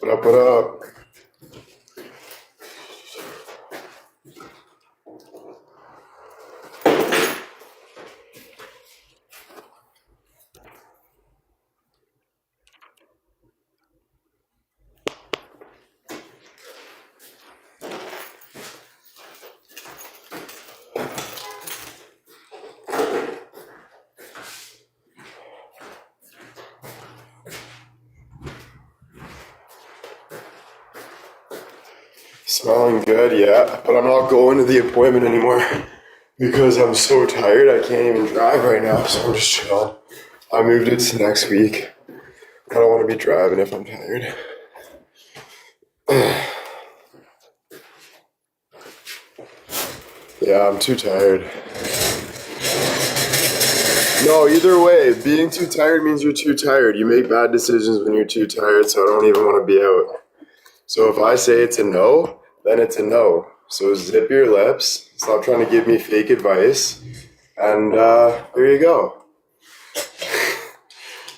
What up, what up? Smelling good, yeah, but I'm not going to the appointment anymore because I'm so tired I can't even drive right now, so I'm just chilling. I moved it to next week. I don't want to be driving if I'm tired. Yeah, I'm too tired. No, either way, being too tired means you're too tired. You make bad decisions when you're too tired, so I don't even want to be out. So if I say it's a no, then it's a no. So zip your lips, stop trying to give me fake advice, and there you go.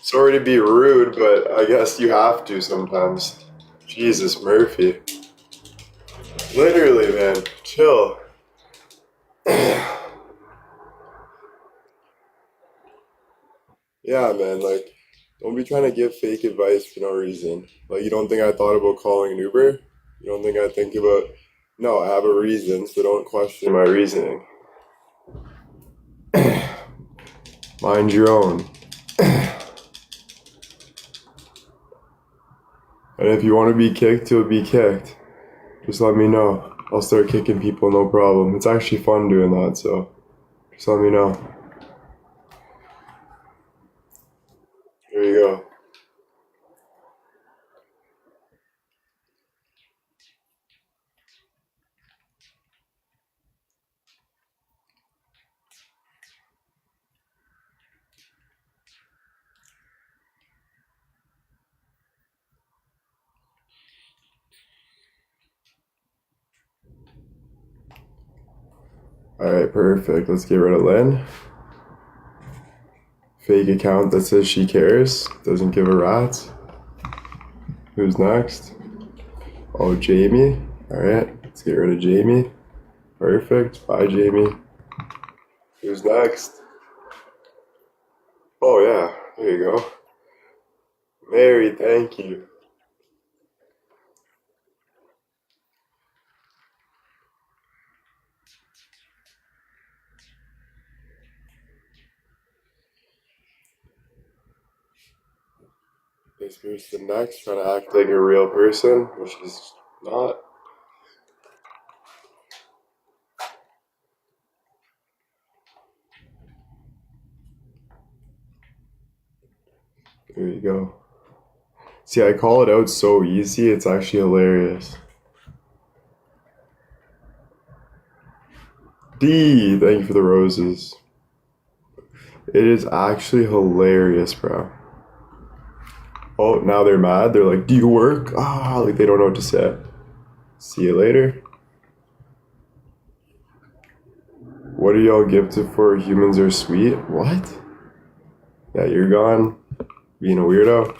Sorry to be rude, but I guess you have to sometimes. Jesus, Murphy. Literally, man, chill. Yeah, man, like, don't be trying to give fake advice for no reason. Like, you don't think I thought about calling an Uber? You don't think I think about... No, I have a reason, so don't question my reasoning. Mind your own. And if you want to be kicked, you'll be kicked. Just let me know. I'll start kicking people, no problem. It's actually fun doing that, so just let me know. Here you go. Alright, perfect. Let's get rid of Lynn. Fake account that says she cares. Doesn't give a rat's. Who's next? Oh, Jamie. Alright, let's get rid of Jamie. Perfect. Bye, Jamie. Who's next? Oh, yeah. There you go. Mary, thank you. This person next, trying to act like a real person, which is not. There you go. See, I call it out so easy, it's actually hilarious. D, thank you for the roses. It is actually hilarious, bro. Oh, now they're mad. They're like, do you work? Ah, like they don't know what to say. See you later. What are y'all gifted for? Humans are sweet? What? Yeah, you're gone. Being a weirdo.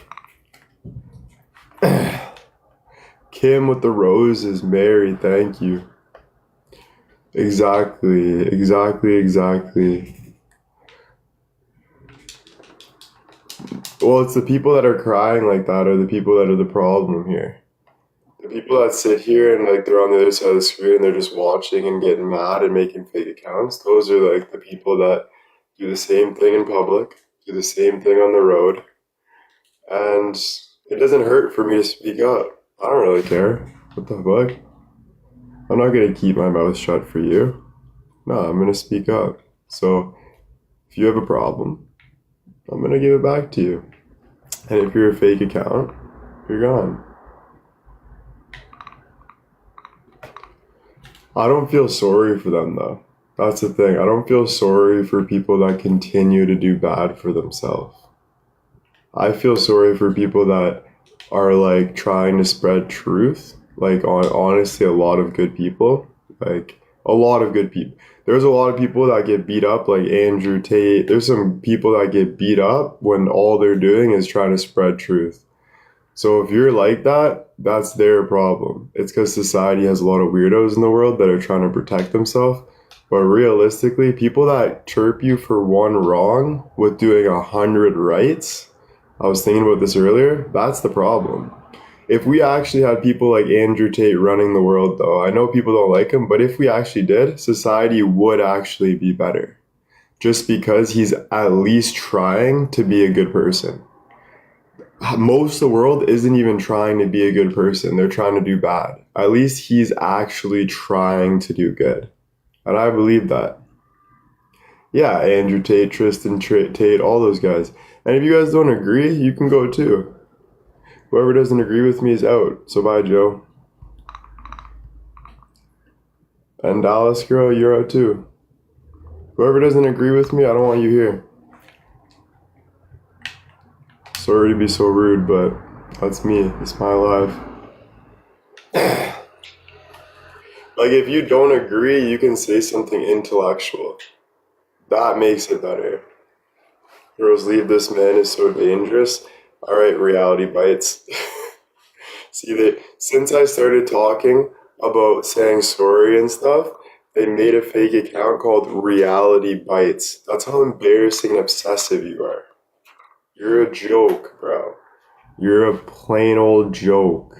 Kim with the roses. Mary, thank you. Exactly. Well, it's the people that are crying like that are the people that are the problem here. The people that sit here and like they're on the other side of the screen and they're just watching and getting mad and making fake accounts, those are like the people that do the same thing in public, do the same thing on the road, and it doesn't hurt for me to speak up. I don't really care. What the fuck? I'm not gonna keep my mouth shut for you. No, I'm gonna speak up. So if you have a problem, I'm gonna give it back to you. And if you're a fake account, you're gone. I don't feel sorry for them though. That's the thing. I don't feel sorry for people that continue to do bad for themselves. I feel sorry for people that are like trying to spread truth. Like honestly, a lot of good people. Like a lot of good people. There's a lot of people that get beat up, like Andrew Tate. There's some people that get beat up when all they're doing is trying to spread truth. So if you're like that, that's their problem. It's because society has a lot of weirdos in the world that are trying to protect themselves. But realistically, people that chirp you for one wrong with doing 100 rights, I was thinking about this earlier, that's the problem. If we actually had people like Andrew Tate running the world, though, I know people don't like him, but if we actually did, society would actually be better. Just because he's at least trying to be a good person. Most of the world isn't even trying to be a good person. They're trying to do bad. At least he's actually trying to do good. And I believe that. Yeah, Andrew Tate, Tristan Tate, all those guys. And if you guys don't agree, you can go too. Whoever doesn't agree with me is out. So bye, Joe. And Dallas girl, you're out too. Whoever doesn't agree with me, I don't want you here. Sorry to be so rude, but that's me. It's my life. Like, if you don't agree, you can say something intellectual. That makes it better. Girls, leave this man is so dangerous. Alright, reality bites. See, since I started talking about saying sorry and stuff, they made a fake account called Reality Bites. That's how embarrassing and obsessive you are. You're a joke, bro. You're a plain old joke.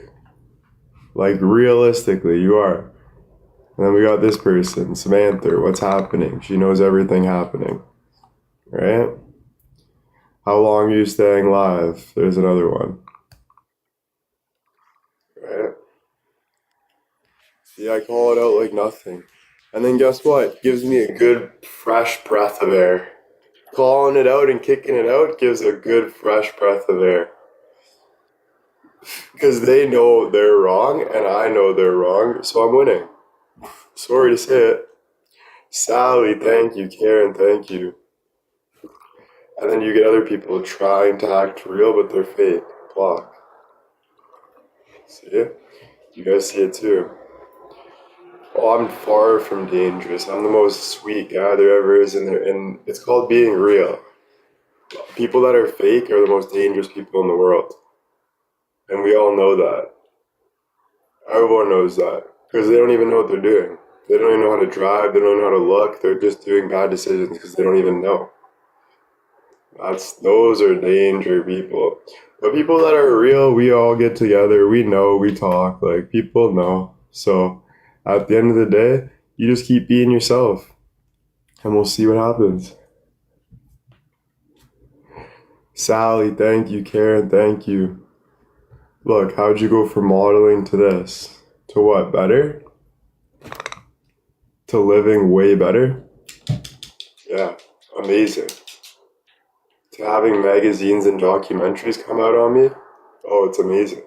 Like, realistically, you are. And then we got this person, Samantha. What's happening? She knows everything happening. Right? How long are you staying live? There's another one. Right? See, I call it out like nothing. And then guess what? Gives me a good, fresh breath of air. Calling it out and kicking it out gives a good, fresh breath of air. Because they know they're wrong, and I know they're wrong, so I'm winning. Sorry to say it. Sally, thank you. Karen, thank you. And then you get other people trying to act real, but they're fake. Block. See it? You guys see it too. Oh, I'm far from dangerous. I'm the most sweet guy there ever is in there, and it's called being real. People that are fake are the most dangerous people in the world. And we all know that. Everyone knows that. Because they don't even know what they're doing. They don't even know how to drive, they don't know how to look, they're just doing bad decisions because they don't even know. Those are danger people. But people that are real, we all get together, we know, we talk, like people know. So at the end of the day, you just keep being yourself. And we'll see what happens. Sally, thank you. Karen, thank you. Look, how'd you go from modeling to this? To what, better? To living way better? Yeah, amazing. To having magazines and documentaries come out on me? Oh, it's amazing.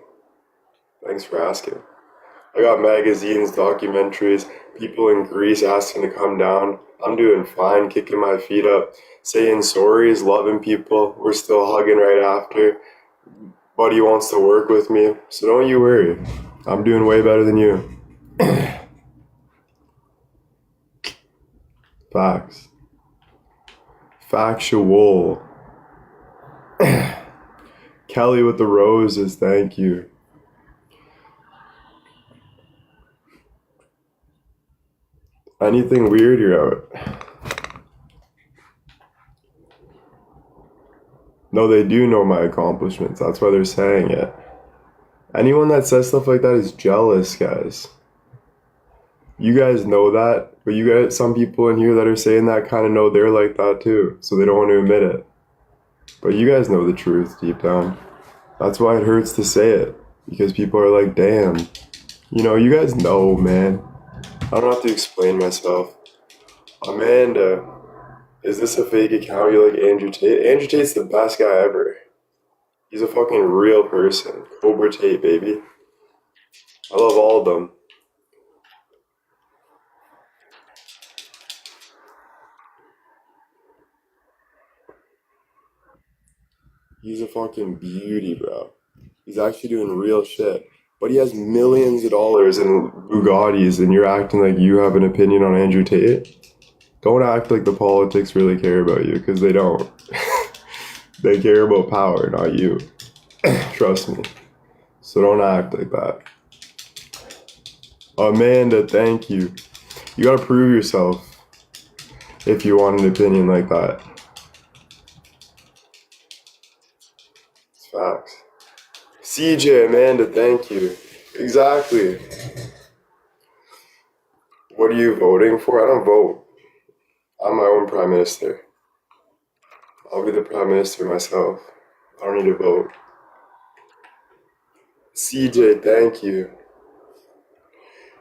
Thanks for asking. I got magazines, documentaries, people in Greece asking to come down. I'm doing fine, kicking my feet up, saying sorries, loving people. We're still hugging right after. Buddy wants to work with me, so don't you worry. I'm doing way better than you. Facts. Factual. Kelly with the roses, thank you. Anything weird, you're out. No, they do know my accomplishments. That's why they're saying it. Anyone that says stuff like that is jealous, guys. You guys know that, but you guys, some people in here that are saying that kind of know they're like that too, so they don't want to admit it. But you guys know the truth deep down. That's why it hurts to say it, because people are like, damn. You know, you guys know, man. I don't have to explain myself. Amanda, is this a fake account? You like Andrew Tate? Andrew Tate's the best guy ever. He's a fucking real person. Cobra Tate, baby. I love all of them. He's a fucking beauty, bro. He's actually doing real shit. But he has millions of dollars in Bugattis, and you're acting like you have an opinion on Andrew Tate? Don't act like the politics really care about you, because they don't. They care about power, not you. Trust me. So don't act like that. Amanda, thank you. You gotta prove yourself if you want an opinion like that. It's facts. CJ, Amanda, thank you. Exactly. What are you voting for? I don't vote. I'm my own prime minister. I'll be the prime minister myself. I don't need to vote. CJ, thank you.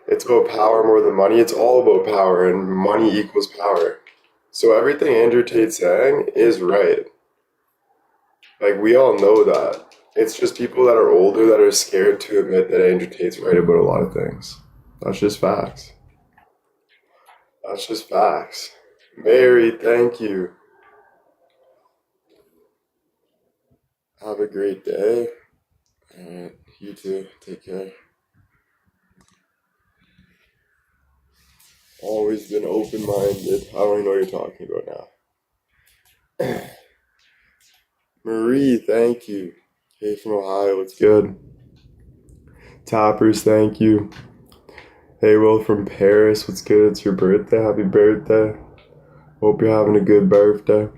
It's about power more than money. It's all about power, and money equals power. So everything Andrew Tate's saying is right. Like, we all know that. It's just people that are older that are scared to admit that Andrew Tate's right about a lot of things. That's just facts. That's just facts. Mary, thank you. Have a great day. Alright, you too. Take care. Always been open-minded. I don't even know what you're talking about now. Marie, thank you. Hey from Ohio, what's good? Tappers, thank you. Hey Will from Paris, what's good? It's your birthday. Happy birthday. Hope you're having a good birthday.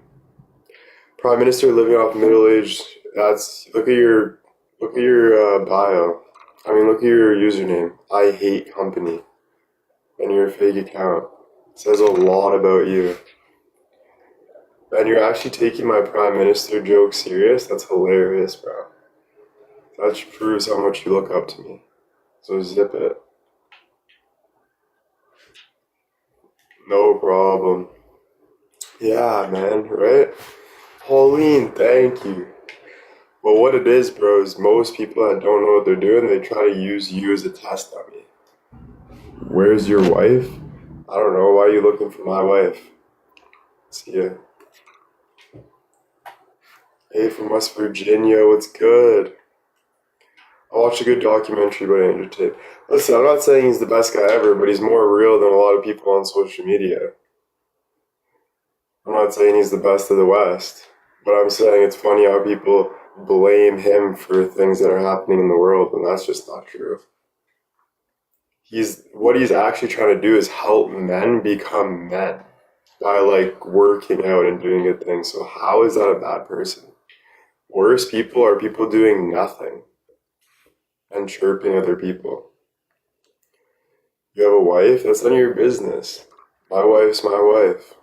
Prime Minister living off middle age. That's look at your bio. I mean, look at your username. I hate company, and your fake account. It says a lot about you. And you're actually taking my Prime Minister joke serious? That's hilarious, bro. That proves how much you look up to me. So zip it. No problem. Yeah, man, right? Pauline, thank you. Well, what it is, bro, is most people that don't know what they're doing, they try to use you as a test on me. Where's your wife? I don't know. Why are you looking for my wife? See ya. Hey, from West Virginia, what's good? I watched a good documentary about Andrew Tate. Listen, I'm not saying he's the best guy ever, but he's more real than a lot of people on social media. I'm not saying he's the best of the West, but I'm saying it's funny how people blame him for things that are happening in the world, and that's just not true. What he's actually trying to do is help men become men by like working out and doing good things. So how is that a bad person? Worse people are people doing nothing and chirping other people. You have a wife? That's none of your business. My wife's my wife.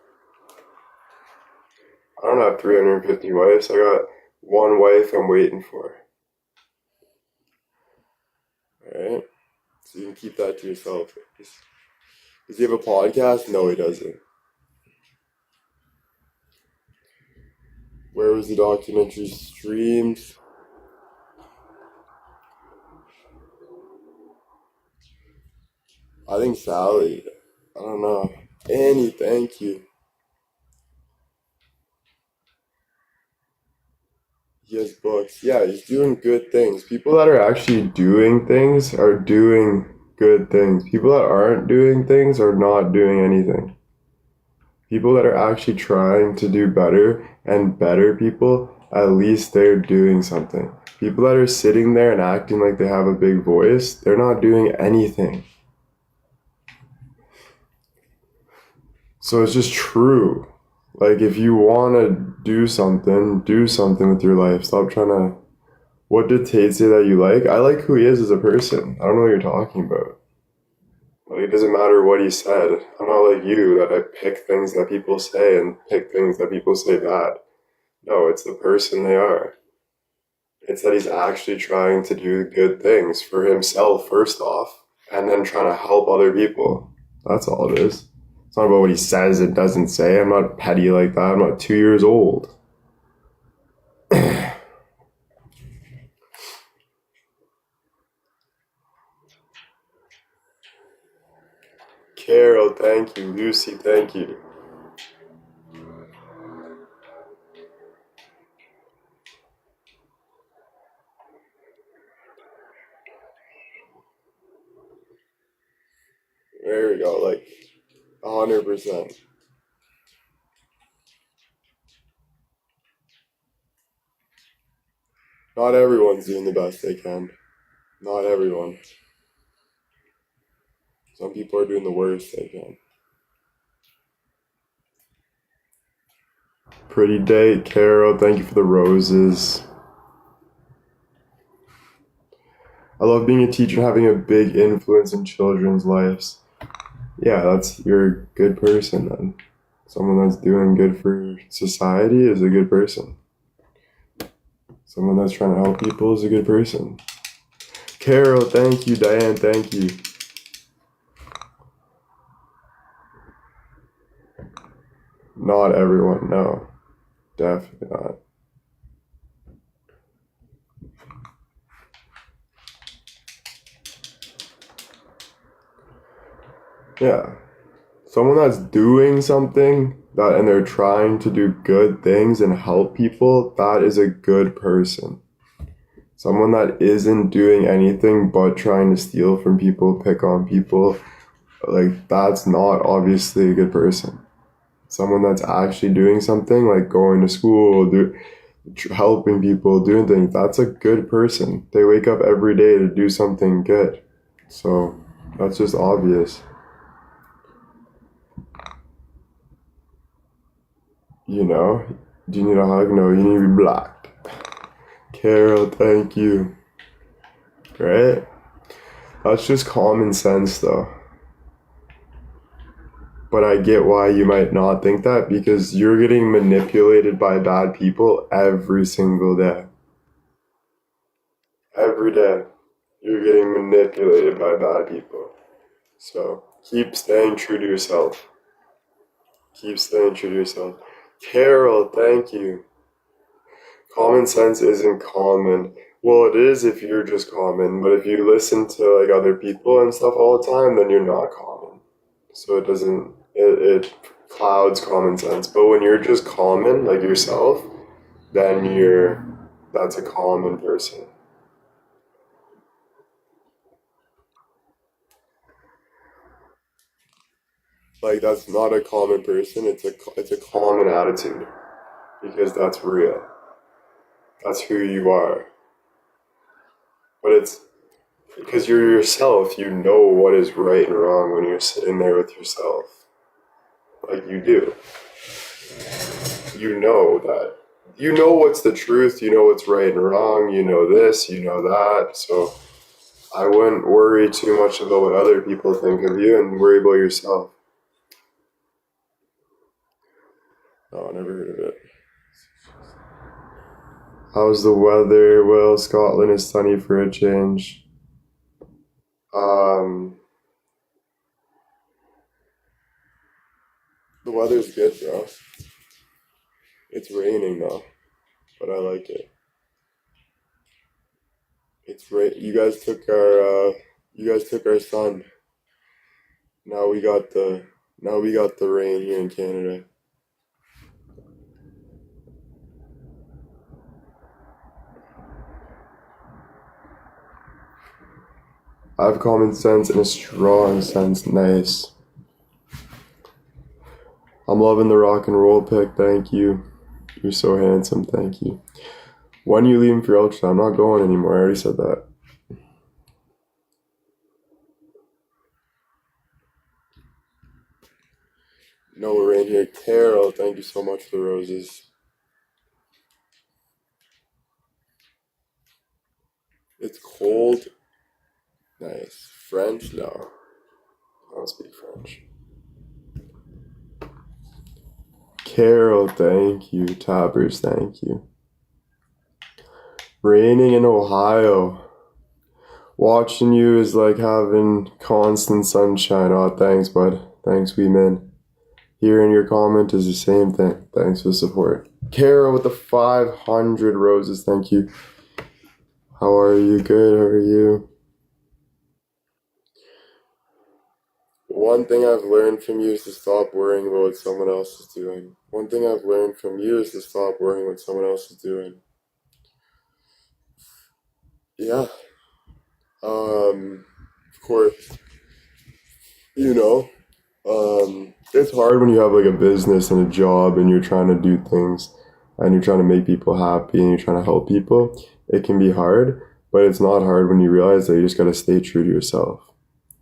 I don't have 350 wives. I got one wife I'm waiting for. Alright? So you can keep that to yourself. Does he have a podcast? No, he doesn't. Where was the documentary streamed? I think Sally. I don't know. Annie, thank you. He has books. Yeah, he's doing good things. People that are actually doing things are doing good things. People that aren't doing things are not doing anything. People that are actually trying to do better and better people, at least they're doing something. People that are sitting there and acting like they have a big voice, they're not doing anything. So it's just true. Like, if you want to do something with your life. Stop trying to... What did Tate say that you like? I like who he is as a person. I don't know what you're talking about. Like, it doesn't matter what he said. I'm not like you, that I pick things that people say and pick things that people say bad. No, it's the person they are. It's that he's actually trying to do good things for himself, first off, and then trying to help other people. That's all it is. It's not about what he says and doesn't say. I'm not petty like that. I'm not 2 years old. Carol, thank you. Lucy, thank you. There we go, like 100%. Not everyone's doing the best they can. Not everyone. Some people are doing the worst they can. Pretty date, Carol. Thank you for the roses. I love being a teacher and having a big influence in children's lives. Yeah, you're a good person then. Someone that's doing good for society is a good person. Someone that's trying to help people is a good person. Carol, thank you. Diane, thank you. Not everyone, no. Definitely not. Yeah. Someone that's doing something that and they're trying to do good things and help people, that is a good person. Someone that isn't doing anything but trying to steal from people, pick on people, like that's not obviously a good person. Someone that's actually doing something like going to school, helping people, doing things, that's a good person. They wake up every day to do something good. So that's just obvious. You know? Do you need a hug? No, you need to be blocked. Carol, thank you. Right? That's just common sense though. But I get why you might not think that because you're getting manipulated by bad people every single day. Every day, you're getting manipulated by bad people. So keep staying true to yourself. Keep staying true to yourself. Carol, thank you. Common sense isn't common. Well, it is if you're just common, but if you listen to like other people and stuff all the time, then you're not common. So it clouds common sense. But when you're just common, like yourself, then that's a common person. Like that's not a common person, it's a common attitude because that's real. That's who you are. But it's because you're yourself, you know what is right and wrong when you're sitting there with yourself. Like you do. You know that. You know what's the truth, you know what's right and wrong, you know this, you know that. So I wouldn't worry too much about what other people think of you and worry about yourself. Oh, I never heard of it. How's the weather? Well, Scotland is sunny for a change. Um, the weather's good, bro. It's raining though, but I like it. It's rain. You guys took our sun. Now we got the, now we got the rain here in Canada. I have common sense and a strong sense. Nice. I'm loving the rock and roll pick. Thank you. You're so handsome. Thank you. When are you leaving for ultra? I'm not going anymore. I already said that. No, we're in here. Carol, thank you so much for the roses. It's cold. Nice. French? No. I don't speak French. Carol, thank you. Tappers, thank you. Raining in Ohio. Watching you is like having constant sunshine. Oh, thanks, bud. Thanks, wee man. Hearing your comment is the same thing. Thanks for the support. Carol with the 500 roses. Thank you. How are you? Good. How are you? One thing I've learned from you is to stop worrying about what someone else is doing. One thing I've learned from you is to stop worrying what someone else is doing. Yeah. Of course, you know, it's hard when you have like a business and a job and you're trying to do things and you're trying to make people happy and you're trying to help people. It can be hard, But it's not hard when you realize that you just gotta stay true to yourself.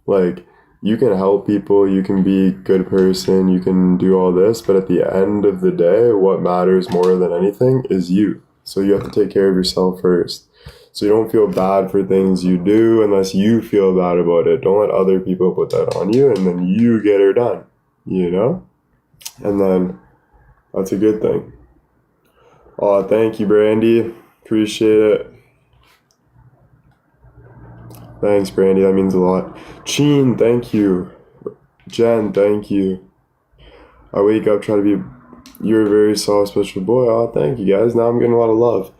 Like, you can help people, you can be a good person, you can do all this, but at the end of the day, what matters more than anything is you. So you have to take care of yourself first. So you don't feel bad for things you do unless you feel bad about it. Don't let other people put that on you, and then you get her done, you know? And then that's a good thing. Oh, thank you, Brandy. Appreciate it. Thanks, Brandy. That means a lot. Cheen, thank you. Jen, thank you. I wake up, try to be. You're a very soft, special boy. Oh, thank you, guys. Now I'm getting a lot of love.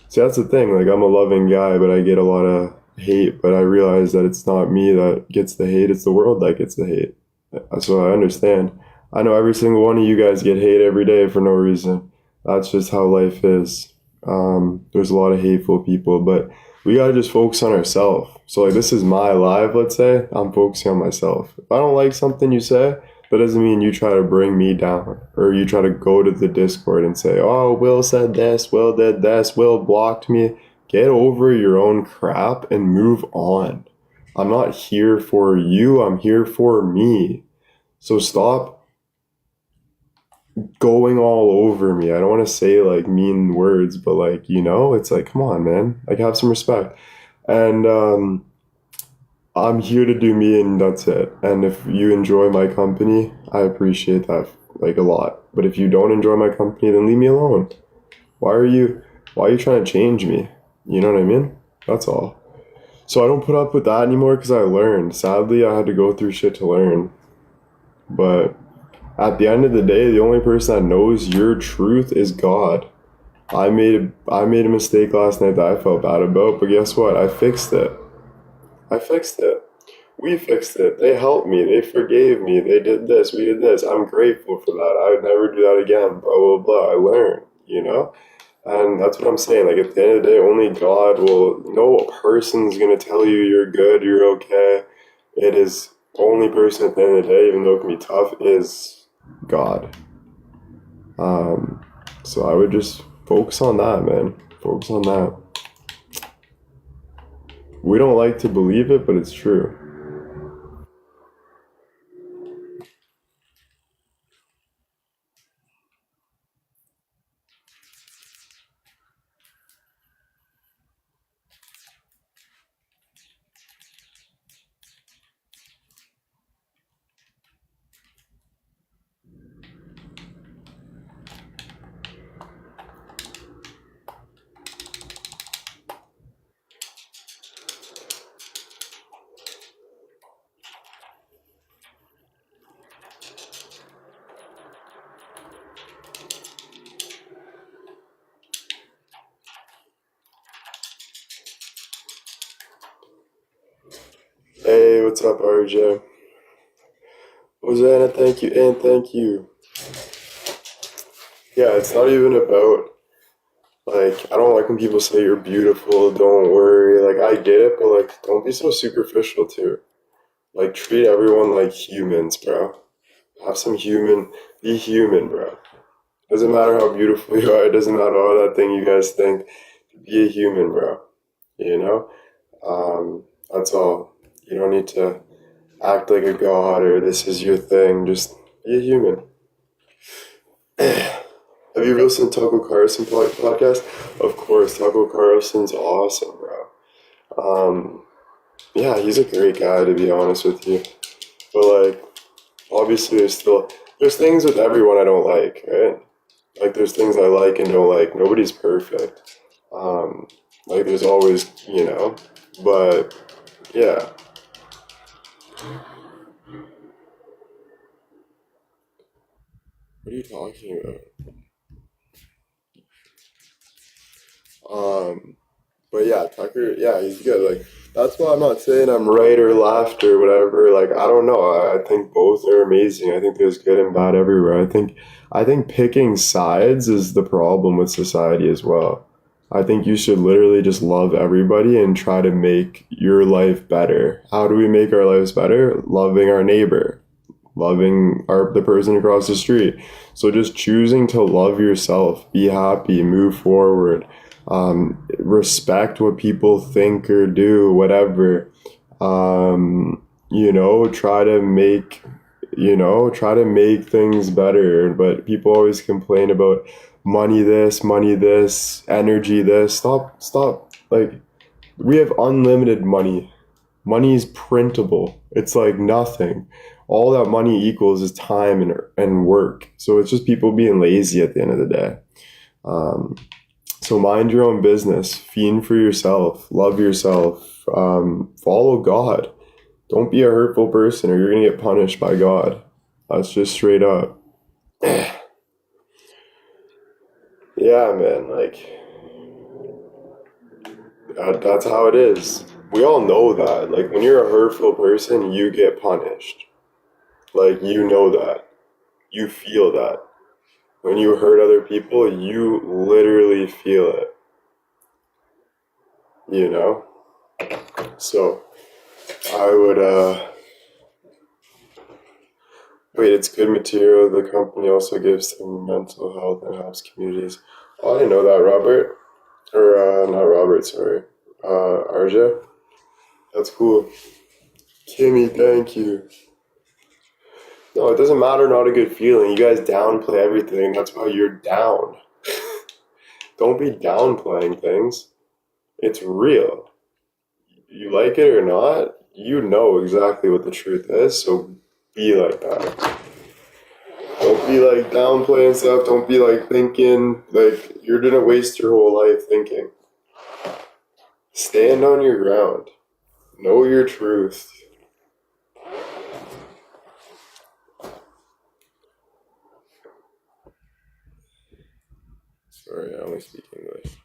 See, that's the thing. Like, I'm a loving guy, but I get a lot of hate. But I realize that it's not me that gets the hate. It's the world that gets the hate. So I understand. I know every single one of you guys get hate every day for no reason. That's just how life is. There's a lot of hateful people, but we gotta just focus on ourselves. So like, this is my life, let's say. I'm focusing on myself. If I don't like something you say, that doesn't mean you try to bring me down, or you try to go to the Discord and say, oh, Will said this, Will did this, Will blocked me. Get over your own crap and move on. I'm not here for you, I'm here for me. So stop going all over me. I don't want to say like mean words, but like, it's like, come on, man. Like, have some respect. And I'm here to do me, and that's it. And if you enjoy my company, I appreciate that like a lot. But if you don't enjoy my company, then leave me alone. Why are you trying to change me? You know what I mean? That's all. So I don't put up with that anymore because I learned. Sadly, I had to go through shit to learn. But at the end of the day, the only person that knows your truth is God. I made a mistake last night that I felt bad about, but guess what? I fixed it. We fixed it. They helped me. They forgave me. They did this. We did this. I'm grateful for that. I would never do that again. Blah, blah, blah. I learned, And that's what I'm saying. Like, at the end of the day, only God will, no person's going to tell you you're good, you're okay. It is only person at the end of the day, even though it can be tough, is God. So I would just focus on that, man. Focus on that. We don't like to believe it, but it's true. Hey, what's up, RJ? Hosanna, thank you, and thank you. Yeah, it's not even about, like, I don't like when people say you're beautiful, don't worry. Like, I get it, but, like, don't be so superficial, too. Like, treat everyone like humans, bro. Be human, bro. Doesn't matter how beautiful you are, it doesn't matter all that thing you guys think. Be a human, bro. You know? That's all. You don't need to act like a god or this is your thing. Just be a human. Have you ever listened to Tucker Carlson podcast? Of course, Tucker Carlson's awesome, bro. Yeah, he's a great guy, to be honest with you. But like, obviously, there's things with everyone I don't like, right? Like, there's things I like and don't like. Nobody's perfect. Like, there's always, but yeah. What are you talking about? But yeah, Tucker, yeah, he's good. Like, that's why I'm not saying I'm right or left or whatever. Like, I don't know. I think both are amazing. I think there's good and bad everywhere. I think picking sides is the problem with society as well. I think you should literally just love everybody and try to make your life better. How do we make our lives better? Loving our neighbor, loving the person across the street. So just choosing to love yourself, be happy, move forward. Respect what people think or do, whatever. Try to make, try to make things better. But people always complain about money this, energy this. Stop. Like, we have unlimited money. Money is printable. It's like nothing. All that money equals is time and work. So it's just people being lazy at the end of the day. So mind your own business. Fiend for yourself. Love yourself. Follow God. Don't be a hurtful person or you're going to get punished by God. That's just straight up. Yeah, man. Like, that's how it is. We all know that. Like, when you're a hurtful person, you get punished. Like, you know that. You feel that. When you hurt other people, you literally feel it. You know? So, I would, wait, it's good material. The company also gives them mental health and helps communities. Oh, I didn't know that, Robert. Or, not Robert, sorry. Arja. That's cool. Kimmy, thank you. No, it doesn't matter, not a good feeling. You guys downplay everything. That's why you're down. Don't be downplaying things. It's real. You like it or not, you know exactly what the truth is, so be like that. Don't be like downplaying stuff. Don't be like thinking, like you're gonna waste your whole life thinking. Stand on your ground. Know your truth. Sorry, I only speak English.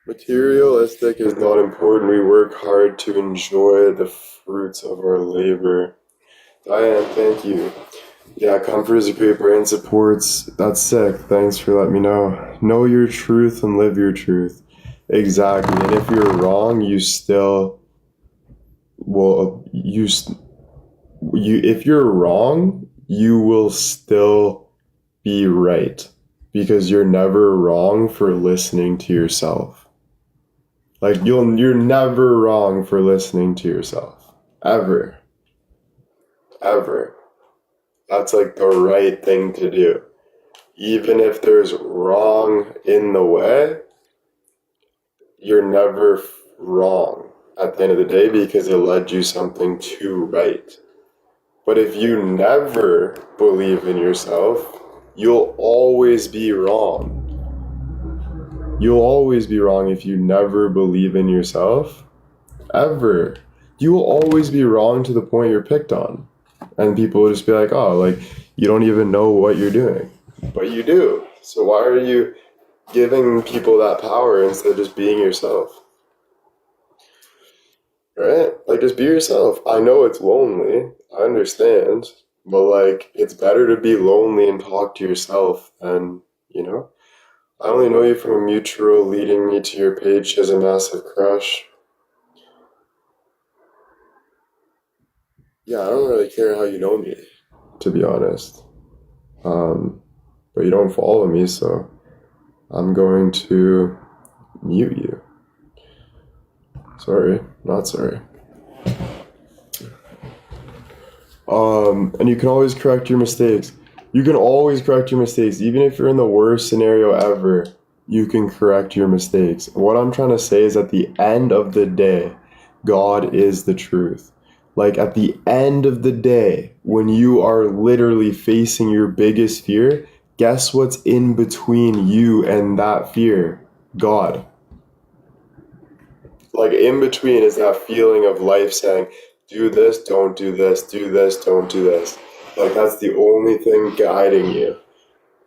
Materialistic is not important. We work hard to enjoy the fruits of our labor. Diane, thank you. Yeah, comfort is a great brand. Supports. That's sick. Thanks for letting me know. Know your truth and live your truth. Exactly. And if you're wrong, you still will. If you're wrong, you will still be right because you're never wrong for listening to yourself. Like you're never wrong for listening to yourself. Ever. That's like the right thing to do. Even if there's wrong in the way, you're never wrong at the end of the day because it led you something to right. But if you never believe in yourself, you'll always be wrong. You'll always be wrong if you never believe in yourself. Ever. You will always be wrong to the point you're picked on. And people will just be like, oh, like, you don't even know what you're doing. But you do. So why are you giving people that power instead of just being yourself? Right? Like, just be yourself. I know it's lonely. I understand. But, like, it's better to be lonely and talk to yourself than, I only know you from a mutual leading me to your page. She has a massive crush. Yeah, I don't really care how you know me, to be honest. But you don't follow me, so I'm going to mute you. Sorry, not sorry. And you can always correct your mistakes. You can always correct your mistakes. Even if you're in the worst scenario ever, you can correct your mistakes. What I'm trying to say is at the end of the day, God is the truth. Like at the end of the day, when you are literally facing your biggest fear, guess what's in between you and that fear? God. Like in between is that feeling of life saying, do this, don't do this, do this, don't do this. Like that's the only thing guiding you.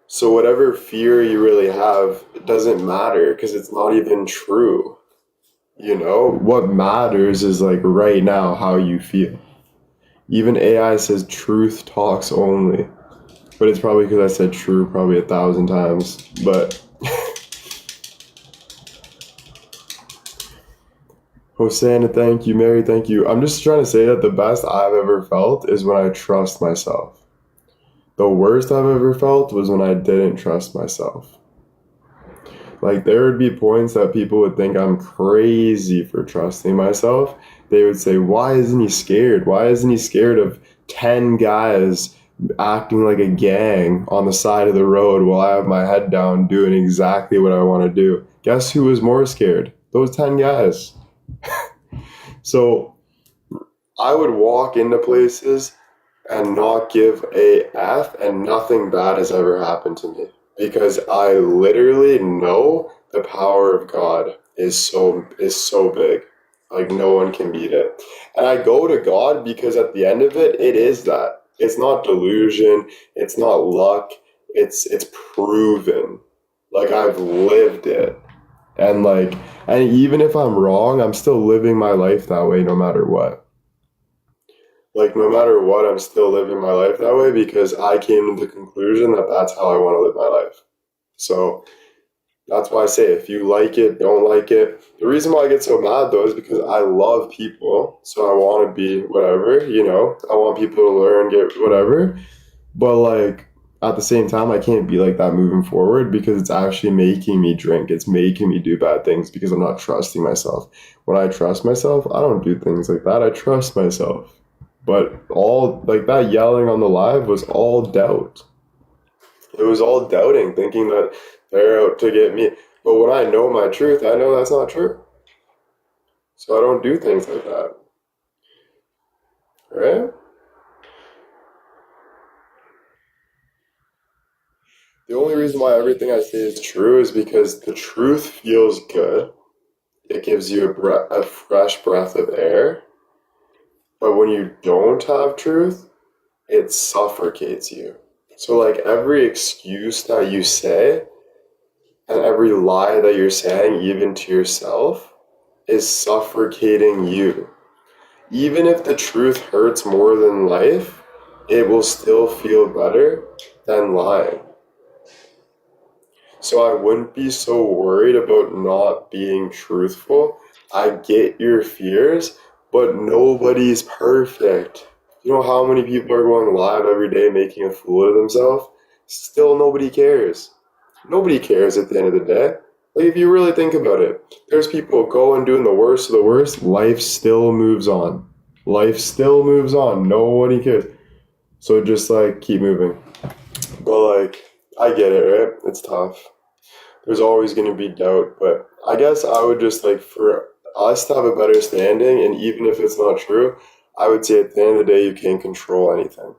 So whatever fear you really have, it doesn't matter because it's not even true. What matters is like right now how you feel. Even AI says truth talks only. But it's probably because I said true probably 1,000 times. But Hosanna, thank you. Mary, thank you. I'm just trying to say that the best I've ever felt is when I trust myself. The worst I've ever felt was when I didn't trust myself. Like, there would be points that people would think I'm crazy for trusting myself. They would say, why isn't he scared? Why isn't he scared of 10 guys acting like a gang on the side of the road while I have my head down doing exactly what I want to do? Guess who was more scared? Those 10 guys. So I would walk into places and not give a F, and nothing bad has ever happened to me because I literally know the power of God is so big. Like, no one can beat it. And I go to God because at the end of it, it is that. It's not delusion, it's not luck, it's proven. Like, I've lived it. And like, and even if I'm wrong, I'm still living my life that way no matter what. Like, no matter what, I'm still living my life that way because I came to the conclusion that that's how I want to live my life. So that's why I say, if you like it, don't like it. The reason why I get so mad though is because I love people. So I want to be whatever, I want people to learn, get whatever. But like, at the same time, I can't be like that moving forward because it's actually making me drink. It's making me do bad things because I'm not trusting myself. When I trust myself, I don't do things like that. I trust myself. But all like that yelling on the live was all doubt. It was all doubting, thinking that they're out to get me. But when I know my truth, I know that's not true. So I don't do things like that. Right? The only reason why everything I say is true is because the truth feels good. It gives you a fresh breath of air. But when you don't have truth, it suffocates you. So like every excuse that you say and every lie that you're saying, even to yourself, is suffocating you. Even if the truth hurts more than life, it will still feel better than lying. So I wouldn't be so worried about not being truthful. I get your fears, but nobody's perfect. You know how many people are going live every day making a fool of themselves? Still nobody cares. Nobody cares at the end of the day. Like, if you really think about it, there's people going doing the worst of the worst. Life still moves on. Life still moves on. Nobody cares. So just like keep moving. But like, I get it, right? It's tough. There's always going to be doubt, but I guess I would just like, for us to have a better standing, and even if it's not true, I would say at the end of the day, you can't control anything.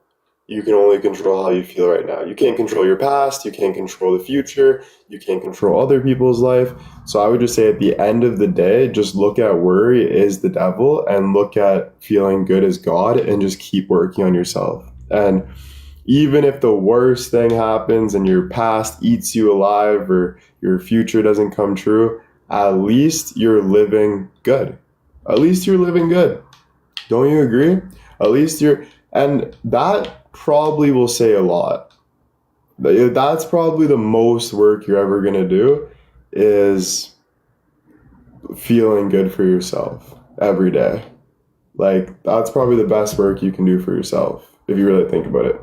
You can only control how you feel right now. You can't control your past, you can't control the future, you can't control other people's life. So I would just say at the end of the day, just look at worry is the devil and look at feeling good as God and just keep working on yourself. And even if the worst thing happens and your past eats you alive or your future doesn't come true, at least you're living good. At least you're living good. Don't you agree? At least and that probably will say a lot. That's probably the most work you're ever going to do is feeling good for yourself every day. Like, that's probably the best work you can do for yourself if you really think about it.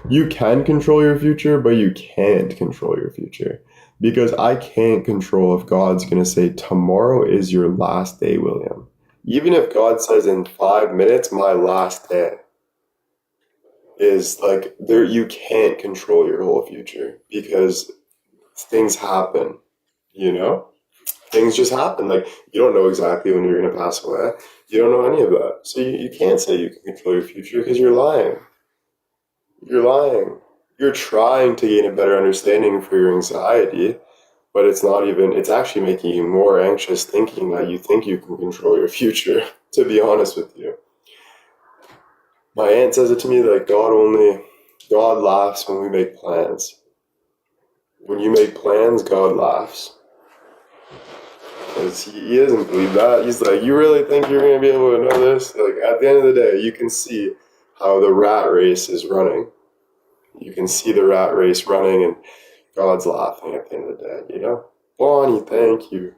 You can control your future, but you can't control your future. Because I can't control if God's going to say, tomorrow is your last day, William. Even if God says in 5 minutes, my last day, is like, there, you can't control your whole future because things happen, Things just happen. Like, you don't know exactly when you're going to pass away. You don't know any of that. So you can't say you can control your future because you're lying. You're lying. You're trying to gain a better understanding for your anxiety, but it's actually making you more anxious thinking that you think you can control your future, to be honest with you. My aunt says it to me like God laughs when we make plans. When you make plans, God laughs. Because he doesn't believe that. He's like, you really think you're going to be able to know this? Like, at the end of the day, you can see how the rat race is running. You can see the rat race running, and God's laughing at the end of the day, Bonnie, thank you.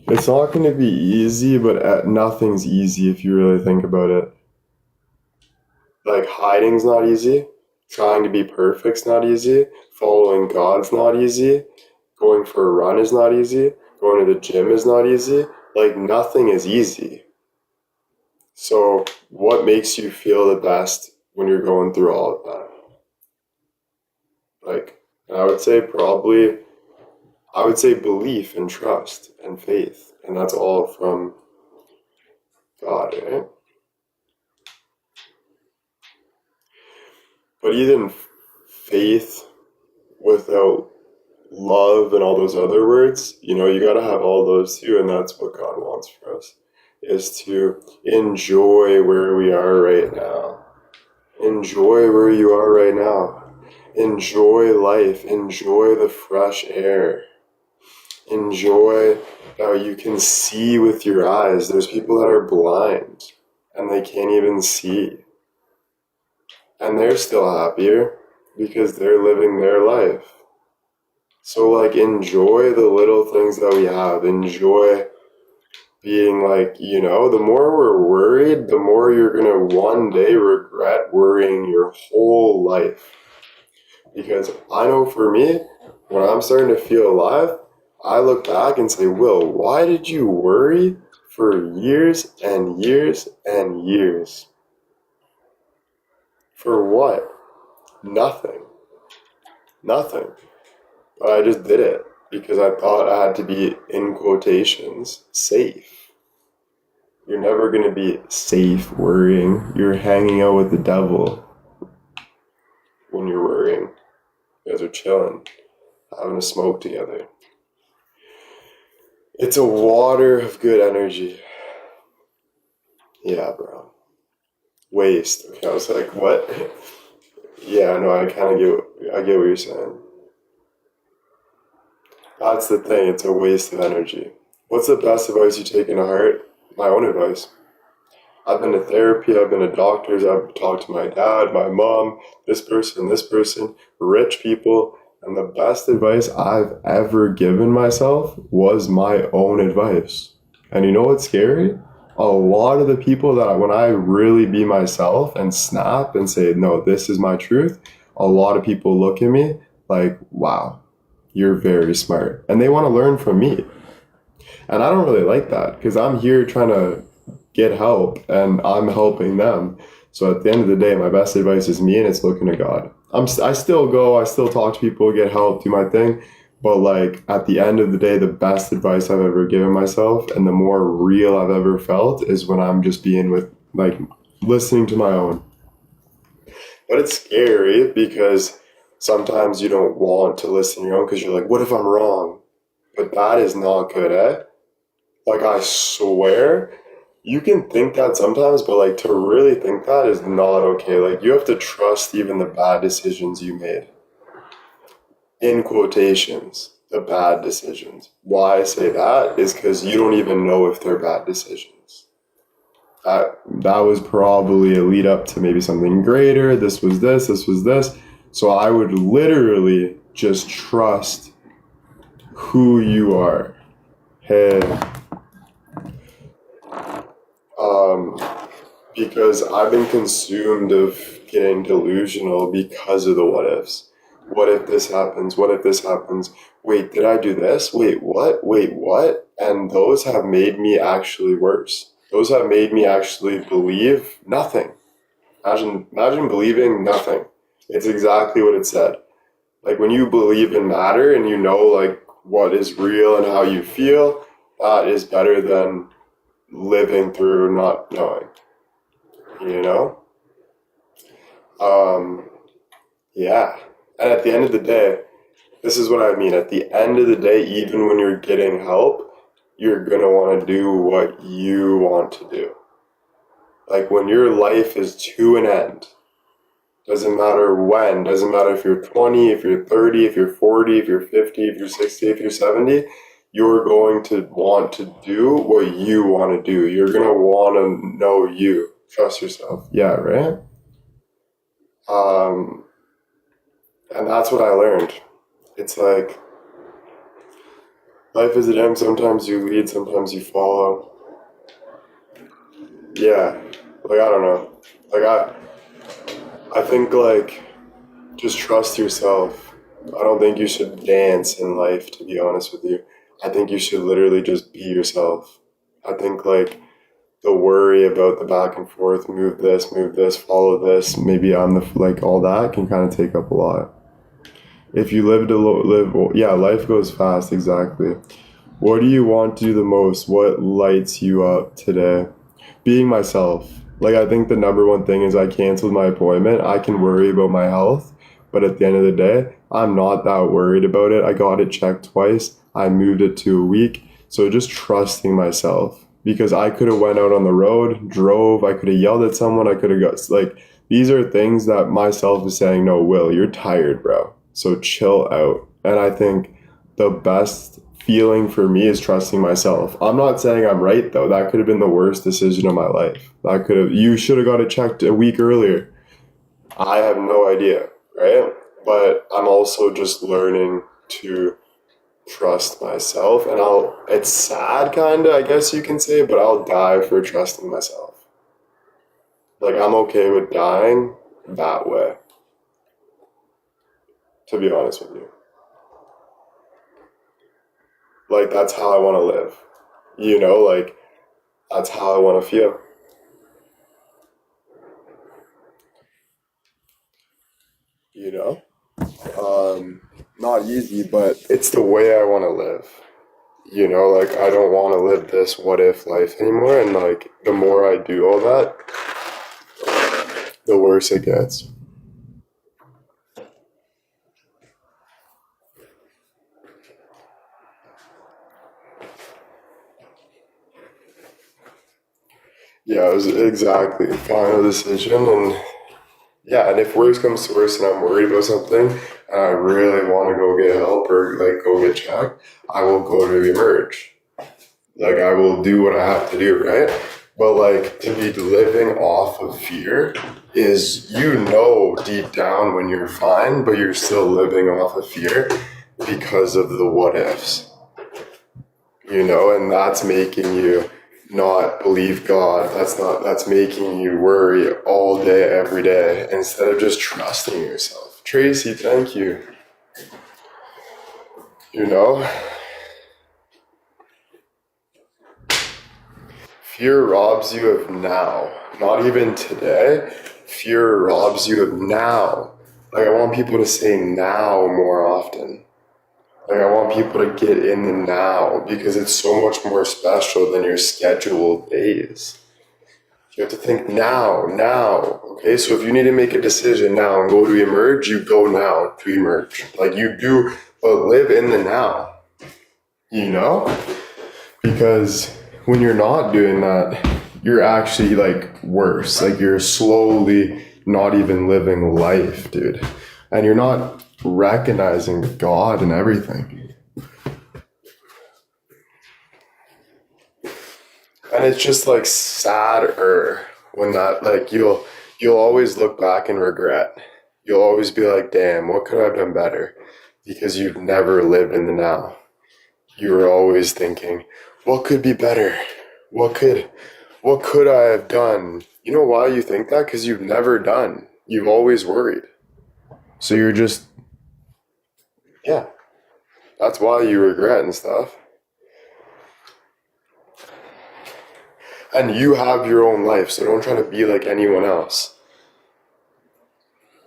It's not going to be easy, but nothing's easy if you really think about it. Like, hiding's not easy. Trying to be perfect's not easy. Following God's not easy. Going for a run is not easy. Going to the gym is not easy. Like, nothing is easy. So, what makes you feel the best when you're going through all of that? Like, I would say belief and trust and faith. And that's all from God, right? But even faith without love and all those other words, you gotta have all those too, and that's what God wants for us, is to enjoy where we are right now. Enjoy where you are right now. Enjoy life. Enjoy the fresh air. Enjoy how you can see with your eyes. There's people that are blind and they can't even see. And they're still happier because they're living their life. So, like, enjoy the little things that we have. Enjoy being like, the more we're worried, the more you're going to one day regret worrying your whole life. Because I know for me, when I'm starting to feel alive, I look back and say, Will, why did you worry for years and years and years? For what? Nothing. Nothing. But I just did it because I thought I had to be, in quotations, safe. You're never going to be safe worrying. You're hanging out with the devil when you're worrying. You guys are chilling, having a smoke together. It's a water of good energy. Yeah, bro. Waste. Okay, I was like, what? Yeah, no, I get what you're saying. That's the thing, it's a waste of energy. What's the best advice you take into heart? My own advice. I've been to therapy, I've been to doctors, I've talked to my dad, my mom, this person, rich people, and the best advice I've ever given myself was my own advice. And you know what's scary? A lot of the people that when I really be myself and snap and say, no, this is my truth, a lot of people look at me like, wow, you're very smart. And they want to learn from me. And I don't really like that because I'm here trying to get help and I'm helping them. So at the end of the day, my best advice is me and it's looking to God. I still talk to people, get help, do my thing. But like at the end of the day, the best advice I've ever given myself and the more real I've ever felt is when I'm just being with, like, listening to my own. But it's scary because sometimes you don't want to listen to your own because you're like, what if I'm wrong? But that is not good, eh? Like, I swear, you can think that sometimes, but like to really think that is not okay. Like, you have to trust even the bad decisions you made. In quotations, the bad decisions. Why I say that is because you don't even know if they're bad decisions. That was probably a lead up to maybe something greater. This was this. So I would literally just trust who you are. Hey. Because I've been consumed of getting delusional because of the what ifs. What if this happens? What if this happens? Wait, did I do this? Wait, what? Wait, what? And those have made me actually worse. Those have made me actually believe nothing. Imagine believing nothing. It's exactly what it said. Like, when you believe in matter and you know, like, what is real and how you feel, that is better than living through not knowing. You know? Yeah. And at the end of the day, this is what I mean. At the end of the day, even when you're getting help, you're going to want to do what you want to do. Like, when your life is to an end, doesn't matter when, doesn't matter if you're 20, if you're 30, if you're 40, if you're 50, if you're 60, if you're 70, you're going to want to do what you want to do. You're going to want to know you. Trust yourself. Yeah, right? And that's what I learned. It's like, life is a gym. Sometimes you lead, sometimes you follow. Yeah. Like, I don't know. Like, I think, like, Just trust yourself. I don't think you should dance in life, to be honest with you. I think you should literally just be yourself. I think like the worry about the back and forth, move this, follow this, maybe I'm the like all that can kind of take up a lot. If you yeah, life goes fast, exactly. What do you want to do the most? What lights you up today? Being myself. Like, I think the number one thing is I canceled my appointment. I can worry about my health, but at the end of the day, I'm not that worried about it. I got it checked twice. I moved it to a week. So just trusting myself, because I could have went out on the road, drove, I could have yelled at someone, I could have got like, these are things that myself is saying, no, Will, you're tired, bro. So chill out. And I think the best feeling for me is trusting myself. I'm not saying I'm right though. That could have been the worst decision of my life. You should have got it checked a week earlier. I have no idea, right? But I'm also just learning to trust myself, and it's sad kinda, I guess you can say, but I'll die for trusting myself. Like, I'm okay with dying that way, to be honest with you. Like, that's how I want to live. Like, that's how I want to feel. You know? Not easy, but it's the way I want to live. Like, I don't want to live this what if life anymore, and like, the more I do all that, the worse it gets. Yeah, it was exactly final decision, and yeah, and if worse comes to worse and I'm worried about something and I really want to go get help or like go get checked, I will go to Emerge. Like, I will do what I have to do, right? But like, to be living off of fear is, deep down when you're fine, but you're still living off of fear because of the what ifs. And that's making you not believe God. That's making you worry all day, every day, instead of just trusting yourself. Tracy, thank you. Fear robs you of now. Not even today. Fear robs you of now. Like, I want people to say now more often. Like, I want people to get in the now, because it's so much more special than your scheduled days. You have to think now. Okay, so if you need to make a decision now and go to Emerge, you go now to Emerge. Like, you do, but live in the now. Because when you're not doing that, you're actually like worse. Like, you're slowly not even living life, dude. And you're not recognizing God and everything. And it's just like sadder when that, like, you'll always look back and regret. You'll always be like, damn, what could I have done better? Because you've never lived in the now. You were always thinking, what could be better? What could I have done? You know why you think that? Because you've never done. You've always worried. So you're just, yeah, that's why you regret and stuff. And you have your own life, so don't try to be like anyone else.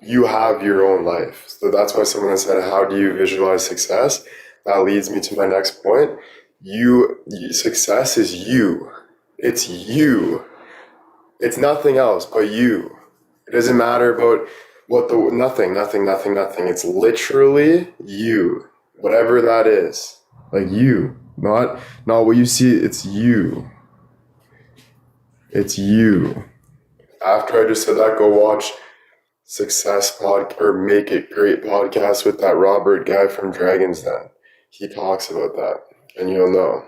You have your own life. So that's why someone said, how do you visualize success? That leads me to my next point. Success is you. It's you. It's nothing else but you. It doesn't matter about nothing. It's literally you. Whatever that is. Like, you. Not what you see, it's you. It's you. After I just said that, go watch Success or Make It Great podcast with that Robert guy from Dragon's Den. He talks about that, and you'll know.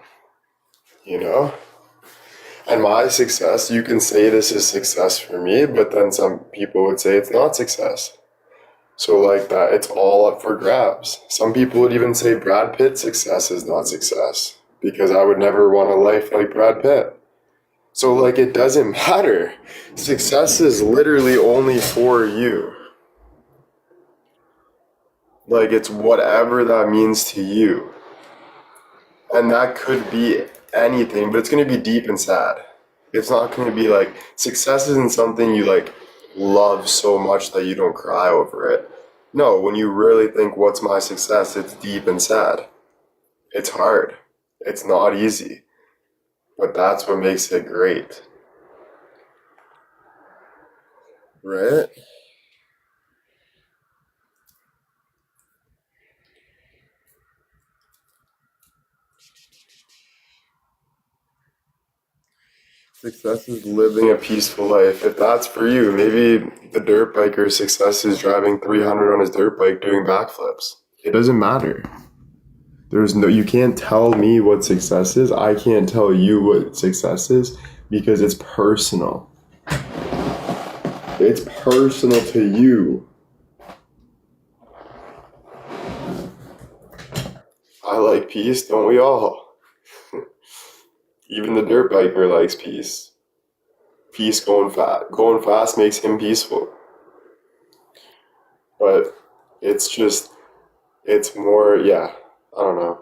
And my success, you can say this is success for me, but then some people would say it's not success. So like that, it's all up for grabs. Some people would even say Brad Pitt's success is not success, because I would never want a life like Brad Pitt. So like, it doesn't matter. Success is literally only for you. Like, it's whatever that means to you. And that could be anything, but it's going to be deep and sad. It's not going to be like, success isn't something you like love so much that you don't cry over it. No, when you really think, what's my success? It's deep and sad. It's hard. It's not easy. But that's what makes it great. Right? Success is living a peaceful life. If that's for you, maybe the dirt biker's success is driving 300 on his dirt bike doing backflips. It doesn't matter. You can't tell me what success is. I can't tell you what success is because it's personal. It's personal to you. I like peace, don't we all? Even the dirt biker likes peace. Peace going fast. Going fast makes him peaceful. But it's more, yeah, I don't know.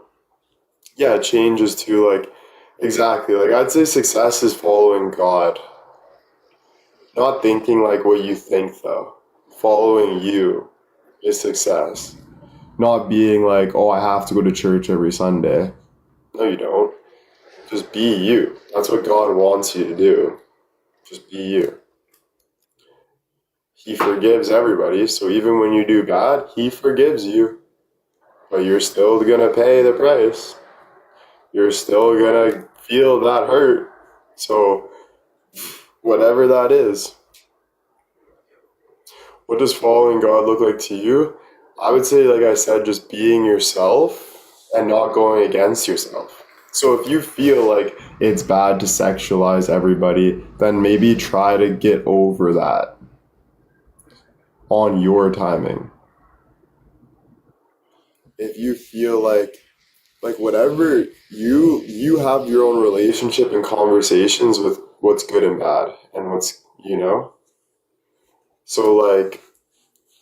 Yeah, it changes to like, exactly. Like, I'd say success is following God. Not thinking like what you think, though. Following you is success. Not being like, oh, I have to go to church every Sunday. No, you don't. Just be you. That's what God wants you to do. Just be you. He forgives everybody, so even when you do bad, He forgives you. But you're still gonna pay the price. You're still gonna feel that hurt. So, whatever that is. What does following God look like to you? I would say, like I said, just being yourself and not going against yourself. So if you feel like it's bad to sexualize everybody, then maybe try to get over that on your timing. If you feel like whatever you have your own relationship and conversations with what's good and bad and what's, so like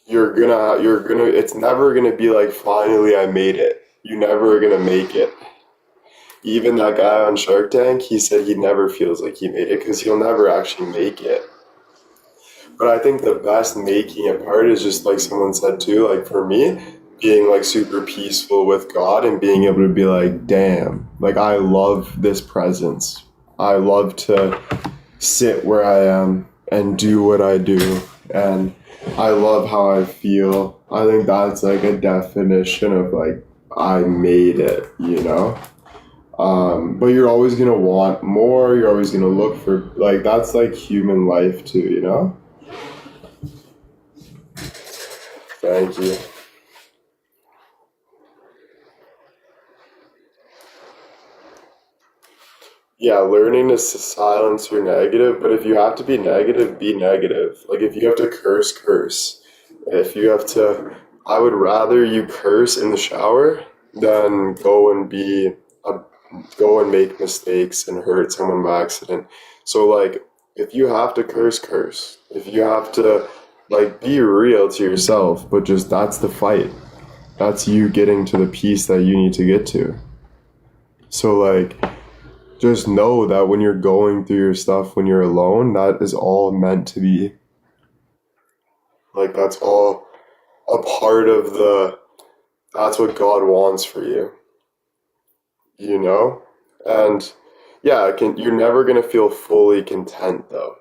you're gonna it's never gonna be like finally I made it. You're never gonna make it. Even that guy on Shark Tank, he said he never feels like he made it because he'll never actually make it. But I think the best making it part is just like someone said too, like for me, being like super peaceful with God and being able to be like, damn, like I love this presence. I love to sit where I am and do what I do. And I love how I feel. I think that's like a definition of like, I made it, But you're always going to want more. You're always going to look for, like, that's like human life too, Thank you. Yeah, learning to silence your negative, but if you have to be negative, be negative. Like, if you have to curse, curse. If you have to, I would rather you curse in the shower than go and make mistakes and hurt someone by accident. So, like, if you have to curse, curse. If you have to, like, be real to yourself, but just that's the fight. That's you getting to the peace that you need to get to. So, like, just know that when you're going through your stuff, when you're alone, that is all meant to be. Like, that's all a part of that's what God wants for you. And yeah, you're never going to feel fully content though.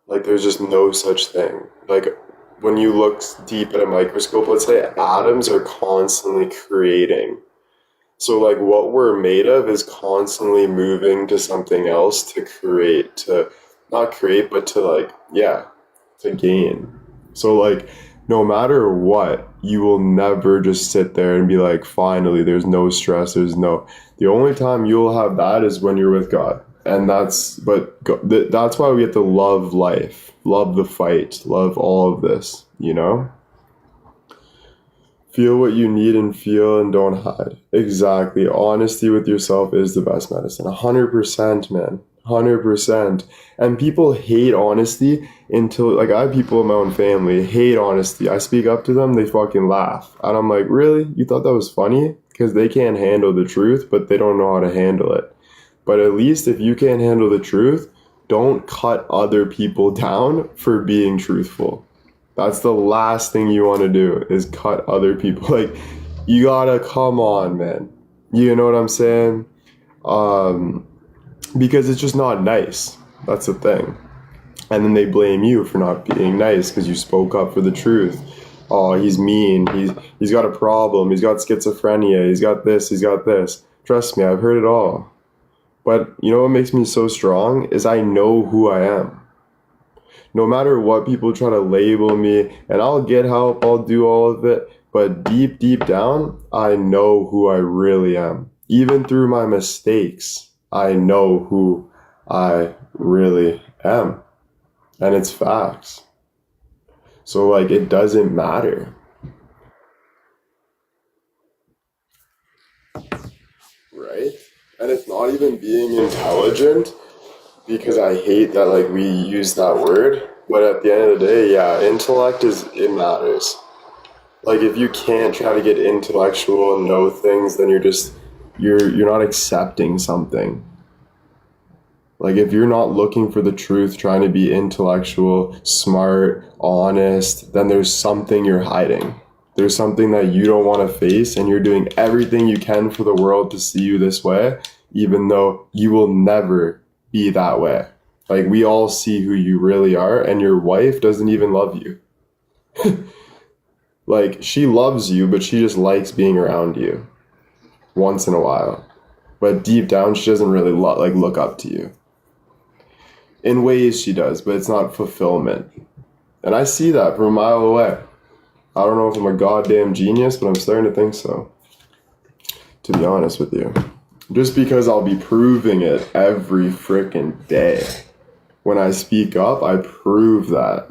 Like, there's just no such thing. Like, when you look deep at a microscope, let's say atoms are constantly creating. So, like, what we're made of is constantly moving to something else to create, to not create, but to, like, yeah, to gain. So, like, no matter what, you will never just sit there and be like, finally, there's no stress, the only time you'll have that is when you're with God. And that's why we have to love life, love the fight, love all of this, Feel what you need and feel and don't hide. Exactly. Honesty with yourself is the best medicine. 100%, man. 100%. And people hate honesty until, like, I have people in my own family hate honesty. I speak up to them, they fucking laugh. And I'm like, really? You thought that was funny? Because they can't handle the truth, but they don't know how to handle it. But at least if you can't handle the truth, don't cut other people down for being truthful. That's the last thing you want to do, is cut other people. Like, you gotta, come on, man. You know what I'm saying? Because it's just not nice. That's the thing. And then they blame you for not being nice because you spoke up for the truth. Oh, he's mean. He's got a problem. He's got schizophrenia. He's got this. He's got this. Trust me, I've heard it all. But you know what makes me so strong is I know who I am. No matter what people try to label me, and I'll get help, I'll do all of it, but deep, deep down, I know who I really am. Even through my mistakes, I know who I really am. And it's facts. So, like, it doesn't matter. Right? And it's not even being intelligent, because I hate that, like, we use that word. But at the end of the day, yeah, intellect it matters. Like, if you can't try to get intellectual and know things, then you're not accepting something. Like, if you're not looking for the truth, trying to be intellectual, smart, honest, then there's something you're hiding. There's something that you don't want to face, and you're doing everything you can for the world to see you this way, even though you will never be that way. Like, we all see who you really are, and your wife doesn't even love you. Like, she loves you, but she just likes being around you once in a while. But deep down, she doesn't really look up to you. In ways she does, but it's not fulfillment. And I see that from a mile away. I don't know if I'm a goddamn genius, but I'm starting to think so, to be honest with you. Just because I'll be proving it every freaking day. When I speak up, I prove that.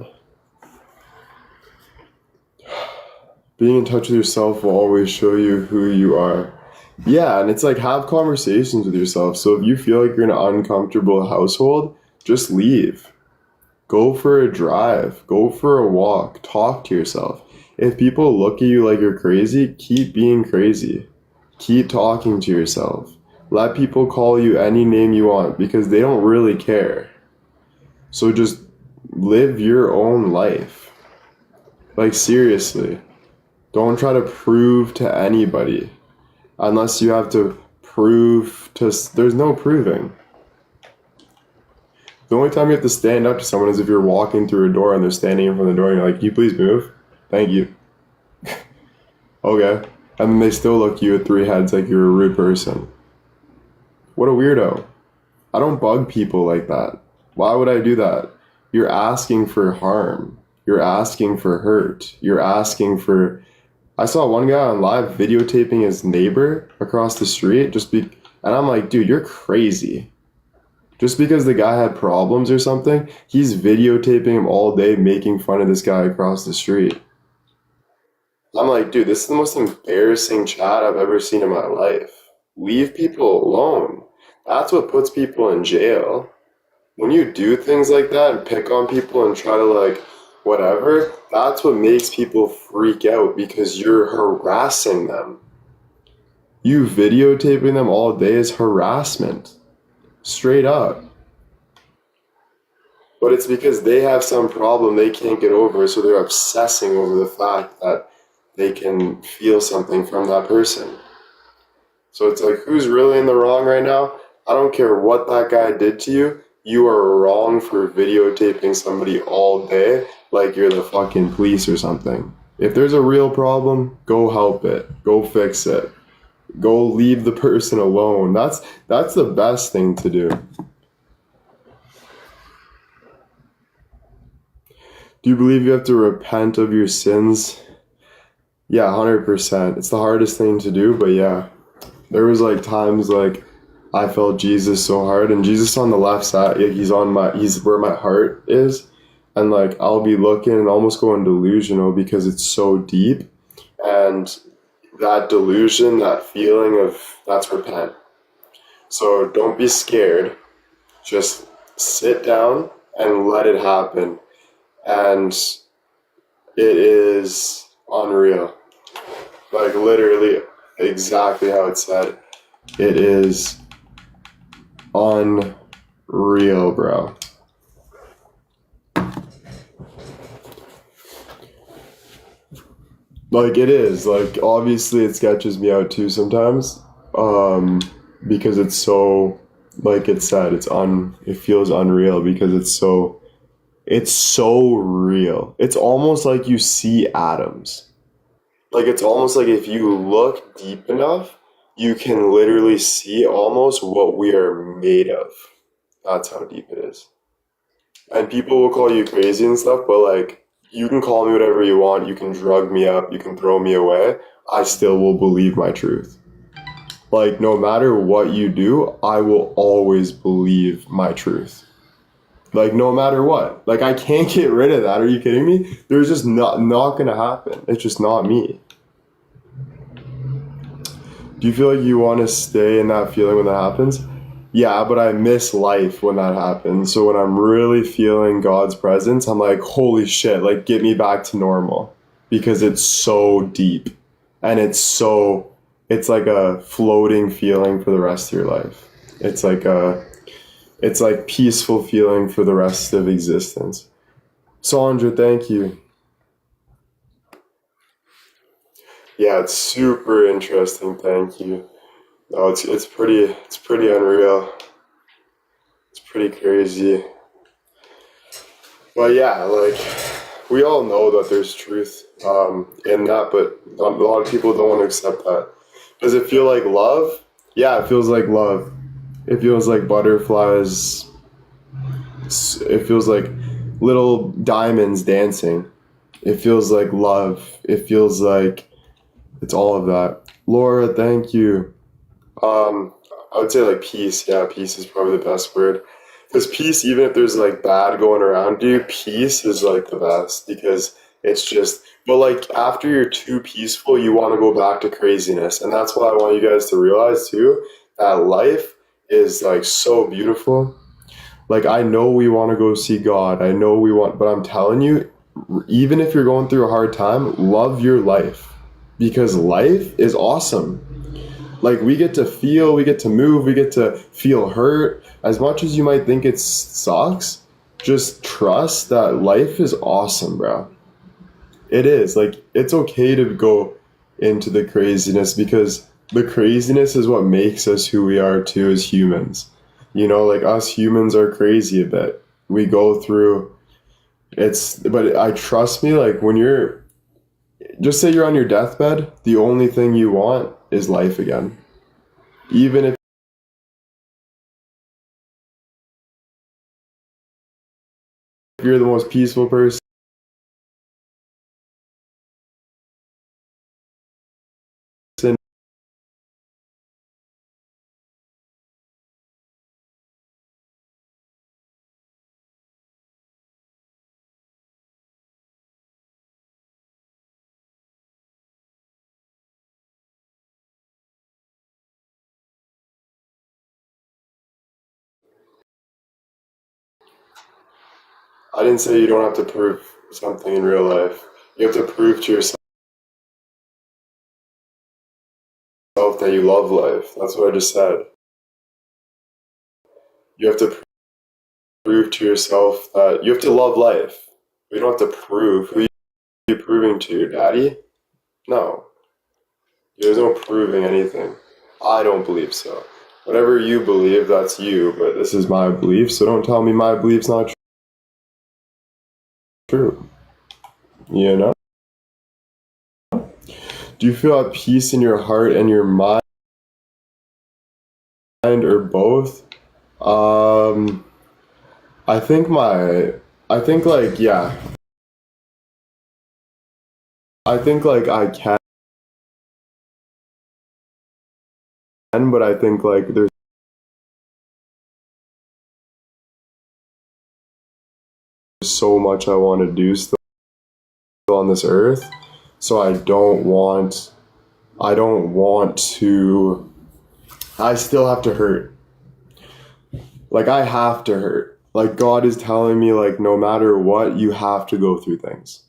Being in touch with yourself will always show you who you are. Yeah, and it's like, have conversations with yourself. So if you feel like you're in an uncomfortable household, just leave. Go for a drive. Go for a walk. Talk to yourself. If people look at you like you're crazy, keep being crazy. Keep talking to yourself. Let people call you any name you want, because they don't really care. So just live your own life. Like, seriously. Don't try to prove to anybody. Unless you have to prove to... There's no proving. The only time you have to stand up to someone is if you're walking through a door and they're standing in front of the door and you're like, can you please move? Thank you. Okay. And then they still look at you with three heads like you're a rude person. What a weirdo. I don't bug people like that. Why would I do that? You're asking for harm. You're asking for hurt. You're asking for... I saw one guy on live videotaping his neighbor across the street and I'm like, dude, you're crazy. Just because the guy had problems or something, he's videotaping him all day, making fun of this guy across the street. I'm like, dude, this is the most embarrassing chat I've ever seen in my life. Leave people alone. That's what puts people in jail. When you do things like that and pick on people and try to, like, whatever, that's what makes people freak out, because you're harassing them. You videotaping them all day is harassment. Straight up. But it's because they have some problem they can't get over, so they're obsessing over the fact that they can feel something from that person. So it's like, who's really in the wrong right now? I don't care what that guy did to you. You are wrong for videotaping somebody all day like you're the fucking police or something. If there's a real problem, go help it. Go fix it. Go leave the person alone. That's the best thing to do. Do you believe you have to repent of your sins? Yeah, 100%. It's the hardest thing to do, but yeah. There was like times like I felt Jesus so hard, and Jesus on the left side, he's where my heart is, and like I'll be looking and almost going delusional because it's so deep, and that delusion, that feeling of, that's repent. So don't be scared. Just sit down and let it happen. And it is unreal. Like literally exactly how it said. It is unreal, bro. Like it is. Like obviously it sketches me out too sometimes. Because it's so like it said, it feels unreal because it's so real. It's almost like you see atoms. Like it's almost like if you look deep enough, you can literally see almost what we are made of. That's how deep it is. And people will call you crazy and stuff, but like you can call me whatever you want, you can drug me up, you can throw me away. I still will believe my truth. Like no matter what you do, I will always believe my truth. Like no matter what. Like I can't get rid of that. Are you kidding me? There's just not gonna happen. It's just not me. Do you feel like you want to stay in that feeling when that happens? Yeah, but I miss life when that happens. So when I'm really feeling God's presence, I'm like, holy shit, like get me back to normal. Because it's so deep. And it's like a floating feeling for the rest of your life. It's like peaceful feeling for the rest of existence. Sandra, thank you. Yeah, it's super interesting, thank you. No, it's pretty unreal. It's pretty crazy. But yeah, like we all know that there's truth in that, but a lot of people don't want to accept that. Does it feel like love? Yeah, it feels like love. It feels like butterflies. It feels like little diamonds dancing. It feels like love. It feels like it's all of that. Laura, thank you. I would say like peace. Yeah, peace is probably the best word. Because peace, even if there's like bad going around you, peace is like the best because it's just, but like after you're too peaceful, you want to go back to craziness. And that's what I want you guys to realize too, that life is like so beautiful. Like I know we want to go see God. I know we want, but I'm telling you, even if you're going through a hard time, love your life because life is awesome. Like we get to feel, we get to move, we get to feel hurt. As much as you might think it sucks, just trust that life is awesome, bro. It is. Like it's okay to go into the craziness because the craziness is what makes us who we are too as humans. You know, like us humans are crazy a bit. We go through but I trust me, like when you're just say you're on your deathbed, the only thing you want is life again. Even if you're the most peaceful person, I didn't say you don't have to prove something in real life. You have to prove to yourself that you love life. That's what I just said. You have to prove to yourself that you have to love life. You don't have to prove. Who are you proving to? Your daddy? No. There's no proving anything. I don't believe so. Whatever you believe, that's you, but this is my belief, so don't tell me my belief's not true. You know? Do you feel at peace in your heart and your mind or both? Um, I think I think like, yeah, I think like I can, but I think like there's so much I want to do still on this earth. So I don't want to, I still have to hurt. Like I have to hurt. Like God is telling me like no matter what, you have to go through things.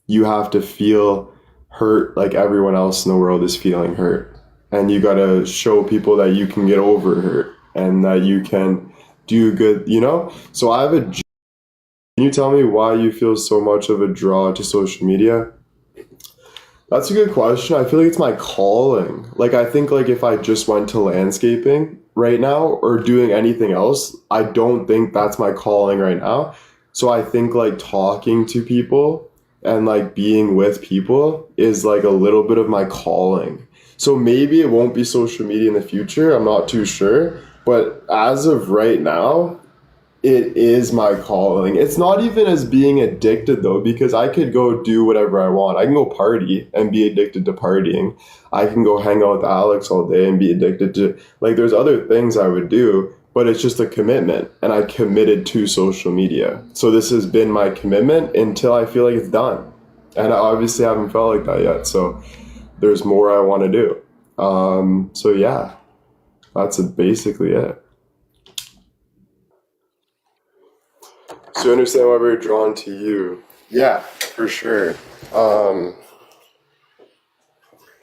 You have to feel hurt like everyone else in the world is feeling hurt. And you got to show people that you can get over hurt and that you can do good, you know? So I have a can you tell me why you feel so much of a draw to social media? That's a good question. I feel like it's my calling. Like I think like if I just went to landscaping right now or doing anything else, I don't think that's my calling right now. So I think like talking to people and like being with people is like a little bit of my calling. So maybe it won't be social media in the future. I'm not too sure. But as of right now, it is my calling. It's not even as being addicted though, because I could go do whatever I want. I can go party and be addicted to partying. I can go hang out with Alex all day and be addicted to, like, there's other things I would do, but it's just a commitment. And I committed to social media. So this has been my commitment until I feel like it's done. And I obviously haven't felt like that yet. So there's more I want to do. So yeah, that's basically it. So you understand why we're drawn to you. Yeah, for sure. Um,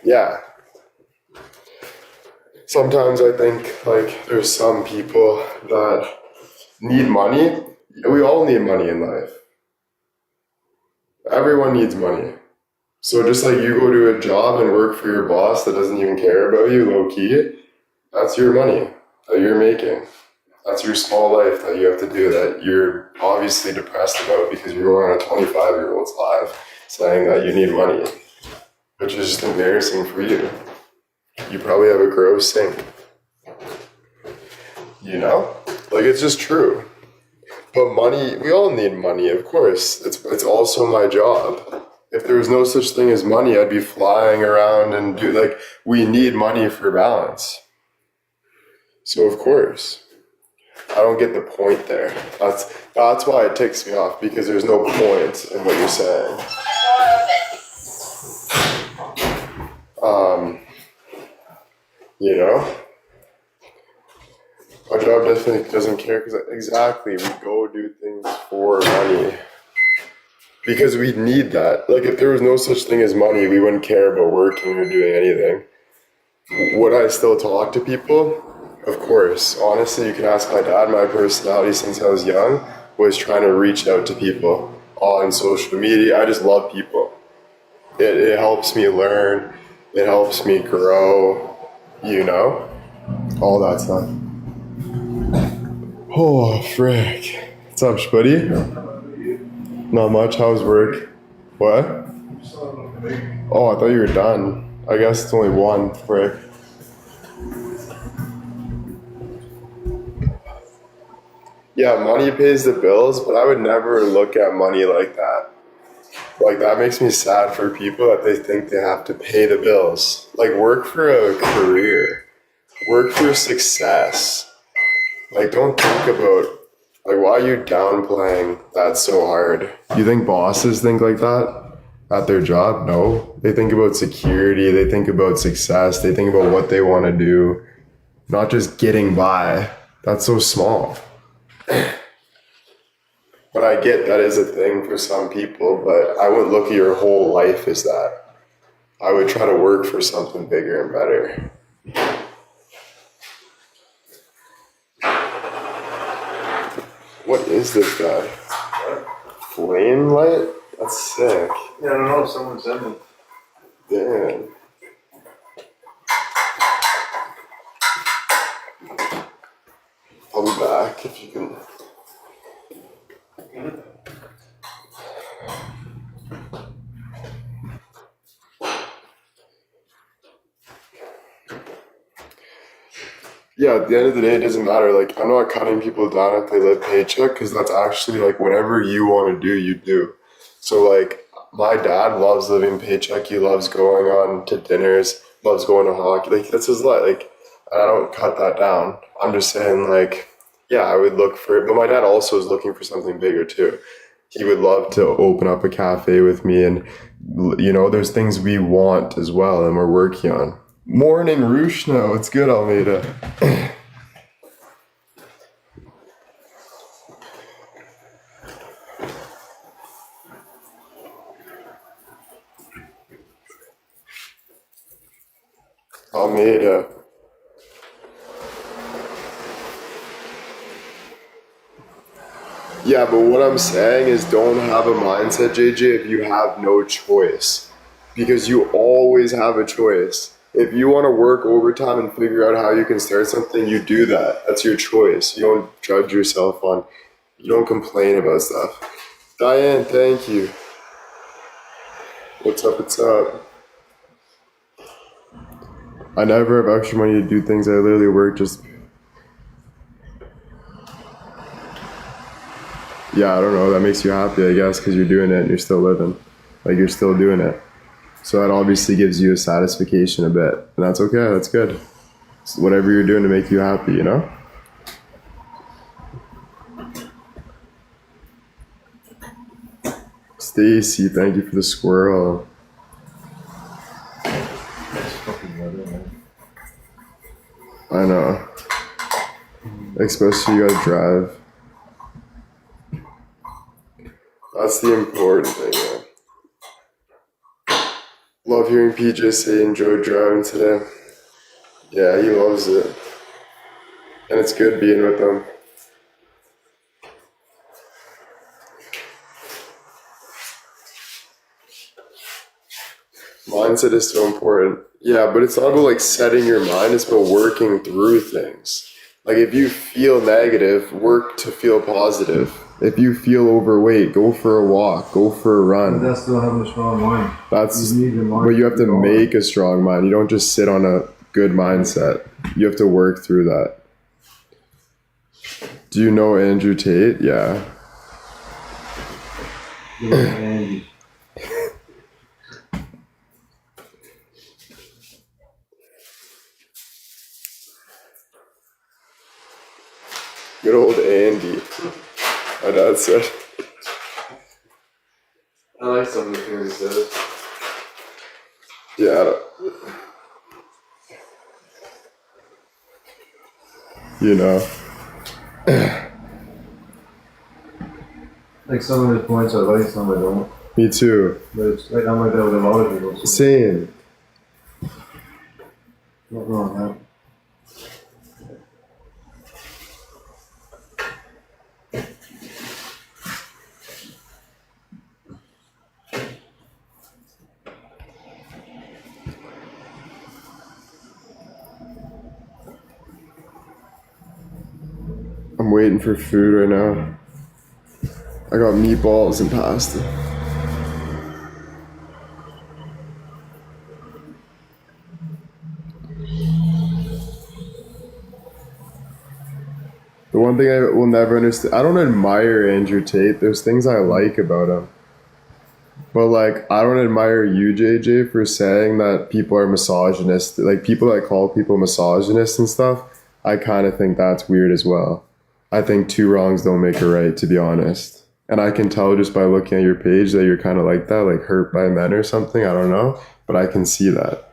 yeah. Sometimes I think like there's some people that need money. We all need money in life. Everyone needs money. So just like you go to a job and work for your boss that doesn't even care about you, low key, that's your money that you're making. That's your small life that you have to do that you're obviously depressed about because you're going on a 25-year-old's life saying that you need money, which is just embarrassing for you. You probably have a gross sink. You know? Like, it's just true. But money, we all need money, of course. It's also my job. If there was no such thing as money, I'd be flying around and we need money for balance. So, of course. I don't get the point there. That's why it ticks me off, because there's no point in what you're saying. You know? Our job definitely doesn't care because exactly, we go do things for money. Because we need that. Like if there was no such thing as money, we wouldn't care about working or doing anything. Would I still talk to people? Of course. Honestly, you can ask my dad. My personality since I was young was trying to reach out to people on social media. I just love people. It helps me learn. It helps me grow, you know? All that stuff. Oh, frick. What's up, buddy? Not much. How's work? What? Oh, I thought you were done. I guess it's only one, frick. Yeah, money pays the bills, but I would never look at money like that. Like, that makes me sad for people that they think they have to pay the bills. Like, work for a career. Work for success. Like, don't think about, like, why are you downplaying that so hard? You think bosses think like that at their job? No. They think about security. They think about success. They think about what they want to do. Not just getting by. That's so small. But I get that is a thing for some people, but I wouldn't look at your whole life as that. I would try to work for something bigger and better. What is this guy? Flame light? That's sick. Yeah, I don't know if someone sent me. Damn. I'll be back if you can. Yeah, at the end of the day, it doesn't matter. Like, I'm not cutting people down if they live paycheck, because that's actually, like, whatever you want to do, you do. So, like, my dad loves living paycheck. He loves going on to dinners, loves going to hockey. Like, that's his life. Like, I don't cut that down. I'm just saying, like, yeah, I would look for it. But my dad also is looking for something bigger, too. He would love to open up a cafe with me. And, you know, there's things we want as well, and we're working on. Morning, Rushna. It's good, Almeida. made of. Yeah, but what I'm saying is don't have a mindset, JJ, if you have no choice. Because you always have a choice. If you want to work overtime and figure out how you can start something, you do that. That's your choice. You don't judge yourself on, you don't complain about stuff. Diane, thank you. What's up, what's up? I never have extra money to do things. I literally work just... Yeah, I don't know. That makes you happy, I guess, because you're doing it and you're still living. Like, you're still doing it. So that obviously gives you a satisfaction a bit. And that's okay. That's good. It's whatever you're doing to make you happy, you know? Stacy, thank you for the squirrel. I know. Especially you gotta drive. That's the important thing, man. Love hearing PJ say enjoy driving today. Yeah, he loves it. And it's good being with him. Mindset is so important. Yeah, but it's not about like setting your mind, it's about working through things. Like if you feel negative, work to feel positive. If you feel overweight, go for a walk, go for a run. But that's still having a strong mind. That's, You need your mind but you have to to go on. make a strong mind. You don't just sit on a good mindset. You have to work through that. Do you know Andrew Tate? Yeah. You know, Andy. Good old Andy. My dad said. I like some of the things he says. Yeah. You know. Like some of his points I like, some I don't. Me too. But it's like I'm like that with a lot of people. So Same. not wrong, huh? I'm waiting for food right now. I got meatballs and pasta. The one thing I will never understand, I don't admire Andrew Tate. There's things I like about him. But like, I don't admire you, JJ, for saying that people are misogynist. Like people that call people misogynist and stuff, I kind of think that's weird as well. I think two wrongs don't make a right, to be honest. And I can tell just by looking at your page that you're kind of like that, like hurt by men or something. I don't know, but I can see that.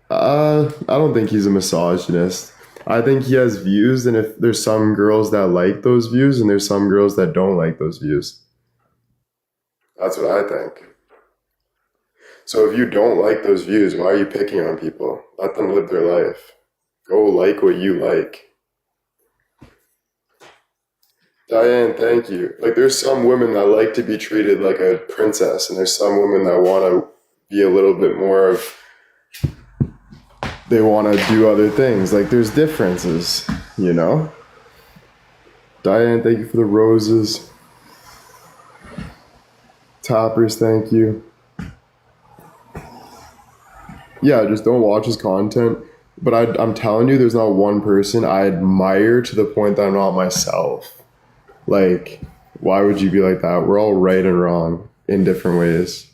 I don't think he's a misogynist. I think he has views, and if there's some girls that like those views, and there's some girls that don't like those views. That's what I think. So if you don't like those views, why are you picking on people? Let them live their life. Go like what you like. Diane, thank you. Like there's some women that like to be treated like a princess, and there's some women that want to be a little bit more of, they want to do other things. Like there's differences, you know? Diane, thank you for the roses. Toppers, thank you. Yeah, just don't watch his content. But I'm telling you, there's not one person I admire to the point that I'm not myself. Like, why would you be like that? We're all right and wrong in different ways.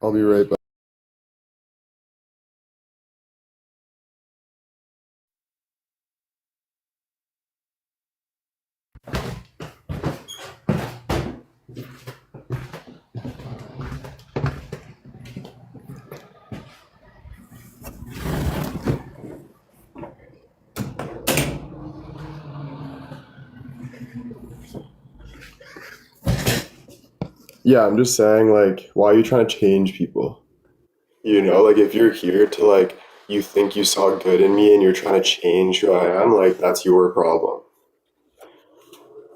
I'll be right back. Yeah, I'm just saying, like, why are you trying to change people? You know, like, if you're here to, like, you think you saw good in me and you're trying to change who I am, like, that's your problem.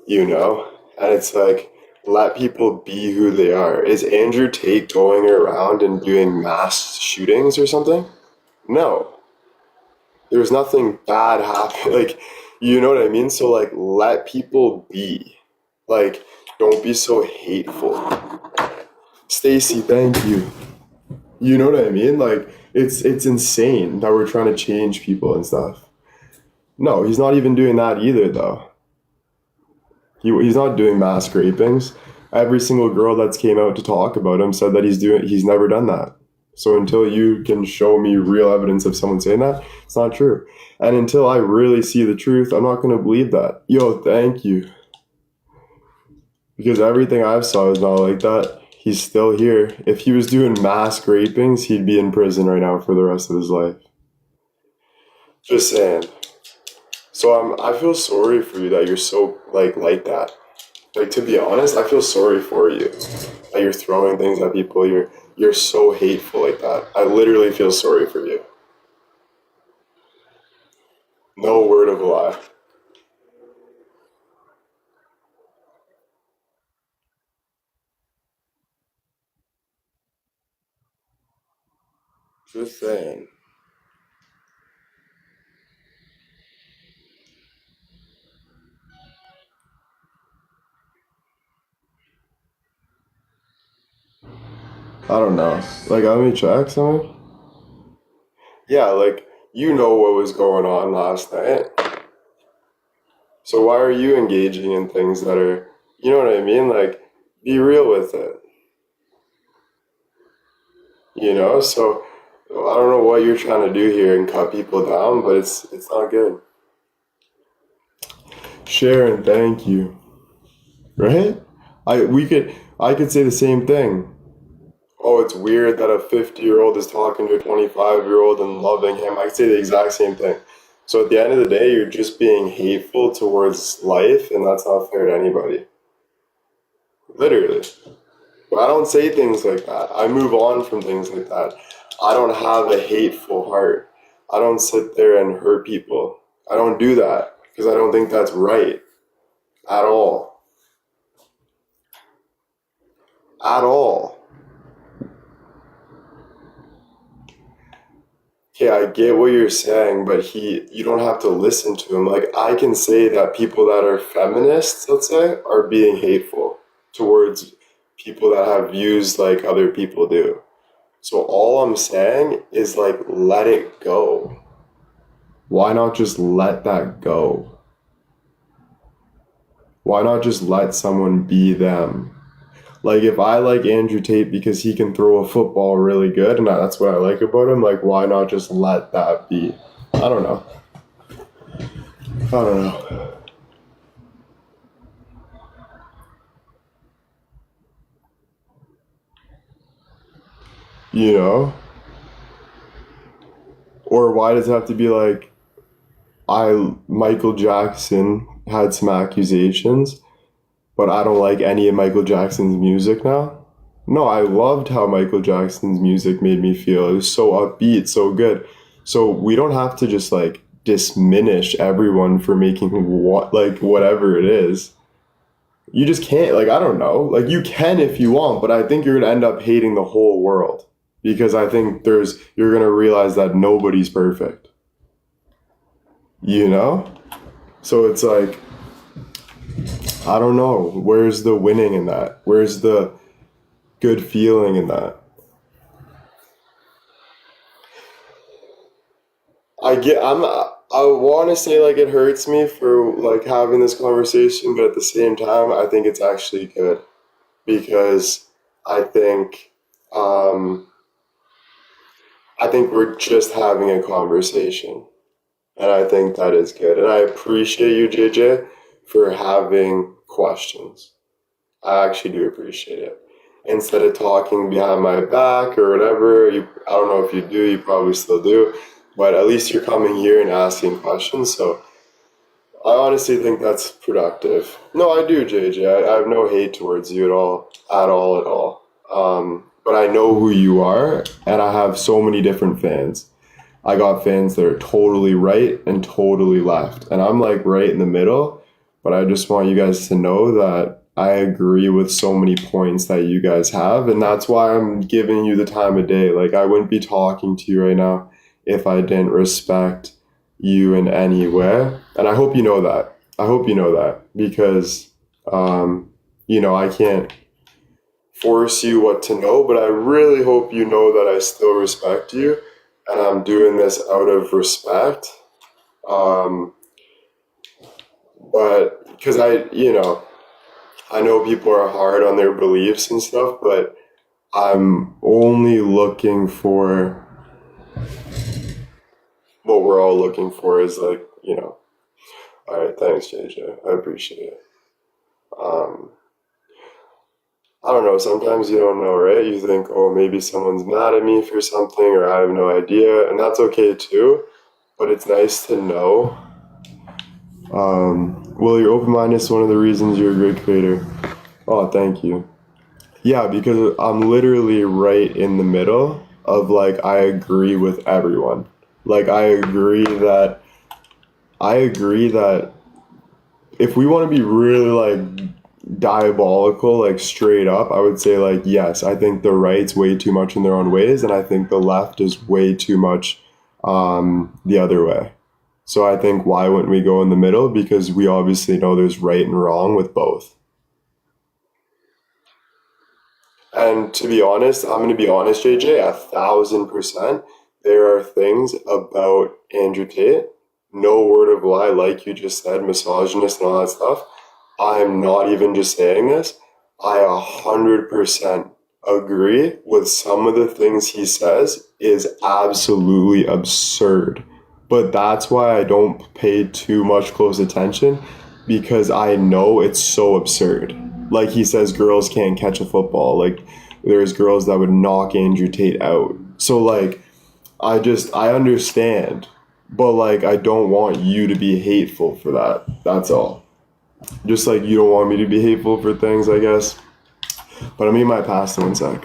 You know? And it's like, let people be who they are. Is Andrew Tate going around and doing mass shootings or something? No. There's nothing bad happen. Like, you know what I mean? So, like, let people be. Like, don't be so hateful. Stacy, thank you. You know what I mean? Like, it's insane that we're trying to change people and stuff. No, he's not even doing that either, though. He's not doing mass scrapings. Every single girl that's came out to talk about him said that he's never done that. So until you can show me real evidence of someone saying that, it's not true. And until I really see the truth, I'm not gonna believe that. Yo, thank you. Because everything I've saw is not like that. He's still here. If he was doing mass scrapings, he'd be in prison right now for the rest of his life. Just saying. So I feel sorry for you that you're so like that. Like, to be honest, I feel sorry for you that you're throwing things at people. You're so hateful like that. I literally feel sorry for you. No word of a lie. Just saying. I don't know. Like, how many tracks something? Yeah, like, you know what was going on last night. So why are you engaging in things that are, you know what I mean? Like, be real with it. You know? So I don't know what you're trying to do here and cut people down, but it's not good. Sharon, thank you. Right? I could say the same thing. Oh, it's weird that a 50-year-old is talking to a 25-year-old and loving him. I could say the exact same thing. So at the end of the day, you're just being hateful towards life, and that's not fair to anybody. Literally. But I don't say things like that. I move on from things like that. I don't have a hateful heart. I don't sit there and hurt people. I don't do that because I don't think that's right at all. At all. Okay, I get what you're saying, but you don't have to listen to him. Like, I can say that people that are feminists, let's say, are being hateful towards people that have views like other people do. So all I'm saying is, like, let it go. Why not just let that go? Why not just let someone be them? Like, if I like Andrew Tate because he can throw a football really good, and that's what I like about him, like, why not just let that be? I don't know. I don't know. You know? Or why does it have to be like, Michael Jackson had some accusations, but I don't like any of Michael Jackson's music now? No, I loved how Michael Jackson's music made me feel. It was so upbeat, so good. So we don't have to just like diminish everyone for making what like whatever it is. You just can't, like, I don't know. Like, you can if you want, but I think you're gonna end up hating the whole world because I think you're gonna realize that nobody's perfect. You know? So it's like, I don't know. Where's the winning in that? Where's the good feeling in that? I want to say like it hurts me for like having this conversation, but at the same time, I think it's actually good because I think um, I think we're just having a conversation, and I think that is good. And I appreciate you, JJ, for having questions. I actually do appreciate it. Instead of talking behind my back or whatever, I don't know if you do, you probably still do, but at least you're coming here and asking questions. So I honestly think that's productive. No, I do, JJ. I have no hate towards you at all, at all, at all. But I know who you are, and I have so many different fans. I got fans that are totally right and totally left, and I'm like right in the middle. But I just want you guys to know that I agree with so many points that you guys have, and that's why I'm giving you the time of day. Like, I wouldn't be talking to you right now if I didn't respect you in any way. And I hope you know that. I hope you know that because, I can't force you what to know, but I really hope you know that I still respect you and I'm doing this out of respect. Um, but because I know people are hard on their beliefs and stuff, but I'm only looking for what we're all looking for is all right, thanks, JJ. I appreciate it. Um, I don't know. Sometimes you don't know, right? You think, oh, maybe someone's mad at me for something, or I have no idea, and that's okay too. But it's nice to know. Well, your open mindedness is one of the reasons you're a great creator. Oh, thank you. Yeah, because I'm literally right in the middle of like, I agree with everyone. Like, I agree that if we want to be really like diabolical, like straight up, I would say like yes, I think the right's way too much in their own ways, and I think the left is way too much the other way. So I think why wouldn't we go in the middle? Because we obviously know there's right and wrong with both. And to be honest, I'm going to be honest, JJ, 1,000%. There are things about Andrew Tate, no word of lie, like you just said, misogynist and all that stuff. I'm not even just saying this. I 100% agree with some of the things he says is absolutely absurd. But that's why I don't pay too much close attention because I know it's so absurd. Like he says girls can't catch a football. Like there's girls that would knock Andrew Tate out. So like I understand, but like I don't want you to be hateful for that. That's all. Just like you don't want me to be hateful for things, I guess. But I'm eating my pasta one sec.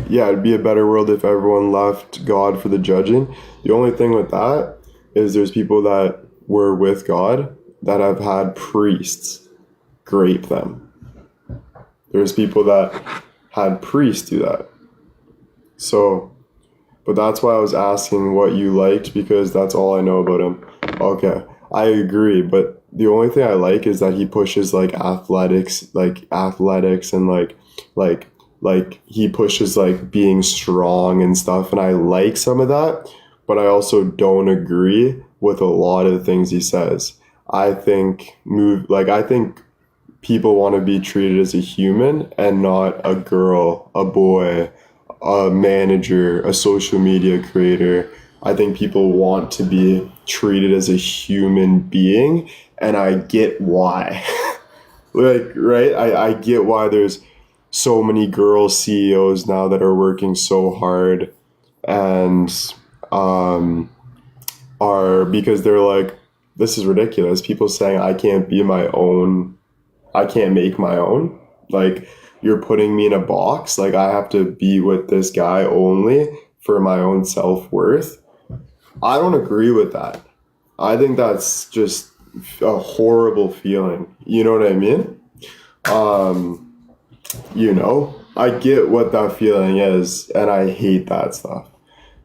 Yeah, it'd be a better world if everyone left God for the judging. The only thing with that is there's people that were with God that have had priests grape them. There's people that had priests do that. So, but that's why I was asking what you liked because that's all I know about him. Okay, I agree, but the only thing I like is that he pushes like athletics and like like he pushes like being strong and stuff and I like some of that, but I also don't agree with a lot of the things he says. I think people want to be treated as a human and not a girl, a boy, a manager, a social media creator. I think people want to be treated as a human being, and I get why. Like, right? I get why there's so many girl CEOs now that are working so hard and um, are because they're like, this is ridiculous. People saying I can't make my own. Like, you're putting me in a box. Like, I have to be with this guy only for my own self worth. I don't agree with that. I think that's just a horrible feeling. You know what I mean? Um, I get what that feeling is, and I hate that stuff.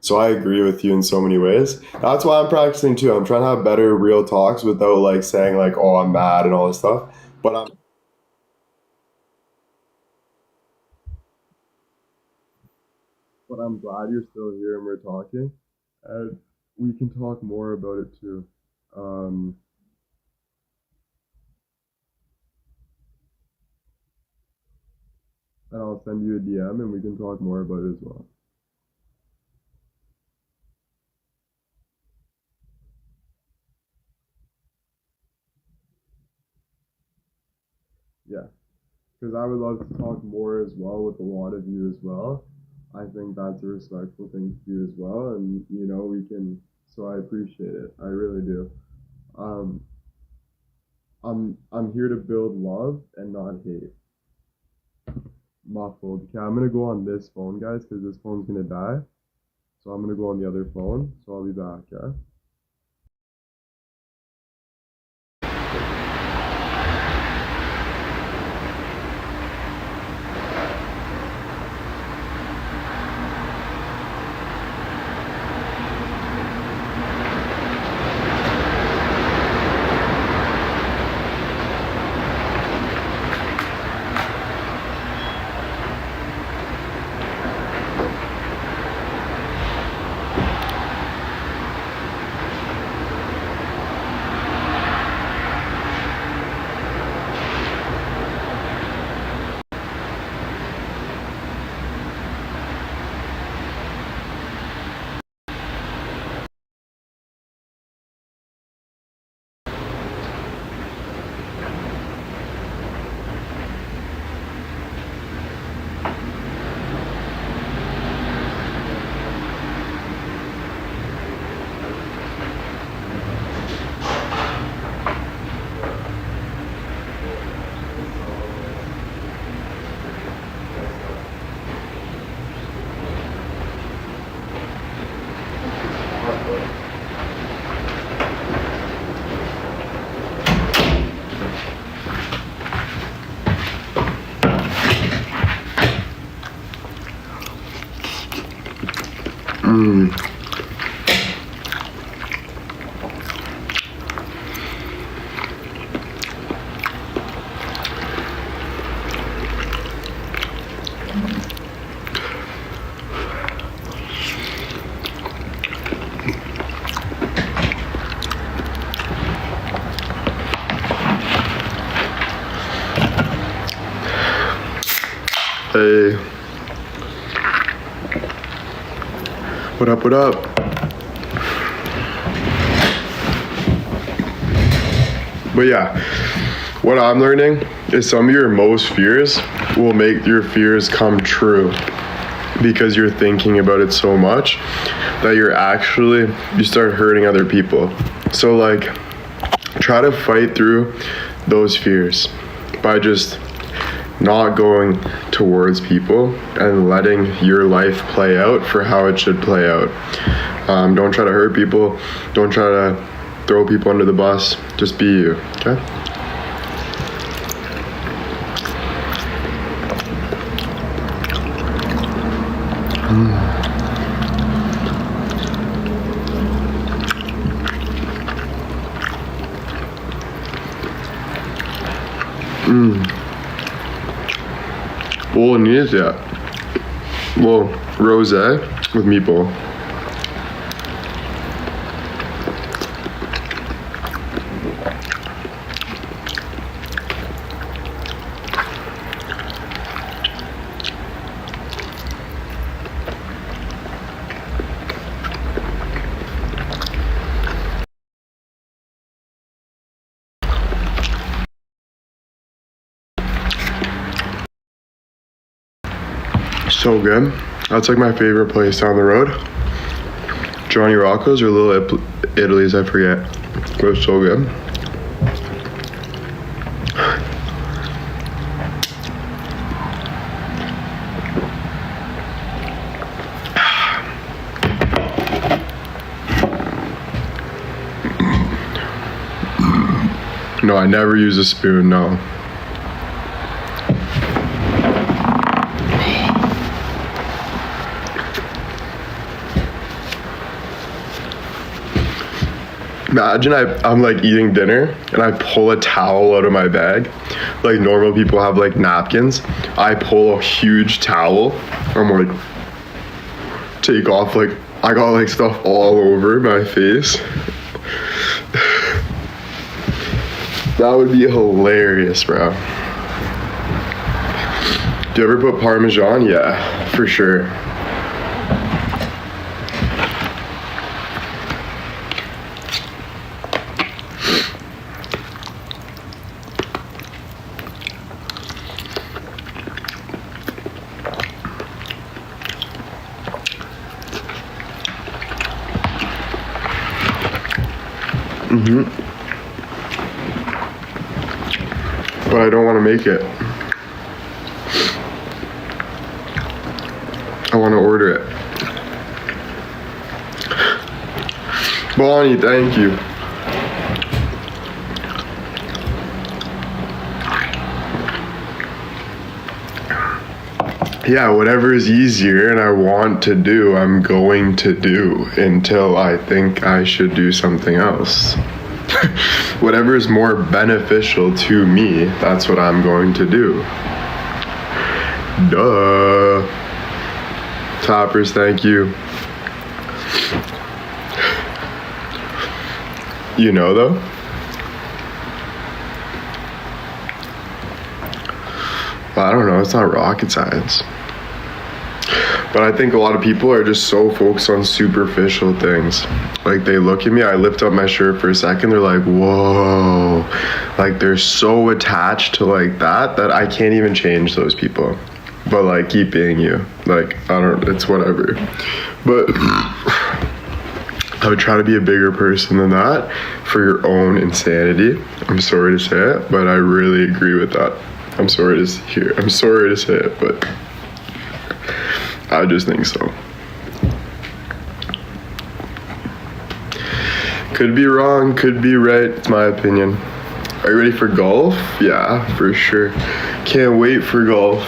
So I agree with you in so many ways. That's why I'm practicing too. I'm trying to have better real talks without like saying like, "Oh, I'm mad" and all this stuff. But I'm glad you're still here and we're talking. And we can talk more about it too. Um, and I'll send you a DM and we can talk more about it as well. Yeah, because I would love to talk more as well with a lot of you as well. I think that's a respectful thing to do as well, and you know we can. So I appreciate it. I really do. Um, I'm here to build love and not hate. Muffled. Okay, I'm gonna go on this phone, guys, because this phone's gonna die. So I'm gonna go on the other phone. So I'll be back. Yeah. Hey. What up, what up? But yeah, what I'm learning is some of your most fears will make your fears come true because you're thinking about it so much that you start hurting other people. So like, try to fight through those fears by just not going towards people and letting your life play out for how it should play out. Don't try to hurt people. Don't try to throw people under the bus. Just be you, okay? Bolognese, yeah. Well, rosé with meatball. So good. That's like my favorite place down the road. Johnny Rocco's or Little Italy's, I forget. It was so good. No, I never use a spoon, no. Imagine I'm like eating dinner and I pull a towel out of my bag. Like normal people have like napkins. I pull a huge towel. I'm like, take off, like I got like stuff all over my face. That would be hilarious, bro. Do you ever put Parmesan? Yeah, for sure. But I don't want to make it. I want to order it. Bonnie, thank you. Yeah, whatever is easier and I want to do, I'm going to do until I think I should do something else. Whatever is more beneficial to me, that's what I'm going to do. Duh. Toppers, thank you. You know though? Well, I don't know, it's not rocket science. But I think a lot of people are just so focused on superficial things. Like they look at me, I lift up my shirt for a second, they're like, whoa. Like they're so attached to like that I can't even change those people. But like keep being you. Like, it's whatever. But I would try to be a bigger person than that for your own insanity. I'm sorry to say it, but I really agree with that. I'm sorry to say it, but I just think so. Could be wrong, could be right, it's my opinion. Are you ready for golf? Yeah, for sure. Can't wait for golf.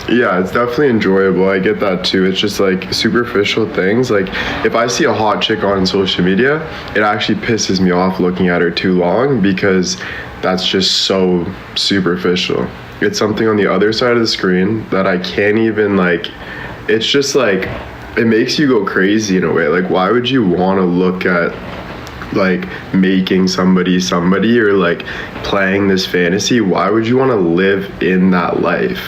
Yeah, it's definitely enjoyable. I get that too. It's just like superficial things. Like if I see a hot chick on social media, it actually pisses me off looking at her too long because that's just so superficial. It's something on the other side of the screen that I can't even like, it's just like, it makes you go crazy in a way. Like why would you want to look at like making somebody or like playing this fantasy? Why would you want to live in that life?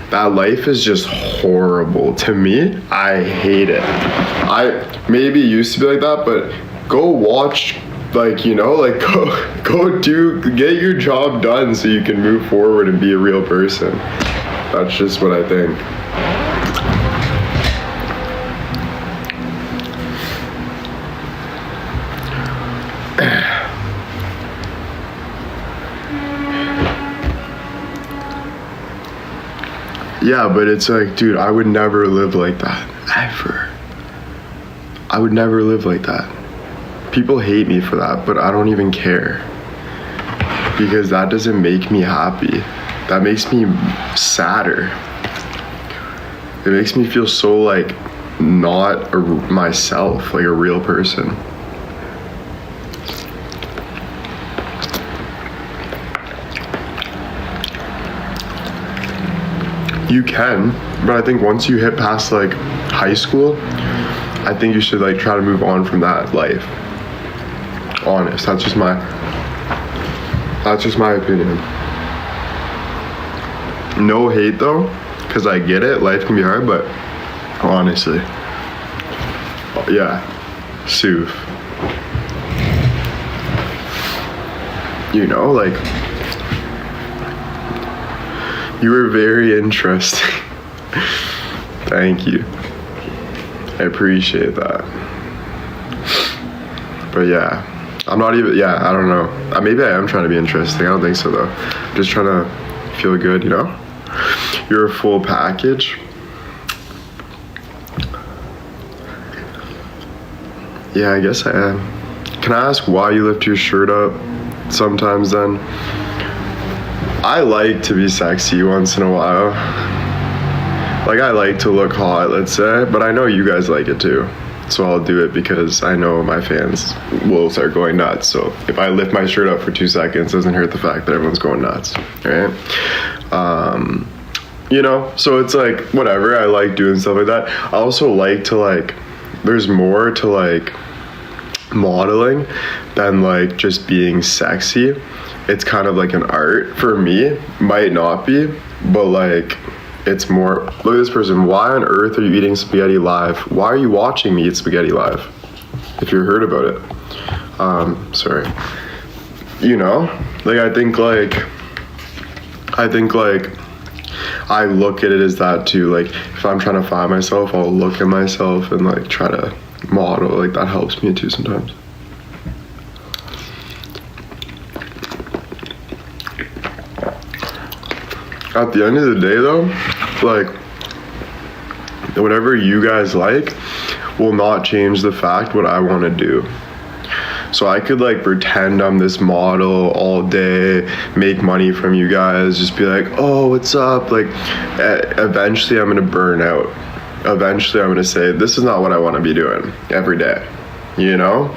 That life is just horrible to me. I hate it. I maybe used to be like that, but go watch, like, you know, like get your job done so you can move forward and be a real person. That's just what I think. Yeah, but it's like, dude, I would never live like that, ever. I would never live like that. People hate me for that, but I don't even care. Because that doesn't make me happy. That makes me sadder. It makes me feel so like not myself, like a real person. You can, but I think once you hit past like high school, I think you should like try to move on from that life. Honest, that's just my opinion. No hate though, because I get it, life can be hard, but honestly, yeah, Soof. You know, like, you were very interesting. Thank you. I appreciate that. But yeah, I don't know. Maybe I am trying to be interesting. I don't think so though. I'm just trying to feel good, you know? You're a full package. Yeah, I guess I am. Can I ask why you lift your shirt up sometimes then? I like to be sexy once in a while. Like I like to look hot, let's say, but I know you guys like it too. So I'll do it because I know my fans will start going nuts. So if I lift my shirt up for 2 seconds, it doesn't hurt the fact that everyone's going nuts, right? You know, so it's like, whatever, I like doing stuff like that. I also like to like, there's more to like modeling than like just being sexy. It's kind of like an art for me. Might not be, but like it's more, look at this person. Why on earth are you eating spaghetti live? Why are you watching me eat spaghetti live? If you heard about it. Sorry. You know, like I think I look at it as that too. Like if I'm trying to find myself, I'll look at myself and like try to model, like that helps me too sometimes. At the end of the day though, like whatever you guys like will not change the fact what I want to do. So I could like pretend I'm this model all day, make money from you guys, just be like, oh, what's up? Like eventually I'm gonna burn out. Eventually I'm gonna say, this is not what I want to be doing every day, you know?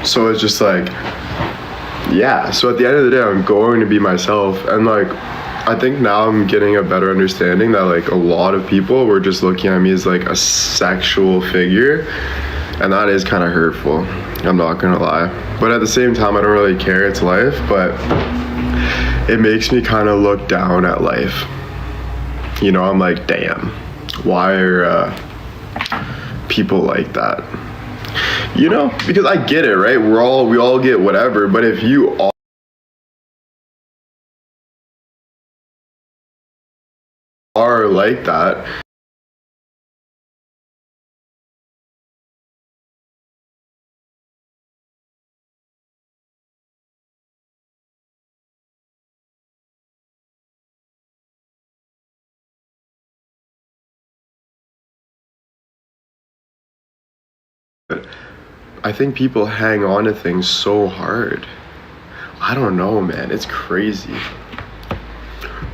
So it's just like, yeah. So at the end of the day, I'm going to be myself. And like, I think now I'm getting a better understanding that like a lot of people were just looking at me as like a sexual figure, and that is kind of hurtful, I'm not gonna lie. But at the same time, I don't really care, it's life, but it makes me kind of look down at life. You know, I'm like, damn, why are people like that? You know, because I get it, right? We all get whatever, but if you are like that, I think people hang on to things so hard. I don't know, man, it's crazy.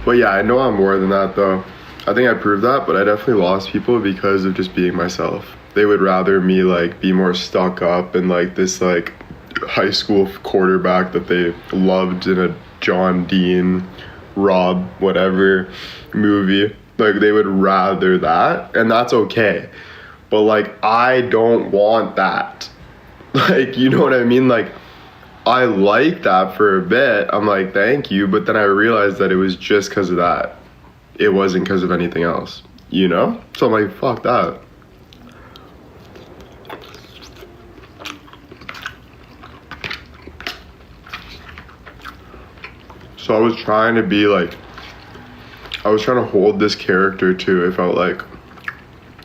But yeah, I know I'm more than that though. I think I proved that, but I definitely lost people because of just being myself. They would rather me like be more stuck up and like this like high school quarterback that they loved in a John Dean, Rob, whatever movie. Like they would rather that, and that's okay. But like I don't want that. Like, you know what I mean? Like I liked that for a bit. I'm like, thank you. But then I realized that it was just because of that. It wasn't because of anything else, you know? So I'm like, fuck that. So I was trying to be like, I was trying to hold this character too. It felt like,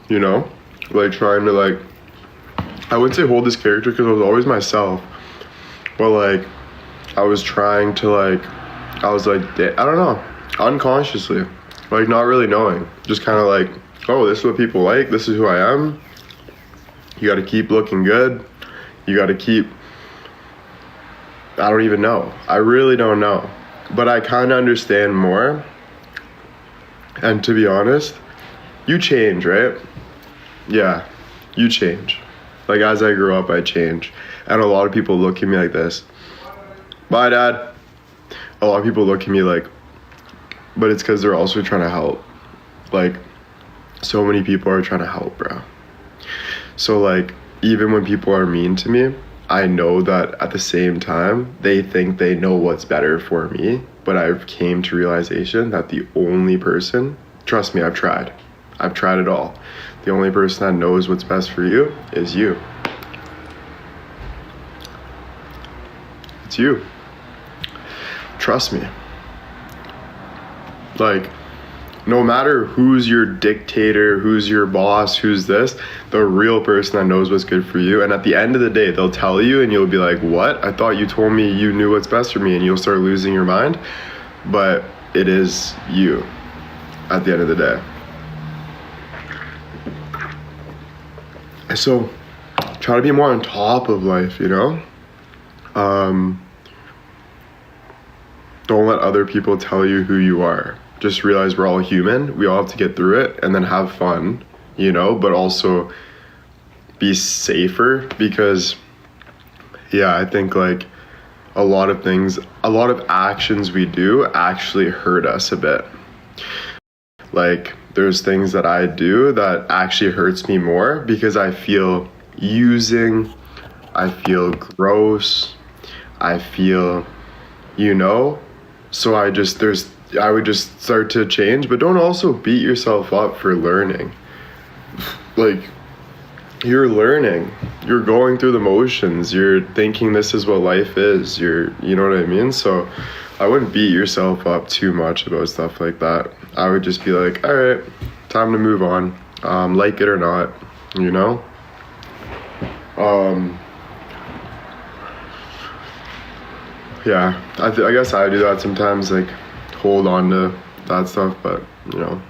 you know? Like trying to like, I wouldn't say hold this character because I was always myself. But like, I was trying to like, I was like, I don't know, unconsciously, like not really knowing, just kind of like, oh, this is what people like, this is who I am. You got to keep looking good. You got to keep, I don't even know. I really don't know. But I kind of understand more. And to be honest, you change, right? Yeah, you change. Like as I grew up, I change. And a lot of people look at me like this. Bye, Dad. A lot of people look at me like, but it's because they're also trying to help. Like, so many people are trying to help, bro. So like, even when people are mean to me, I know that at the same time, they think they know what's better for me. But I've came to realization that the only person, trust me, I've tried it all. The only person that knows what's best for you is you. It's you. Trust me. Like, no matter who's your dictator, who's your boss, who's this, the real person that knows what's good for you. And at the end of the day, they'll tell you and you'll be like, what? I thought you told me you knew what's best for me, and you'll start losing your mind. But it is you at the end of the day. So try to be more on top of life, you know? Don't let other people tell you who you are. Just realize we're all human. We all have to get through it and then have fun, you know, but also be safer, because yeah, I think like a lot of things, a lot of actions we do actually hurt us a bit. Like there's things that I do that actually hurts me more because I feel using, I feel gross, I feel, you know, so I would just start to change. But don't also beat yourself up for learning. Like, you're learning, you're going through the motions, you're thinking this is what life is, you know what I mean? So I wouldn't beat yourself up too much about stuff like that. I would just be like, all right, time to move on, like it or not, you know? Yeah, I guess I do that sometimes, like hold on to that stuff, but you know.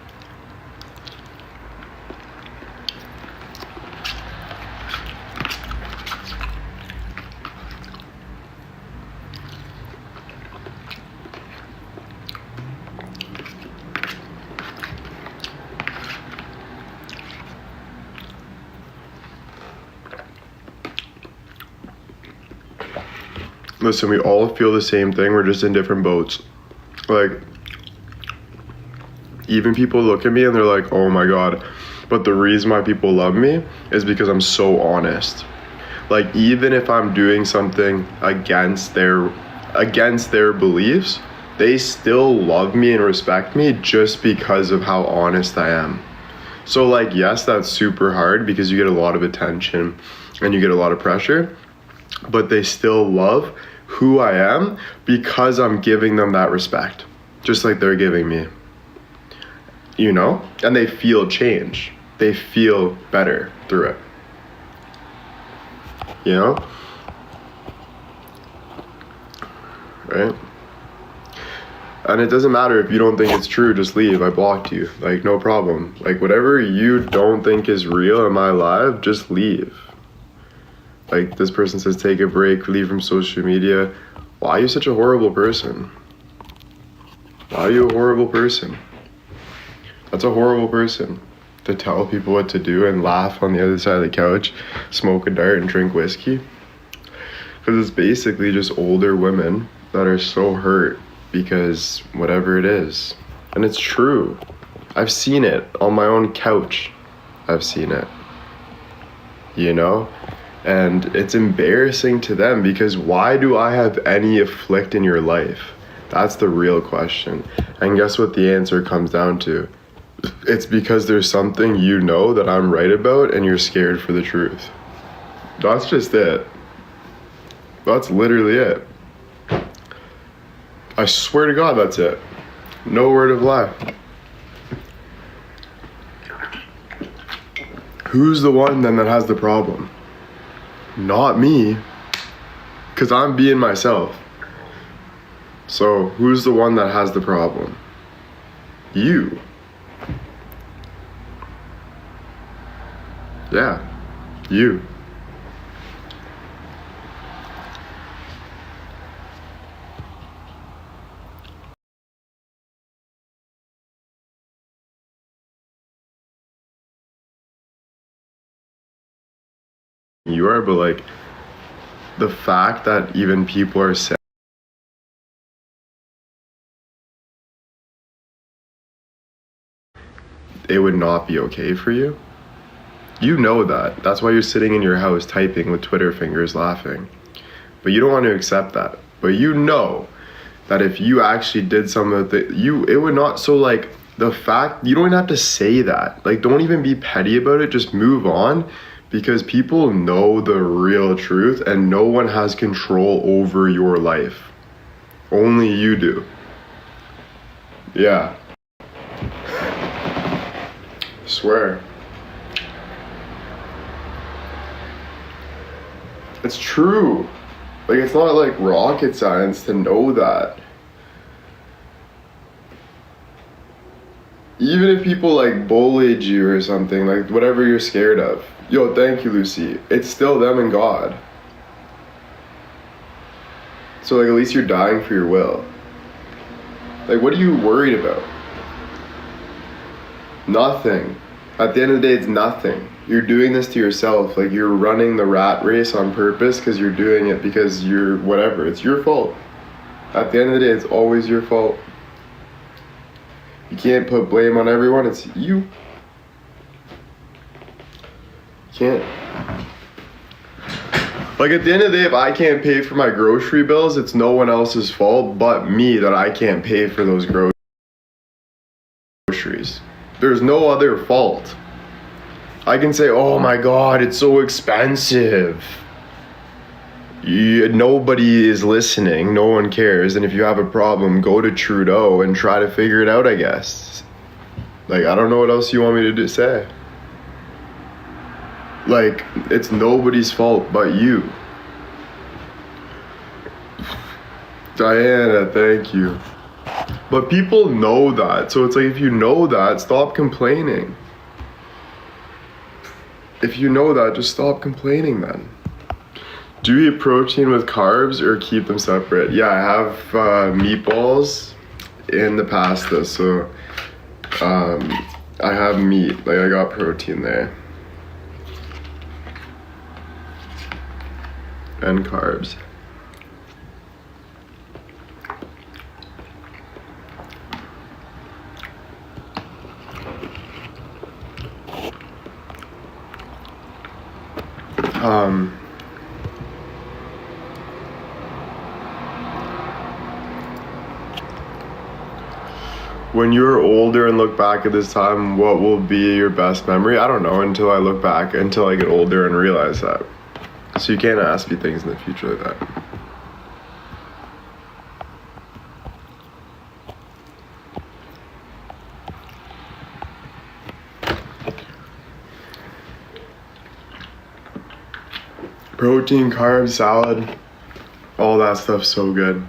Listen, we all feel the same thing, we're just in different boats. Like, even people look at me and they're like, oh my god, but the reason why people love me is because I'm so honest. Like, even if I'm doing something against their beliefs, they still love me and respect me just because of how honest I am. So like, yes, that's super hard because you get a lot of attention and you get a lot of pressure, but they still love who I am because I'm giving them that respect, just like they're giving me, you know? And they feel change. They feel better through it, you know? Right? And it doesn't matter if you don't think it's true, just leave. I blocked you. Like, no problem. Like, whatever you don't think is real in my life, just leave. Like, this person says, take a break, leave from social media. Why are you such a horrible person? Why are you a horrible person? That's a horrible person. To tell people what to do and laugh on the other side of the couch, smoke a dart and drink whiskey. Because it's basically just older women that are so hurt because whatever it is. And it's true. I've seen it on my own couch. I've seen it. You know? And it's embarrassing to them because why do I have any afflict in your life? That's the real question. And guess what the answer comes down to? It's because there's something you know that I'm right about and you're scared for the truth. That's just it. That's literally it. I swear to God, that's it. No word of lie. Who's the one then that has the problem? Not me, because I'm being myself. So who's the one that has the problem? You. Yeah, you. You are, but like, the fact that even people are saying it would not be okay for you, you know that. That's why you're sitting in your house typing with Twitter fingers laughing. But you don't want to accept that. But you know that if you actually did something that it would not, so like, the fact, you don't even have to say that. Like, don't even be petty about it, just move on. Because people know the real truth and no one has control over your life. Only you do. Yeah. Swear. It's true. Like, it's not like rocket science to know that. Even if people like bullied you or something, like whatever you're scared of. Yo, thank you, Lucy. It's still them and God. So like, at least you're dying for your will. Like, what are you worried about? Nothing. At the end of the day, it's nothing. You're doing this to yourself. Like, you're running the rat race on purpose because you're doing it because you're whatever. It's your fault. At the end of the day, it's always your fault. You can't put blame on everyone. It's you. Can't. Like, at the end of the day, if I can't pay for my grocery bills, it's no one else's fault but me that I can't pay for those groceries. There's no other fault. I can say, oh my God, it's so expensive. Nobody is listening. No one cares. And if you have a problem, go to Trudeau and try to figure it out, I guess. Like, I don't know what else you want me to say. Like, it's nobody's fault but you. Diana, thank you. But people know that, so it's like, if you know that, stop complaining. If you know that, just stop complaining then. Do you eat protein with carbs or keep them separate? Yeah, I have meatballs in the pasta, so I have meat, like I got protein there. And carbs. When you're older and look back at this time, what will be your best memory? I don't know until I look back, until I get older and realize that. So you can't ask me things in the future like that. Protein, carbs, salad, all that stuff's so good.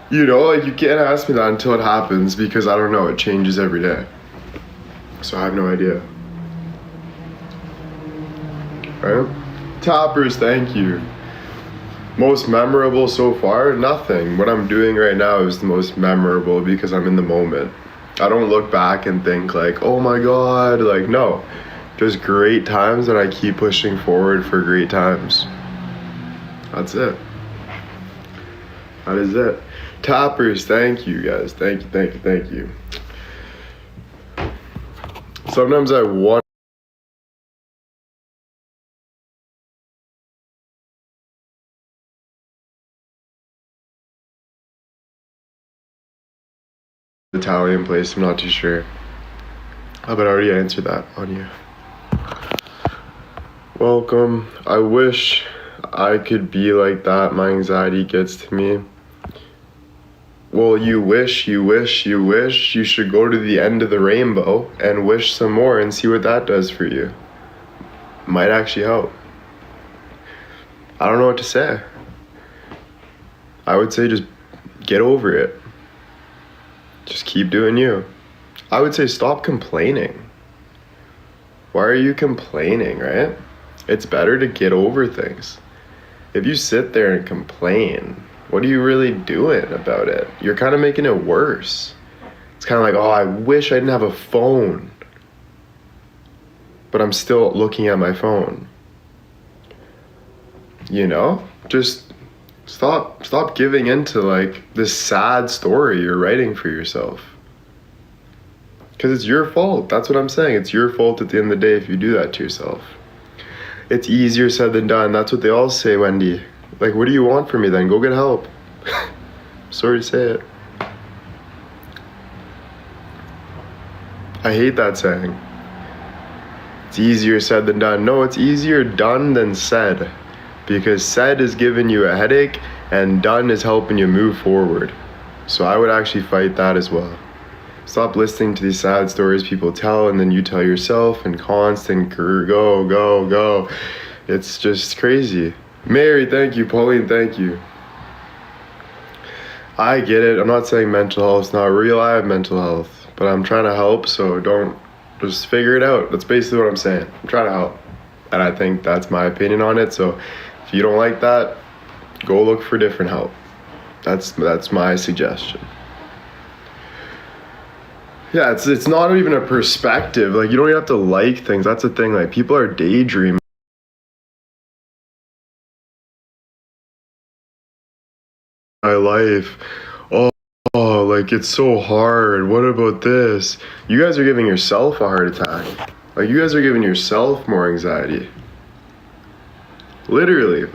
You know, like, you can't ask me that until it happens, because I don't know, it changes every day. So I have no idea. Right? Toppers, thank you. Most memorable so far? Nothing. What I'm doing right now is the most memorable because I'm in the moment. I don't look back and think like, oh my God, like, no. Just great times, and I keep pushing forward for great times. That's it. That is it. Toppers, thank you guys. Thank you, thank you, thank you. Sometimes I want Italian place, I'm not too sure. Oh, but I already answered that on you. Welcome. I wish I could be like that. My anxiety gets to me. Well, you wish, you should go to the end of the rainbow and wish some more and see what that does for you. Might actually help. I don't know what to say. I would say just get over it. Just keep doing you. I would say stop complaining. Why are you complaining, right? It's better to get over things. If you sit there and complain, what are you really doing about it? You're kind of making it worse. It's kind of like, oh, I wish I didn't have a phone, but I'm still looking at my phone. You know? Just stop giving into like this sad story you're writing for yourself. Because it's your fault. That's what I'm saying. It's your fault at the end of the day if you do that to yourself. It's easier said than done. That's what they all say, Wendy. Like, what do you want from me then? Go get help. Sorry to say it. I hate that saying. It's easier said than done. No, it's easier done than said. Because said is giving you a headache and done is helping you move forward. So I would actually fight that as well. Stop listening to these sad stories people tell and then you tell yourself, and constant go. It's just crazy. Mary, thank you. Pauline, thank you. I get it. I'm not saying mental health's not real. I have mental health, but I'm trying to help, so don't just figure it out. That's basically what I'm saying. I'm trying to help. And I think that's my opinion on it. So if you don't like that, go look for different help. That's my suggestion. Yeah, it's not even a perspective. Like, you don't even have to like things. That's the thing. Like, people are daydreaming. My life. Oh, like, it's so hard. What about this? You guys are giving yourself a heart attack. Like, you guys are giving yourself more anxiety. Literally.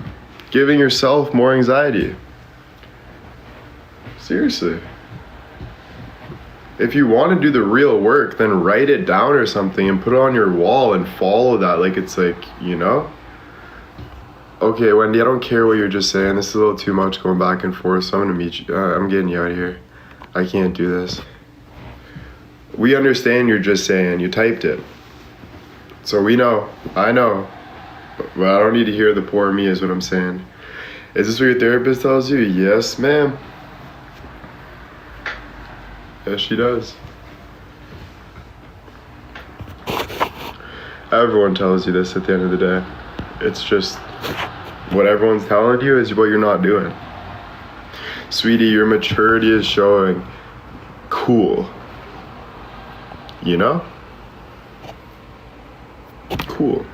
Giving yourself more anxiety. Seriously. If you want to do the real work, then write it down or something and put it on your wall and follow that. Like, it's like, you know? Okay, Wendy, I don't care what you're just saying. This is a little too much going back and forth, so I'm going to meet you. I'm getting you out of here. I can't do this. We understand you're just saying. You typed it. So we know, I know, but I don't need to hear the poor me is what I'm saying. Is this what your therapist tells you? Yes, ma'am. Yes, she does. Everyone tells you this at the end of the day. It's just what everyone's telling you is what you're not doing. Sweetie, your maturity is showing. Cool. You know? Cool.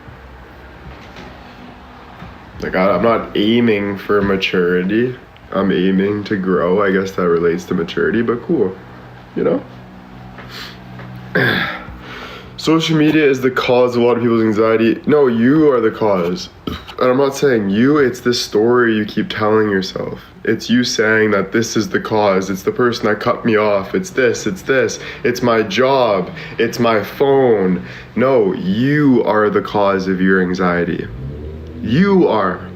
Like, I'm not aiming for maturity. I'm aiming to grow. I guess that relates to maturity, but cool. You know? Social media is the cause of a lot of people's anxiety. No, you are the cause. And I'm not saying you, it's this story you keep telling yourself. It's you saying that this is the cause. It's the person that cut me off. It's this. It's my job. It's my phone. No, you are the cause of your anxiety. You are.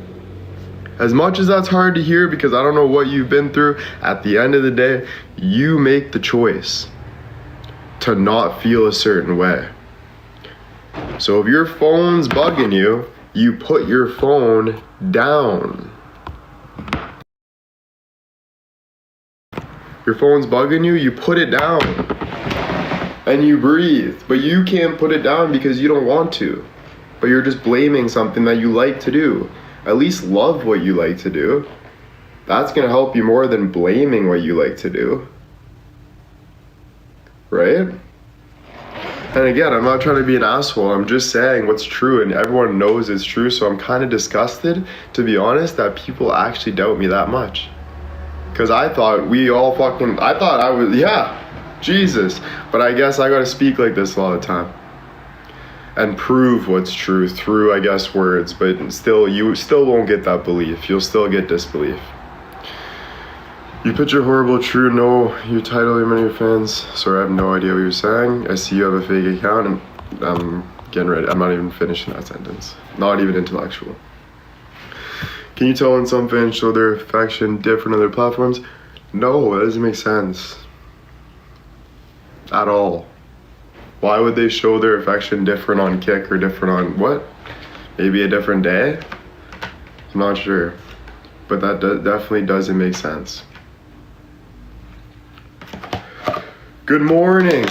As much as that's hard to hear because I don't know what you've been through, at the end of the day, you make the choice to not feel a certain way. So if your phone's bugging you, you put your phone down. Your phone's bugging you, you put it down. And you breathe. But you can't put it down because you don't want to. But you're just blaming something that you like to do. At least love what you like to do. That's gonna help you more than blaming what you like to do. Right? And again, I'm not trying to be an asshole. I'm just saying what's true, and everyone knows it's true. So I'm kind of disgusted, to be honest, that people actually doubt me that much. Because I thought I was, yeah, Jesus. But I guess I gotta speak like this a lot of the time. And prove what's true through, I guess, words. But still, you still won't get that belief. You'll still get disbelief. You picture horrible, true, no, you title your many fans. Sorry, I have no idea what you're saying. I see you have a fake account and I'm getting ready. I'm not even finishing that sentence. Not even intellectual. Can you tell when some fans show their affection different on their platforms? No, that doesn't make sense. At all. Why would they show their affection different on Kick or different on what? Maybe a different day? I'm not sure. But that definitely doesn't make sense. Good morning.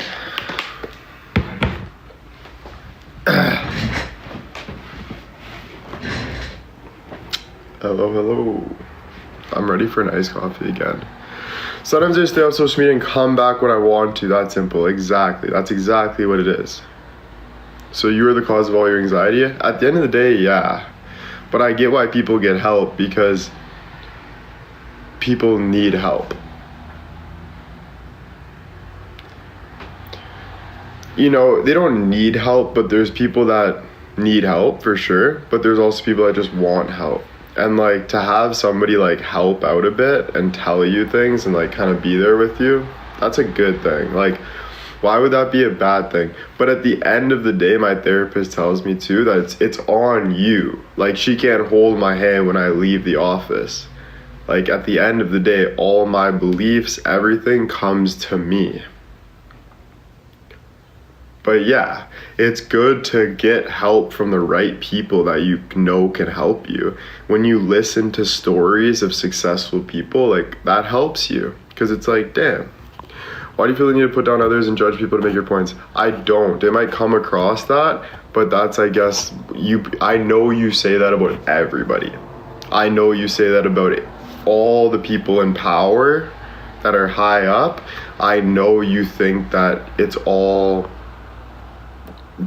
Hello. I'm ready for an iced coffee again. Sometimes I stay on social media and come back when I want to. That's simple. Exactly. That's exactly what it is. So you are the cause of all your anxiety? At the end of the day, yeah. But I get why people get help, because people need help. You know, they don't need help, but there's people that need help for sure. But there's also people that just want help. And like, to have somebody like help out a bit and tell you things and like kind of be there with you, that's a good thing. Like, why would that be a bad thing? But at the end of the day, my therapist tells me too that it's on you. Like, she can't hold my hand when I leave the office. Like, at the end of the day, all my beliefs, everything comes to me. But yeah, it's good to get help from the right people that you know can help you. When you listen to stories of successful people, like, that helps you. Because it's like, damn, why do you feel the need to put down others and judge people to make your points? I don't. It might come across that, but that's, I guess, I know you say that about everybody. I know you say that about all the people in power that are high up. I know you think that it's all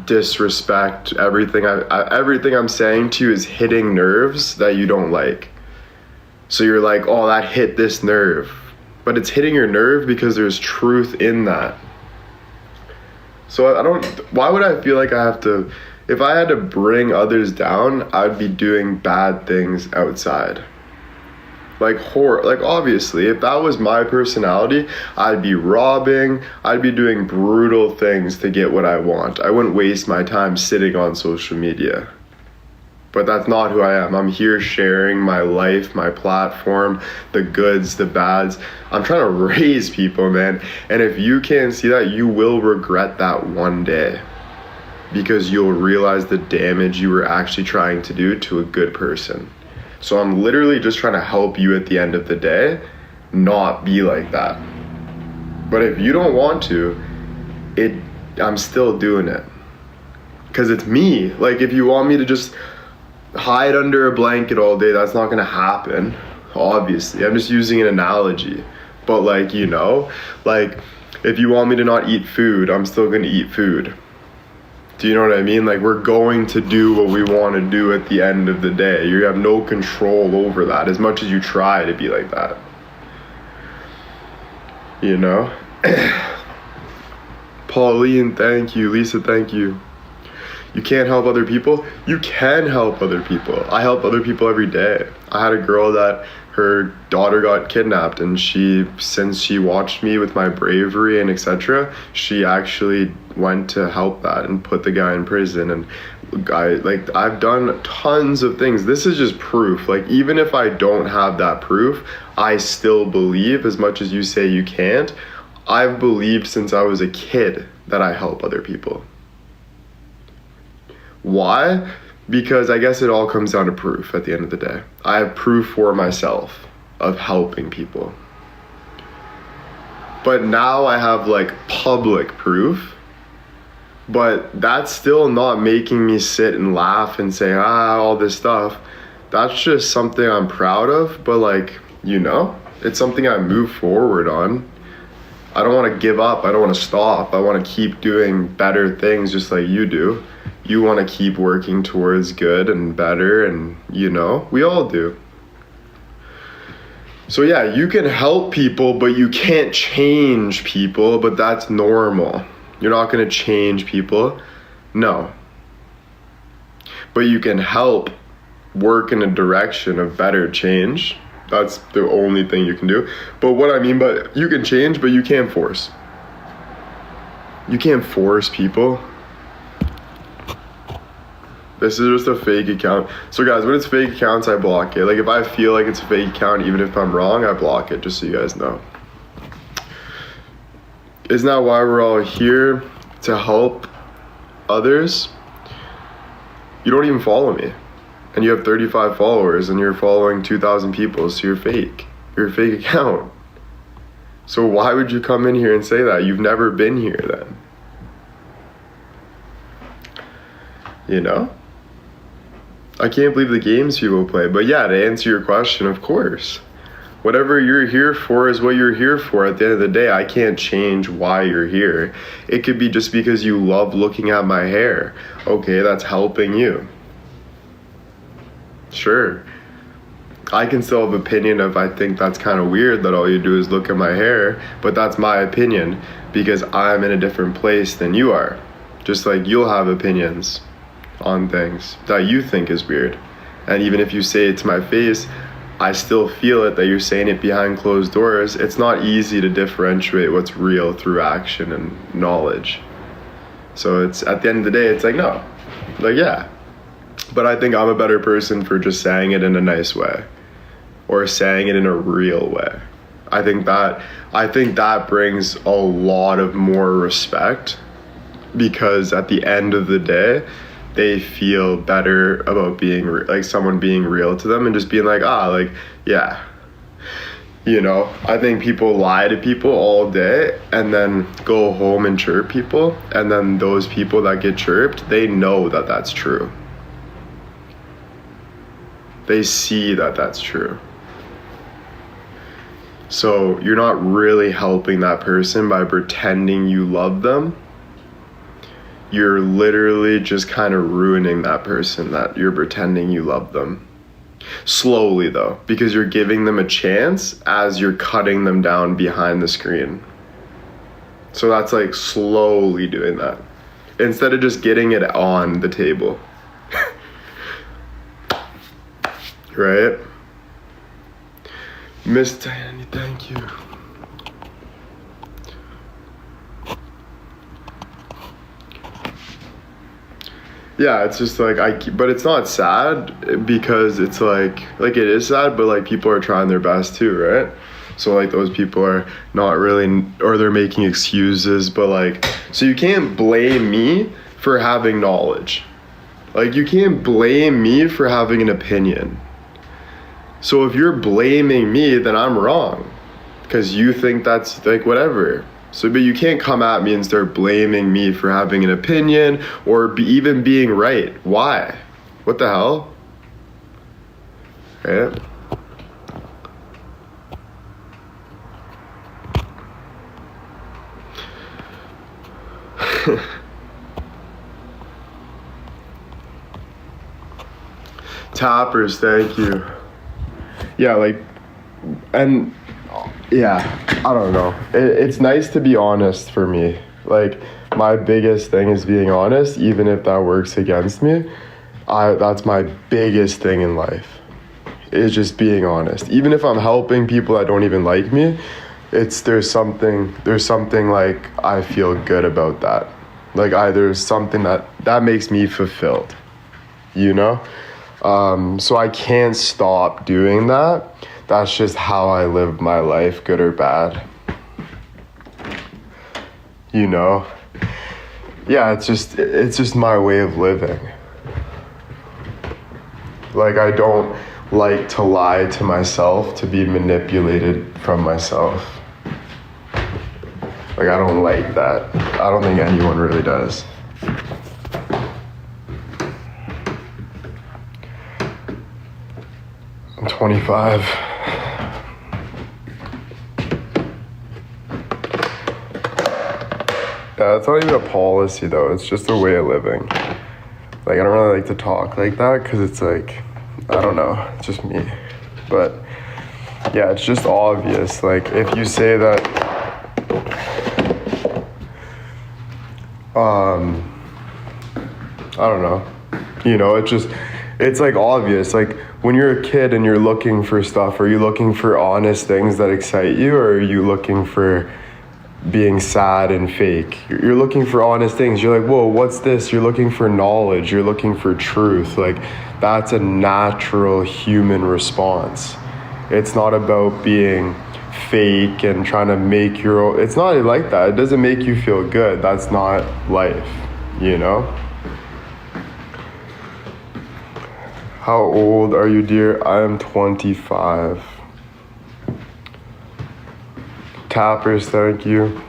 disrespect. Everything I'm saying to you is hitting nerves that you don't like. So you're like, oh, that hit this nerve. But it's hitting your nerve because there's truth in that. So why would I feel like I have to, if I had to bring others down, I'd be doing bad things outside. Like obviously, if that was my personality, I'd be robbing, I'd be doing brutal things to get what I want. I wouldn't waste my time sitting on social media. But that's not who I am. I'm here sharing my life, my platform, the goods, the bads. I'm trying to raise people, man. And if you can't see that, you will regret that one day. because you'll realize the damage you were actually trying to do to a good person. So I'm literally just trying to help you at the end of the day not be like that. But if you don't want to, I'm still doing it. Because it's me. Like, if you want me to just hide under a blanket all day, that's not gonna happen, obviously. I'm just using an analogy. But like, you know, like, if you want me to not eat food, I'm still gonna eat food. Do you know what I mean? Like, we're going to do what we want to do at the end of the day. You have no control over that as much as you try to be like that. You know? Pauline, thank you. Lisa, thank you. You can't help other people? You can help other people. I help other people every day. I had a girl that her daughter got kidnapped, and since she watched me with my bravery and etc., she actually went to help that and put the guy in prison. And I've done tons of things. This is just proof. Like, even if I don't have that proof, I still believe, as much as you say you can't, I've believed since I was a kid that I help other people. Why? Because I guess it all comes down to proof at the end of the day. I have proof for myself of helping people. But now I have like public proof, but that's still not making me sit and laugh and say, all this stuff. That's just something I'm proud of, but like, you know, it's something I move forward on. I don't want to give up. I don't want to stop. I want to keep doing better things just like you do. You want to keep working towards good and better, and you know, we all do. So yeah, you can help people, but you can't change people, but that's normal. You're not going to change people. No. But you can help work in a direction of better change. That's the only thing you can do. But what I mean by you can change, but you can't force. You can't force people. This is just a fake account. So guys, when it's fake accounts, I block it. Like, if I feel like it's a fake account, even if I'm wrong, I block it, just so you guys know. Isn't that why we're all here? To help others? You don't even follow me. And you have 35 followers, and you're following 2,000 people, so you're fake. You're a fake account. So why would you come in here and say that? You've never been here then. You know? I can't believe the games people play. But yeah, to answer your question, of course. Whatever you're here for is what you're here for. At the end of the day, I can't change why you're here. It could be just because you love looking at my hair. Okay, that's helping you. Sure. I can still have opinion of, I think that's kind of weird that all you do is look at my hair, but that's my opinion because I'm in a different place than you are. Just like you'll have opinions on things that you think is weird. And even if you say it to my face, I still feel it that you're saying it behind closed doors. It's not easy to differentiate what's real through action and knowledge. So it's at the end of the day, it's like, no, like, yeah. But I think I'm a better person for just saying it in a nice way or saying it in a real way. I think that brings a lot of more respect because at the end of the day, they feel better about being like someone being real to them and just being like, like, yeah. You know, I think people lie to people all day and then go home and chirp people. And then those people that get chirped, they know that that's true. They see that that's true. So you're not really helping that person by pretending you love them. You're literally just kind of ruining that person that you're pretending you love them. Slowly though, because you're giving them a chance as you're cutting them down behind the screen. So that's like slowly doing that instead of just getting it on the table. Right? Miss Diane, thank you. Yeah, it's just like but it's not sad because it's like it is sad, but like people are trying their best too, right? So like those people are not really, or they're making excuses, but like, so you can't blame me for having knowledge. Like, you can't blame me for having an opinion. So if you're blaming me, then I'm wrong. Because you think that's, like, whatever. So, but you can't come at me and start blaming me for having an opinion or even being right. Why? What the hell? Right? Tappers, thank you. Yeah, like, and yeah, I don't know. It's nice to be honest for me. Like, my biggest thing is being honest, even if that works against me. That's my biggest thing in life, is just being honest. Even if I'm helping people that don't even like me, there's something like I feel good about that. Like, there's something that makes me fulfilled, you know? So I can't stop doing that. That's just how I live my life, good or bad. You know? Yeah, it's just my way of living. Like, I don't like to lie to myself, to be manipulated from myself. Like, I don't like that. I don't think anyone really does. I'm 25. Yeah, it's not even a policy though, it's just a way of living. Like, I don't really like to talk like that because it's like, I don't know, it's just me. But yeah, it's just obvious. Like, if you say that, I don't know, you know, it's like obvious. Like, when you're a kid and you're looking for stuff, are you looking for honest things that excite you, or are you looking for being sad and fake? You're looking for honest things. You're like, whoa, what's this? You're looking for knowledge. You're looking for truth. Like, that's a natural human response. It's not about being fake and trying to make your own. It's not like that. It doesn't make you feel good. That's not life, you know? How old are you, dear? I am 25. Tappers, thank you.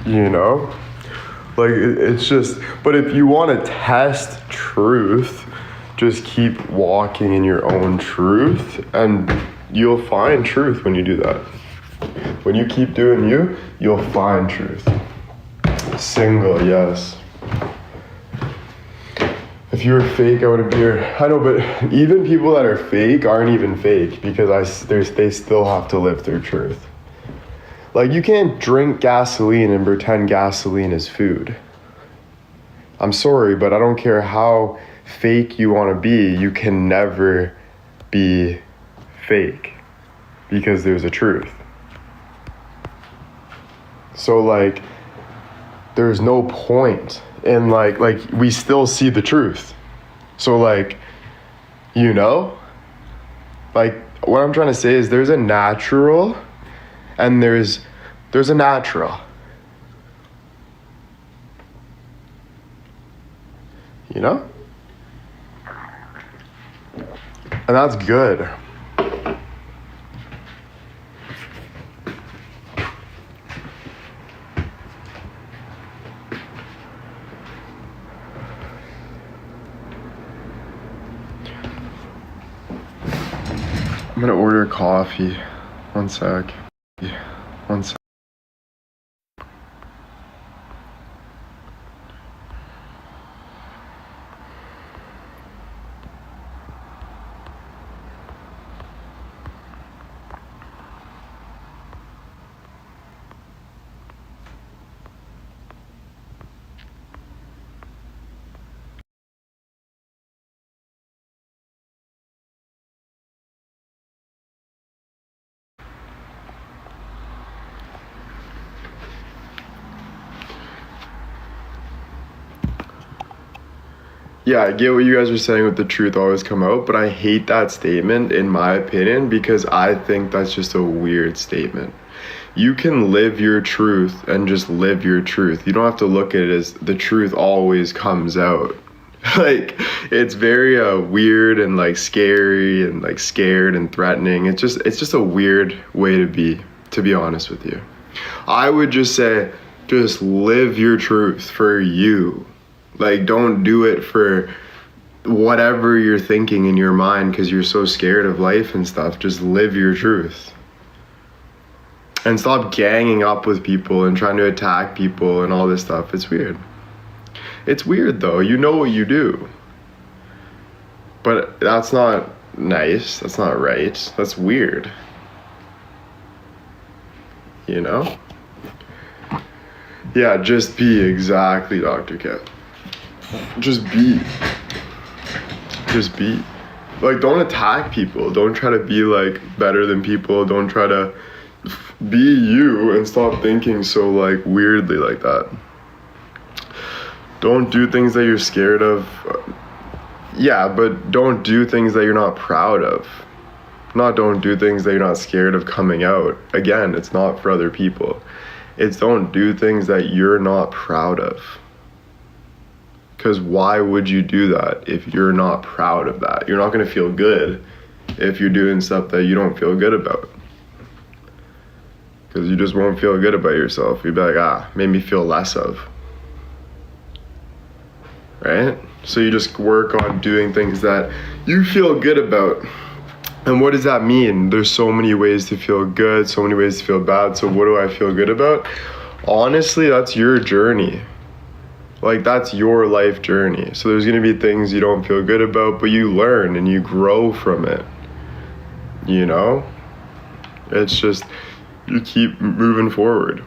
You know? Like, it's just, but if you want to test truth, just keep walking in your own truth, and you'll find truth when you do that. When you keep doing you, you'll find truth. Single, yes. If you were fake, I wouldn't be here. I know, but even people that are fake aren't even fake, because they still have to live their truth. Like, you can't drink gasoline and pretend gasoline is food. I'm sorry, but I don't care how fake you want to be, you can never be fake, because there's a truth. So, like, there's no point in, like we still see the truth. So, like, you know, like, what I'm trying to say is there's a natural and there's a natural. You know? And that's good. I'm gonna order coffee. One sec. One sec. Yeah, I get what you guys are saying with the truth always come out, but I hate that statement, in my opinion, because I think that's just a weird statement. you can live your truth and just live your truth. You don't have to look at it as the truth always comes out. Like, it's very weird and like scary and like scared and threatening. It's just a weird way to be honest with you. I would just say, just live your truth for you. Like, don't do it for whatever you're thinking in your mind because you're so scared of life and stuff. Just live your truth. And stop ganging up with people and trying to attack people and all this stuff. It's weird. It's weird though. You know what you do. But that's not nice. That's not right. That's weird. You know? Yeah, just be exactly Dr. K. Just be. Just be. Like, don't attack people. Don't try to be like better than people. Don't try to be you and stop thinking so like weirdly like that. Don't do things that you're scared of. Yeah, but don't do things that you're not proud of. Not don't do things that you're not scared of coming out. Again, it's not for other people. It's don't do things that you're not proud of. Because why would you do that if you're not proud of that? You're not going to feel good if you're doing stuff that you don't feel good about. Because you just won't feel good about yourself. You'd be like, made me feel less of. Right? So you just work on doing things that you feel good about. And what does that mean? There's so many ways to feel good, so many ways to feel bad. So what do I feel good about? Honestly, that's your journey. Like, that's your life journey. So there's going to be things you don't feel good about, but you learn and you grow from it. You know? It's just, you keep moving forward.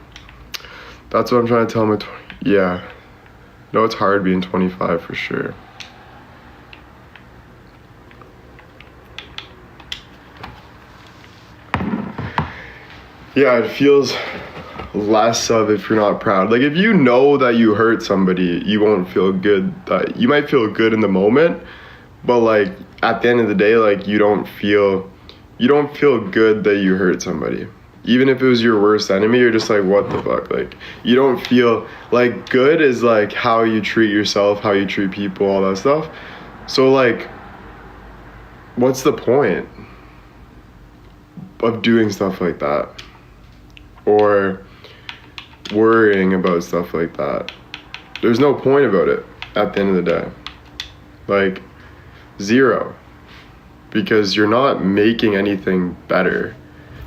That's what I'm trying to tell my, yeah. No, it's hard being 25 for sure. Yeah, it feels less of if you're not proud. Like, if you know that you hurt somebody, you won't feel good. You might feel good in the moment, but like at the end of the day, like you don't feel good that you hurt somebody. Even if it was your worst enemy, you're just like, what the fuck? Like, you don't feel like good is like how you treat yourself, how you treat people, all that stuff. So like, what's the point of doing stuff like that? Or worrying about stuff like that? There's no point about it at the end of the day. Like, zero. Because you're not making anything better.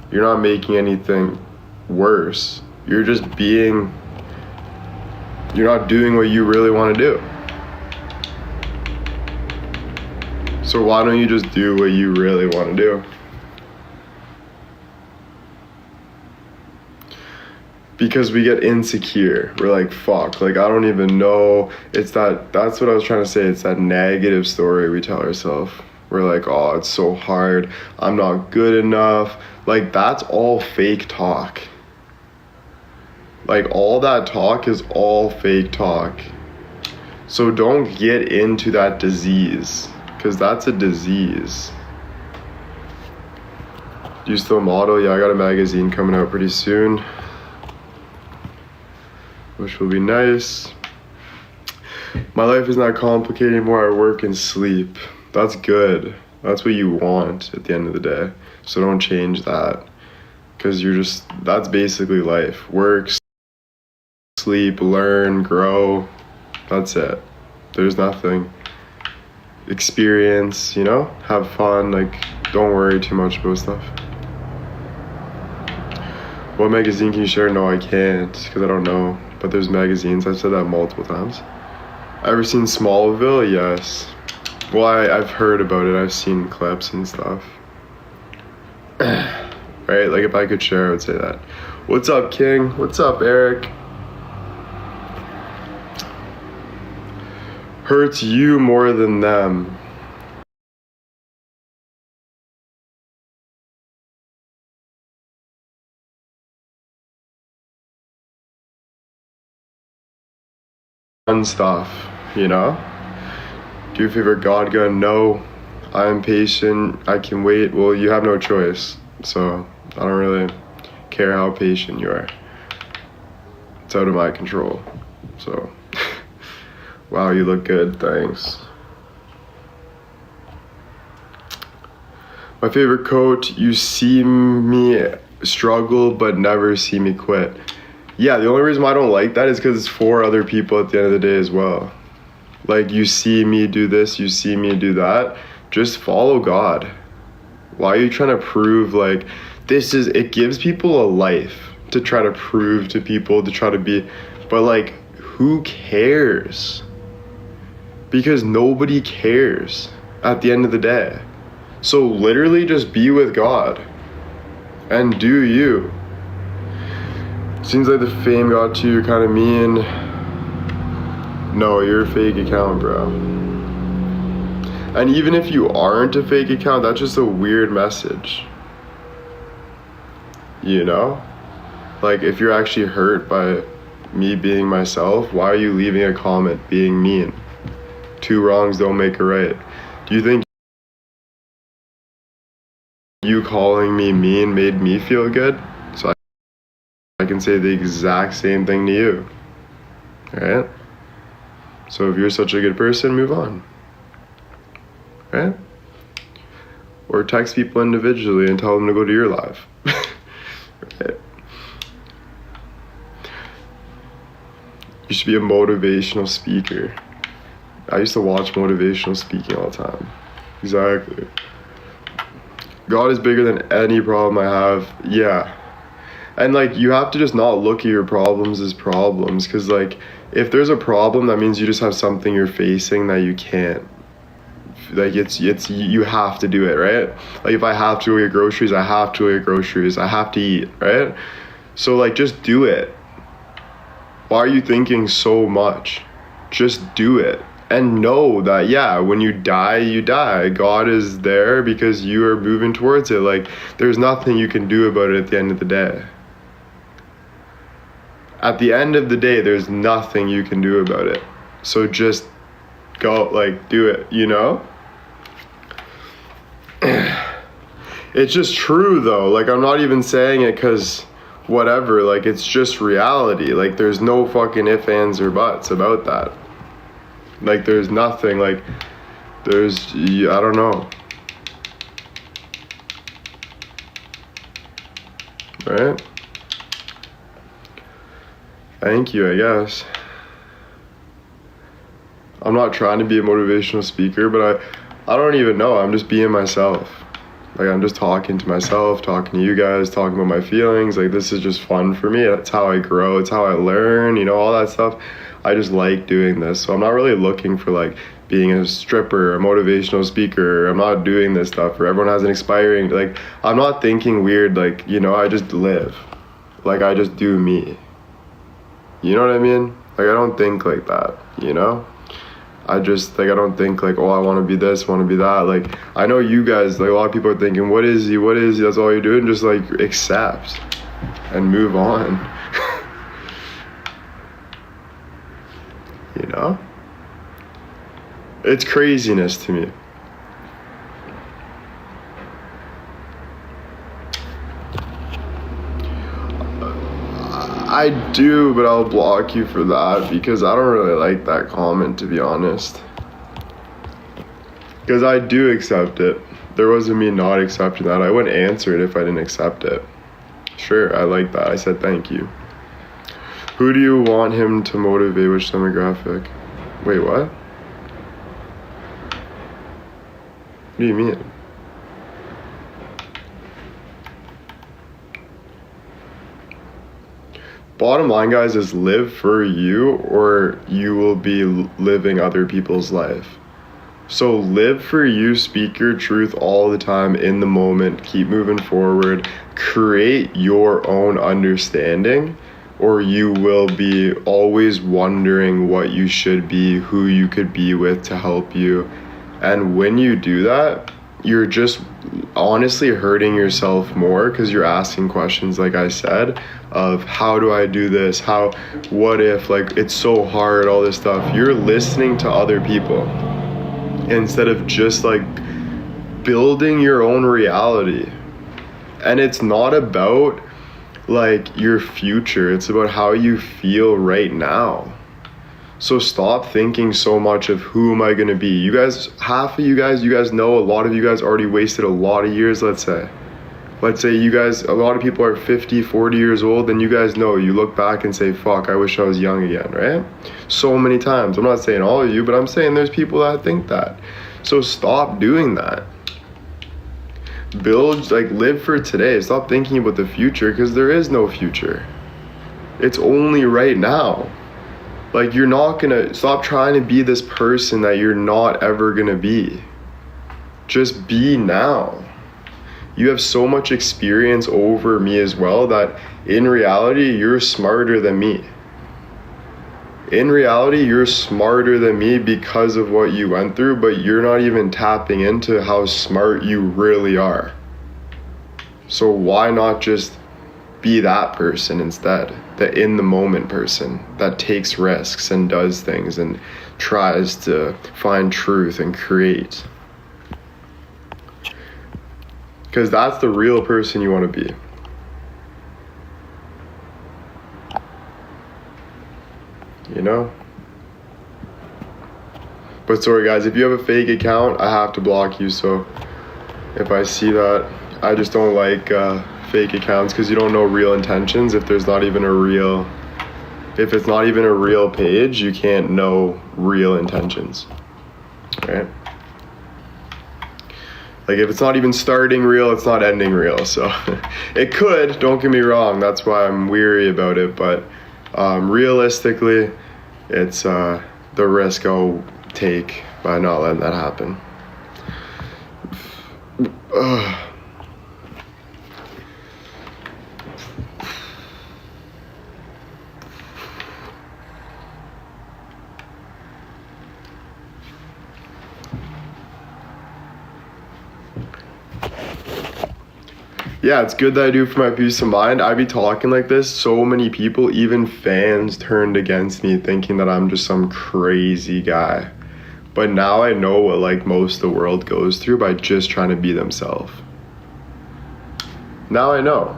You're not making anything worse. You're just you're not doing what you really want to do. So why don't you just do what you really want to do? Because we get insecure. We're like, fuck, like I don't even know. That's what I was trying to say. It's that negative story we tell ourselves. We're like, oh, it's so hard. I'm not good enough. Like, that's all fake talk. Like, all that talk is all fake talk. So don't get into that disease, because that's a disease. Do you still model? Yeah, I got a magazine coming out pretty soon, which will be nice. My life is not complicated anymore. I work and sleep. That's good. That's what you want at the end of the day. So don't change that, because that's basically life. Work, sleep, learn, grow. That's it. There's nothing. Experience, have fun. Like, don't worry too much about stuff. What magazine can you share? No, I can't, because I don't know. But there's magazines. I've said that multiple times. Ever seen Smallville? Yes. Well, I've heard about it. I've seen clips and stuff. Right? Like, if I could share, I would say that. What's up, King? What's up, Eric? Hurts you more than them. Fun stuff, Do your favorite God gun? No. I am patient. I can wait. Well, you have no choice. So I don't really. care how patient you are. It's out of my control. So, wow, you look good, thanks. My favorite quote, you see me struggle but never see me quit. Yeah, the only reason why I don't like that is because it's for other people at the end of the day as well. Like, you see me do this, you see me do that, just follow God. Why are you trying to prove, like, it gives people a life to try to prove to people, to try to be, but like, who cares? Because nobody cares at the end of the day. So literally just be with God and do you. Seems like the fame got to you, you're kind of mean. No, you're a fake account, bro. And even if you aren't a fake account, that's just a weird message. You know? Like, if you're actually hurt by me being myself, why are you leaving a comment being mean? Two wrongs don't make a right. Do you think you calling me mean made me feel good? So I can say the exact same thing to you. Alright? So if you're such a good person, move on. Right? Or text people individually and tell them to go to your live. Right? You should be a motivational speaker. I used to watch motivational speaking all the time. Exactly. God is bigger than any problem I have. Yeah. And like, you have to just not look at your problems as problems, because like, if there's a problem, that means you just have something you're facing that you can't. Like, it's you have to do it, right? Like, if I have to go get groceries, I have to go get groceries. I have to eat, right? So like, just do it. Why are you thinking so much? Just do it. And know that, yeah, when you die, you die. God is there because you are moving towards it. Like, there's nothing you can do about it at the end of the day. At the end of the day, there's nothing you can do about it. So just go, like, do it, you know? It's just true, though. Like, I'm not even saying it because whatever. Like, it's just reality. Like, there's no fucking ifs, ands, or buts about that. Like, there's nothing. Like, there's, I don't know. Right? Thank you, I guess. I'm not trying to be a motivational speaker, but I don't even know. I'm just being myself. Like, I'm just talking to myself, talking to you guys, talking about my feelings. Like, this is just fun for me. That's how I grow. It's how I learn, you know, all that stuff. I just like doing this. So I'm not really looking for, like, being a stripper, a motivational speaker. I'm not doing this stuff where everyone has an expiring, like, I'm not thinking weird, like, you know, I just live. Like, I just do me. You know what I mean? Like, I don't think like that, you know? I just, like, I don't think, like, oh, I want to be this, want to be that. Like, I know you guys, like, a lot of people are thinking, what is he? What is he? That's all you're doing. Just, like, accept and move on. You know? It's craziness to me. I do, but I'll block you for that because I don't really like that comment, to be honest. Because I do accept it. There wasn't me not accepting that. I wouldn't answer it if I didn't accept it. Sure, I like that. I said thank you. Who do you want him to motivate? Which demographic? Wait, what? What do you mean? Bottom line, guys, is live for you or you will be living other people's life. So live for you, speak your truth all the time in the moment, keep moving forward, create your own understanding, or you will be always wondering what you should be, who you could be with to help you. And when you do that, you're just honestly hurting yourself more because you're asking questions, like I said, of how do I do this? What if, like, it's so hard, all this stuff. You're listening to other people instead of just, like, building your own reality. And it's not about like your future. It's about how you feel right now. So stop thinking so much of who am I going to be. You guys, half of you guys know, a lot of you guys already wasted a lot of years, let's say you guys, a lot of people are 50, 40 years old, and you guys know, you look back and say, fuck, I wish I was young again, right? So many times. I'm not saying all of you, but I'm saying there's people that think that. So stop doing that. Build, like, live for today. Stop thinking about the future, because there is no future. It's only right now. Like, you're not gonna, stop trying to be this person that you're not ever gonna be. Just be now. You have so much experience over me as well that in reality, you're smarter than me. In reality, you're smarter than me because of what you went through, but you're not even tapping into how smart you really are. So why not just be that person instead? The in the moment person that takes risks and does things and tries to find truth and create. Because that's the real person you want to be. You know? But sorry guys, if you have a fake account, I have to block you. So if I see that, I just don't like fake accounts, because you don't know real intentions. If it's not even a real page, you can't know real intentions, right? Like, if it's not even starting real, it's not ending real. So it could, don't get me wrong, that's why I'm weary about it, but realistically, it's the risk I'll take by not letting that happen. Yeah, it's good that I do for my peace of mind. I be talking like this, so many people, even fans, turned against me thinking that I'm just some crazy guy. But now I know what, like, most of the world goes through by just trying to be themselves. Now I know.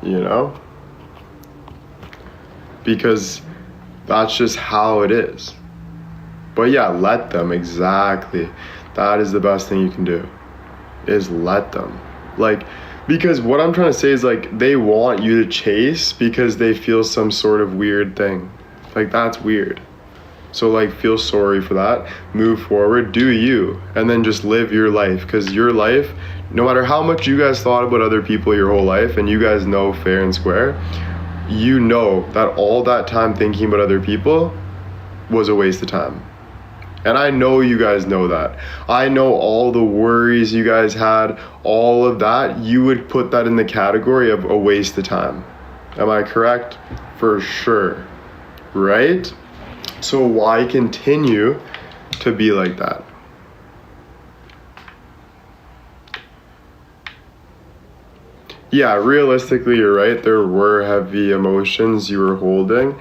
You know? Because that's just how it is. But yeah, let them, exactly. That is the best thing you can do, is let them. Like, because what I'm trying to say is, like, they want you to chase because they feel some sort of weird thing. Like, that's weird. So, like, feel sorry for that. Move forward, do you, and then just live your life. Because your life, no matter how much you guys thought about other people your whole life, and you guys know fair and square, you know that all that time thinking about other people was a waste of time. And I know you guys know that. I know all the worries you guys had, all of that, you would put that in the category of a waste of time. Am I correct? For sure. Right? So why continue to be like that? Yeah, realistically, you're right. There were heavy emotions you were holding.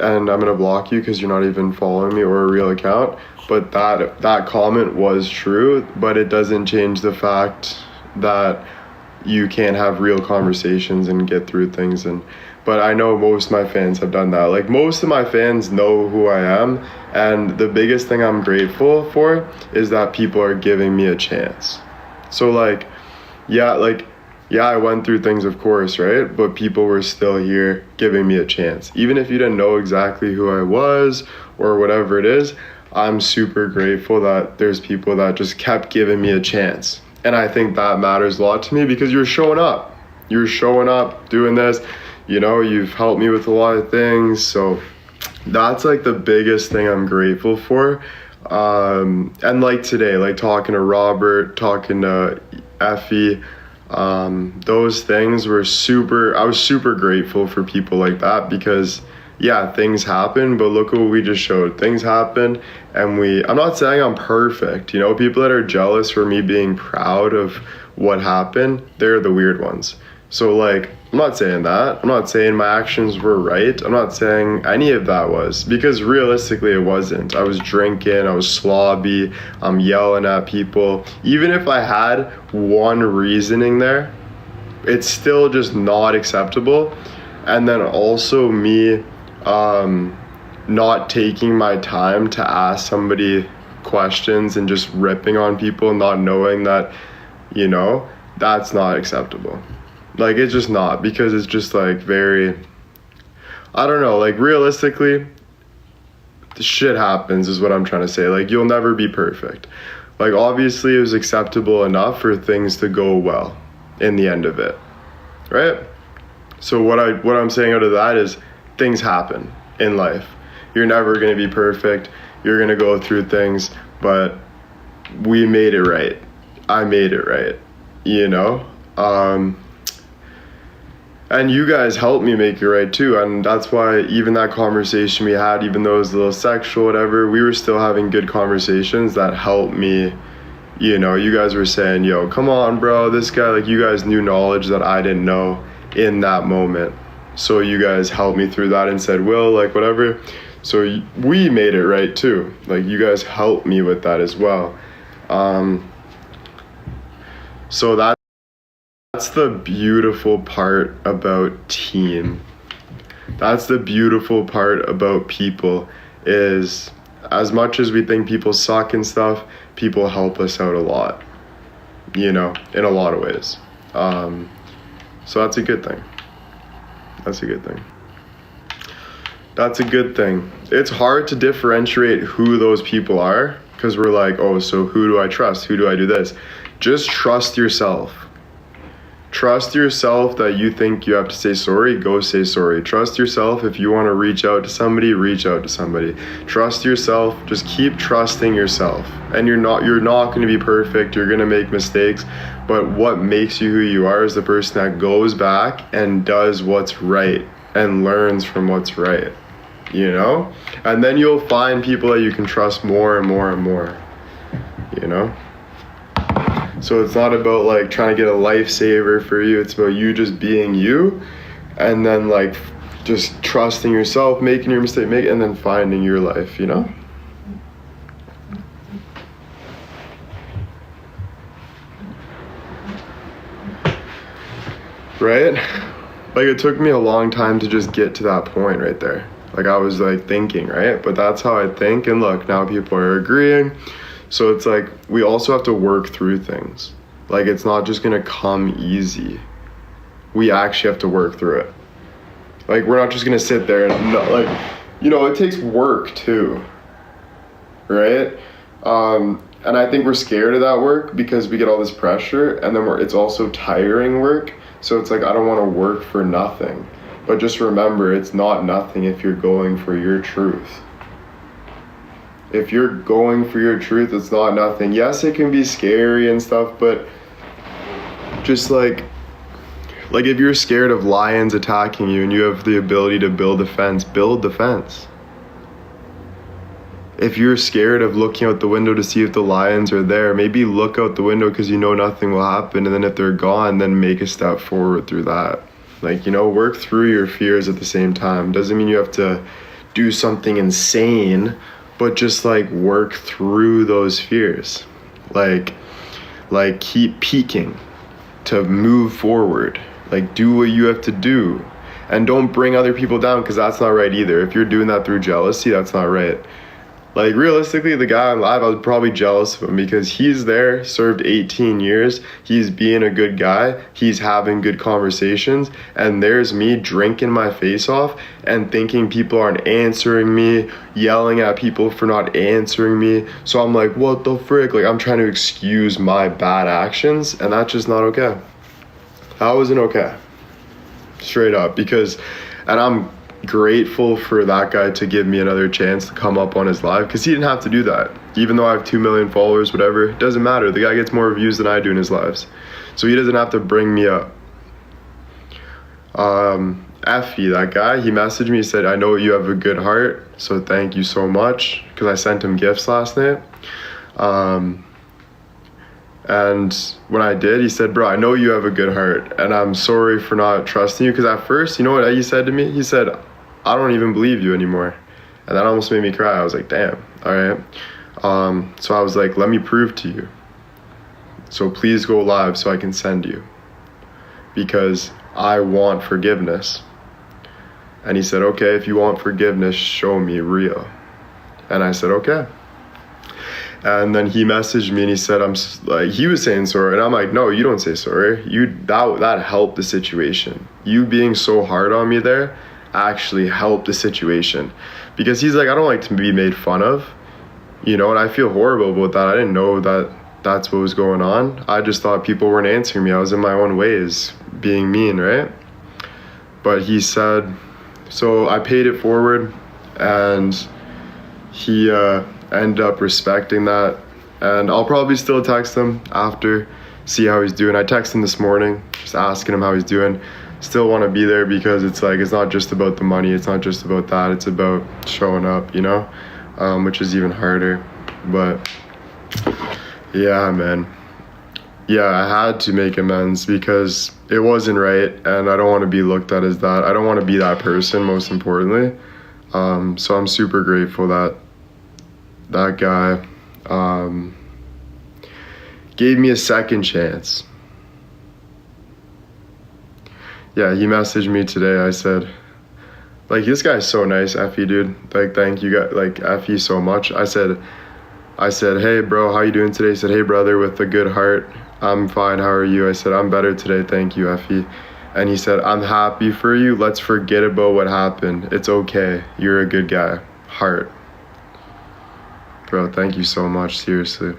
And I'm gonna block you because you're not even following me or a real account. But that comment was true, but it doesn't change the fact that you can't have real conversations and get through things. But I know most of my fans have done that. Like, most of my fans know who I am, and the biggest thing I'm grateful for is that people are giving me a chance. So yeah, I went through things, of course, right? But people were still here giving me a chance. Even if you didn't know exactly who I was or whatever it is, I'm super grateful that there's people that just kept giving me a chance. And I think that matters a lot to me, because you're showing up. You're showing up, doing this. You know, you've helped me with a lot of things. So that's, like, the biggest thing I'm grateful for. And like today, like talking to Robert, talking to Effie, those things were I was super grateful for people like that, because yeah, things happen, but look at what we just showed. Things happen, and I'm not saying I'm perfect, you know, people that are jealous for me being proud of what happened, they're the weird ones. So, like, I'm not saying that. I'm not saying my actions were right. I'm not saying any of that was, because realistically it wasn't. I was drinking, I was slobby, I'm yelling at people. Even if I had one reasoning there, it's still just not acceptable. And then also me not taking my time to ask somebody questions and just ripping on people, not knowing that, you know, that's not acceptable. Like, it's just not, because it's just like very, I don't know, like realistically, the shit happens is what I'm trying to say. Like, you'll never be perfect. Like, obviously it was acceptable enough for things to go well in the end of it, right? So what I'm saying out of that is things happen in life. You're never going to be perfect. You're going to go through things, but we made it right. I made it right, you know? And you guys helped me make it right too. And that's why even that conversation we had, even though it was a little sexual, whatever, we were still having good conversations that helped me. You know, you guys were saying, yo, come on, bro, this guy, like, you guys knew knowledge that I didn't know in that moment. So you guys helped me through that and said, Will, like, whatever. So we made it right too. Like, you guys helped me with that as well. So that's the beautiful part about team. That's the beautiful part about people, is as much as we think people suck and stuff, people help us out a lot, you know, in a lot of ways. So that's a good thing. That's a good thing. That's a good thing. It's hard to differentiate who those people are, because we're like, oh, so who do I trust? Who do I do this? Just trust yourself. Trust yourself that you think you have to say sorry, go say sorry. Trust yourself if you want to reach out to somebody, reach out to somebody. Trust yourself, just keep trusting yourself. And you're not going to be perfect, you're going to make mistakes, but what makes you who you are is the person that goes back and does what's right and learns from what's right, you know? And then you'll find people that you can trust more and more and more, you know? So it's not about like trying to get a lifesaver for you. It's about you just being you, and then like just trusting yourself, making your mistake, and then finding your life, you know? Right? Like, it took me a long time to just get to that point right there. Like, I was like thinking, right? But that's how I think, and look, now people are agreeing. So it's like, we also have to work through things. Like, it's not just gonna come easy. We actually have to work through it. Like, we're not just gonna sit there and not, like, you know, it takes work too, right? And I think we're scared of that work because we get all this pressure, and then it's also tiring work. So it's like, I don't wanna work for nothing. But just remember, it's not nothing if you're going for your truth. If you're going for your truth, it's not nothing. Yes, it can be scary and stuff, but just like if you're scared of lions attacking you and you have the ability to build a fence, build the fence. If you're scared of looking out the window to see if the lions are there, maybe look out the window because you know nothing will happen, and then if they're gone, then make a step forward through that. Like, you know, work through your fears at the same time. Doesn't mean you have to do something insane, but just like work through those fears. Like keep peaking to move forward. Like, do what you have to do, and don't bring other people down, because that's not right either. If you're doing that through jealousy, that's not right. Like, realistically, the guy on live, I was probably jealous of him because he's there, served 18 years, he's being a good guy, he's having good conversations, and there's me drinking my face off and thinking people aren't answering me, yelling at people for not answering me. So I'm like, what the frick? Like, I'm trying to excuse my bad actions, and that's just not okay. That wasn't okay. Straight up. And I'm grateful for that guy to give me another chance to come up on his live, because he didn't have to do that. Even though I have 2 million followers, whatever, it doesn't matter. The guy gets more views than I do in his lives, so he doesn't have to bring me up. Effie, that guy, he messaged me, he said, I know you have a good heart, so thank you so much, because I sent him gifts last night. And when I did, he said, bro, I know you have a good heart, and I'm sorry for not trusting you. Because at first, you know what he said to me? He said, I don't even believe you anymore. And that almost made me cry. I was like, damn, all right. So I was like, let me prove to you. So please go live so I can send you. Because I want forgiveness. And he said, okay, if you want forgiveness, show me real. And I said, okay. And then he messaged me and he said, he was saying sorry. And I'm like, no, you don't say sorry. That helped the situation. You being so hard on me there actually helped the situation. Because he's like, I don't like to be made fun of, and I feel horrible about that. I didn't know that that's what was going on. I just thought people weren't answering me. I was in my own ways, being mean, right? But he said, so I paid it forward, and he ended up respecting that. And I'll probably still text him after, see how he's doing. I texted him this morning, just asking him how he's doing. Still want to be there because it's like, it's not just about the money. It's not just about that. It's about showing up, which is even harder. But yeah, man. Yeah, I had to make amends because it wasn't right, and I don't want to be looked at as that. I don't want to be that person, most importantly. So I'm super grateful that that guy gave me a second chance. Yeah, he messaged me today. I said, like, this guy's so nice, Effie, dude. Like, thank you, guys, like, Effie so much. I said, hey, bro, how you doing today? He said, hey, brother, with a good heart. I'm fine, how are you? I said, I'm better today, thank you, Effie. And he said, I'm happy for you. Let's forget about what happened. It's okay. You're a good guy. Heart. Bro, thank you so much, seriously.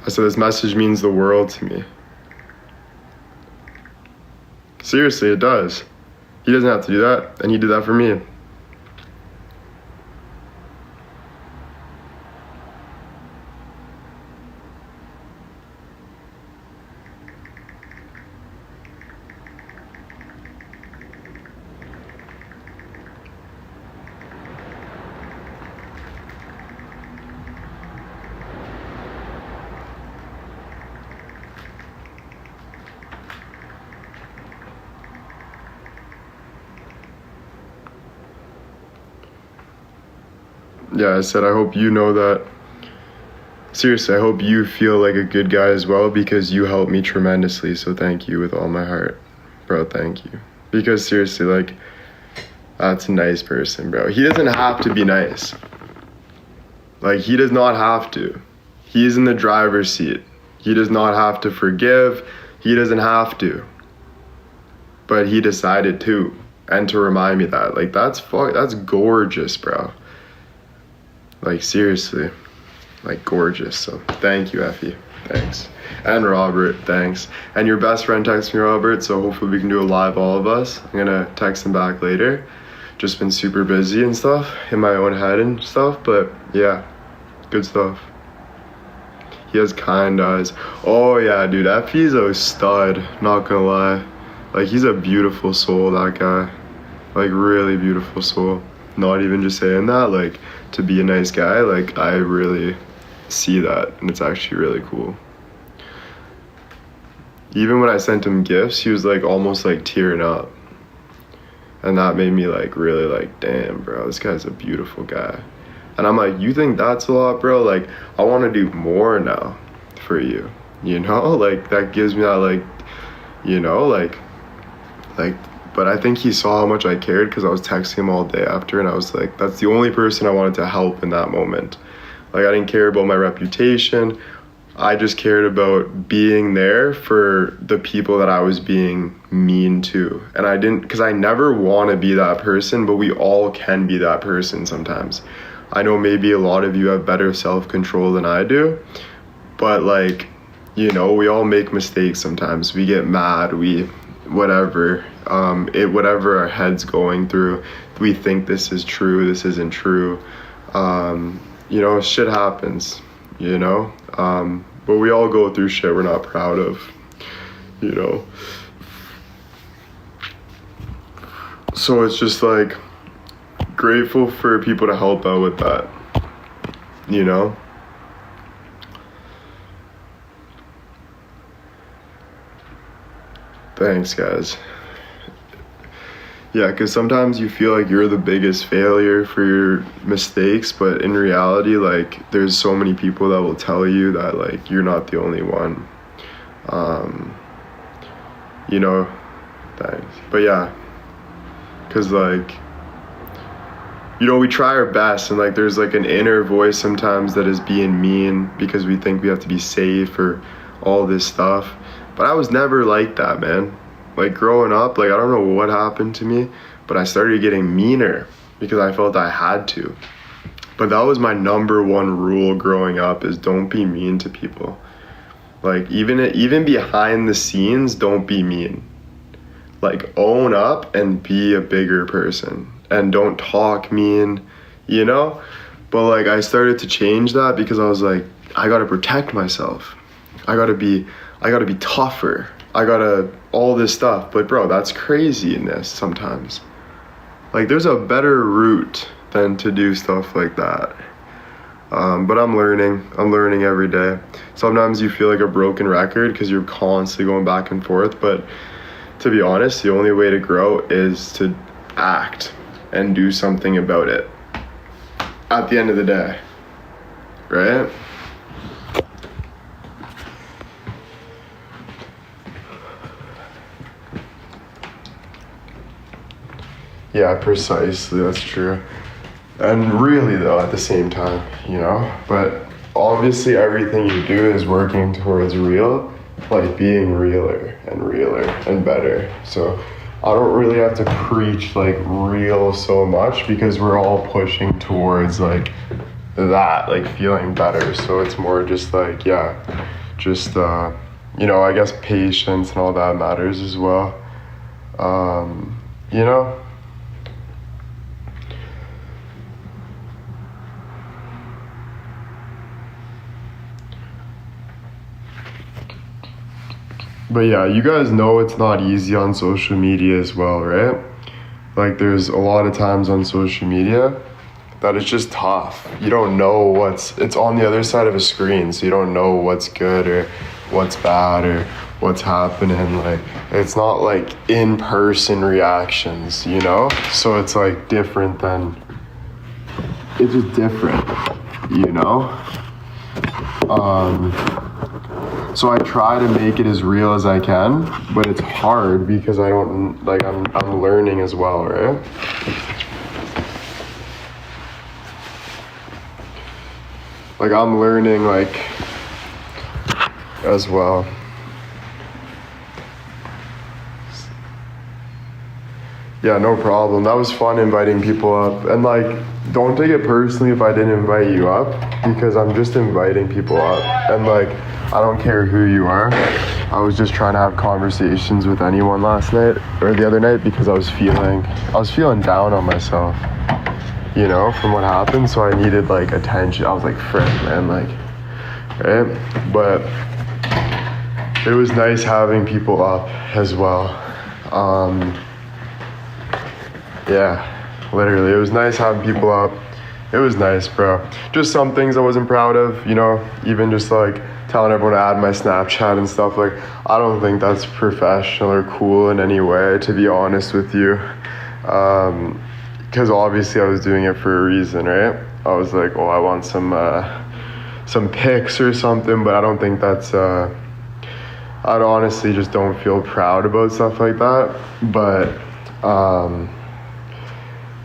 I said, this message means the world to me. Seriously, it does. He doesn't have to do that, and he did that for me. Yeah, I said, I hope you know that. Seriously, I hope you feel like a good guy as well, because you helped me tremendously, so thank you with all my heart. Bro, thank you. Because seriously, like, that's a nice person, bro. He doesn't have to be nice. Like, he does not have to. He's in the driver's seat. He does not have to forgive. He doesn't have to. But he decided to. And to remind me that. Like, that's gorgeous, bro. Like, seriously. Like, gorgeous. So, thank you, Effie. Thanks. And Robert, thanks. And your best friend texted me, Robert, so hopefully we can do a live, all of us. I'm gonna text him back later. Just been super busy and stuff, in my own head and stuff, but yeah, good stuff. He has kind eyes. Oh yeah, dude, Effie's a stud, not gonna lie. Like, he's a beautiful soul, that guy. Like, really beautiful soul. Not even just saying that, like, to be a nice guy, like, I really see that, and it's actually really cool. Even when I sent him gifts, he was like almost like tearing up. And that made me like really like, damn, bro, this guy's a beautiful guy. And I'm like, you think that's a lot, bro? Like, I want to do more now for you, like, that gives me that, like, but I think he saw how much I cared, because I was texting him all day after, and I was like, that's the only person I wanted to help in that moment. Like, I didn't care about my reputation. I just cared about being there for the people that I was being mean to. And I didn't, because I never want to be that person, but we all can be that person sometimes. I know maybe a lot of you have better self-control than I do, but like, we all make mistakes sometimes. We get mad, whatever our head's going through, we think this is true, this isn't true. Shit happens, but we all go through shit we're not proud of, So it's just like grateful for people to help out with that, you know? Thanks, guys. Yeah, because sometimes you feel like you're the biggest failure for your mistakes, but in reality, like, there's so many people that will tell you that, like, you're not the only one. You know, thanks. But yeah, because, like, you know, we try our best, and, like, there's, like, an inner voice sometimes that is being mean because we think we have to be safe or all this stuff. But I was never like that, man. Like, growing up, like, I don't know what happened to me, but I started getting meaner because I felt I had to. But that was my number one rule growing up, is don't be mean to people. Like, even behind the scenes, don't be mean. Like, own up and be a bigger person. And don't talk mean, you know? But, like, I started to change that because I was like, I gotta protect myself. I gotta be tougher. I gotta, all this stuff. But bro, that's craziness sometimes. Like, there's a better route than to do stuff like that. But I'm learning every day. Sometimes you feel like a broken record because you're constantly going back and forth. But to be honest, the only way to grow is to act and do something about it at the end of the day, right? Yeah, precisely, that's true. And really though, at the same time, you know, but obviously everything you do is working towards real, like being realer and better. So I don't really have to preach like real so much because we're all pushing towards like that, like feeling better. So it's more just like, yeah, just, you know, I guess patience and all that matters as well. You know? But yeah, you guys know it's not easy on social media as well, right? Like, there's a lot of times on social media that it's just tough. You don't know it's on the other side of a screen, so you don't know what's good or what's bad or what's happening. Like, it's not like in-person reactions, you know? So it's like different than, it's just different, you know? So I try to make it as real as I can, but it's hard because I don't, like, I'm learning as well, right? Like, I'm learning, like, as well. Yeah, no problem. That was fun inviting people up. And, like, don't take it personally if I didn't invite you up, because I'm just inviting people up. And, like, I don't care who you are. I was just trying to have conversations with anyone last night or the other night because I was feeling down on myself, you know, from what happened. So I needed like attention. I was like, frick, man, like, right? But it was nice having people up as well. Yeah, literally, it was nice having people up. It was nice, bro. Just some things I wasn't proud of, you know, even just like telling everyone to add my Snapchat and stuff. Like, I don't think that's professional or cool in any way, to be honest with you. Because obviously I was doing it for a reason, right? I was like, oh, I want some pics or something, but I don't think that's, I honestly just don't feel proud about stuff like that. But,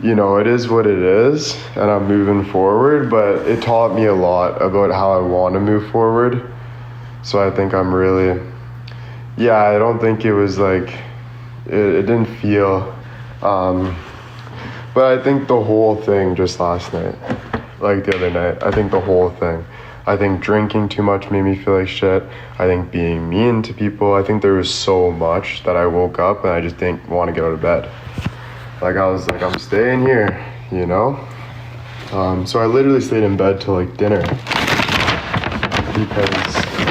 you know, it is what it is, and I'm moving forward, but it taught me a lot about how I want to move forward. So I think I'm really, yeah, I don't think it was like, it didn't feel, but I think the whole thing just last night, like the other night, I think the whole thing, I think drinking too much made me feel like shit. I think being mean to people, I think there was so much that I woke up and I just didn't want to get out of bed. Like, I was like, I'm staying here, you know? So I literally stayed in bed till like dinner.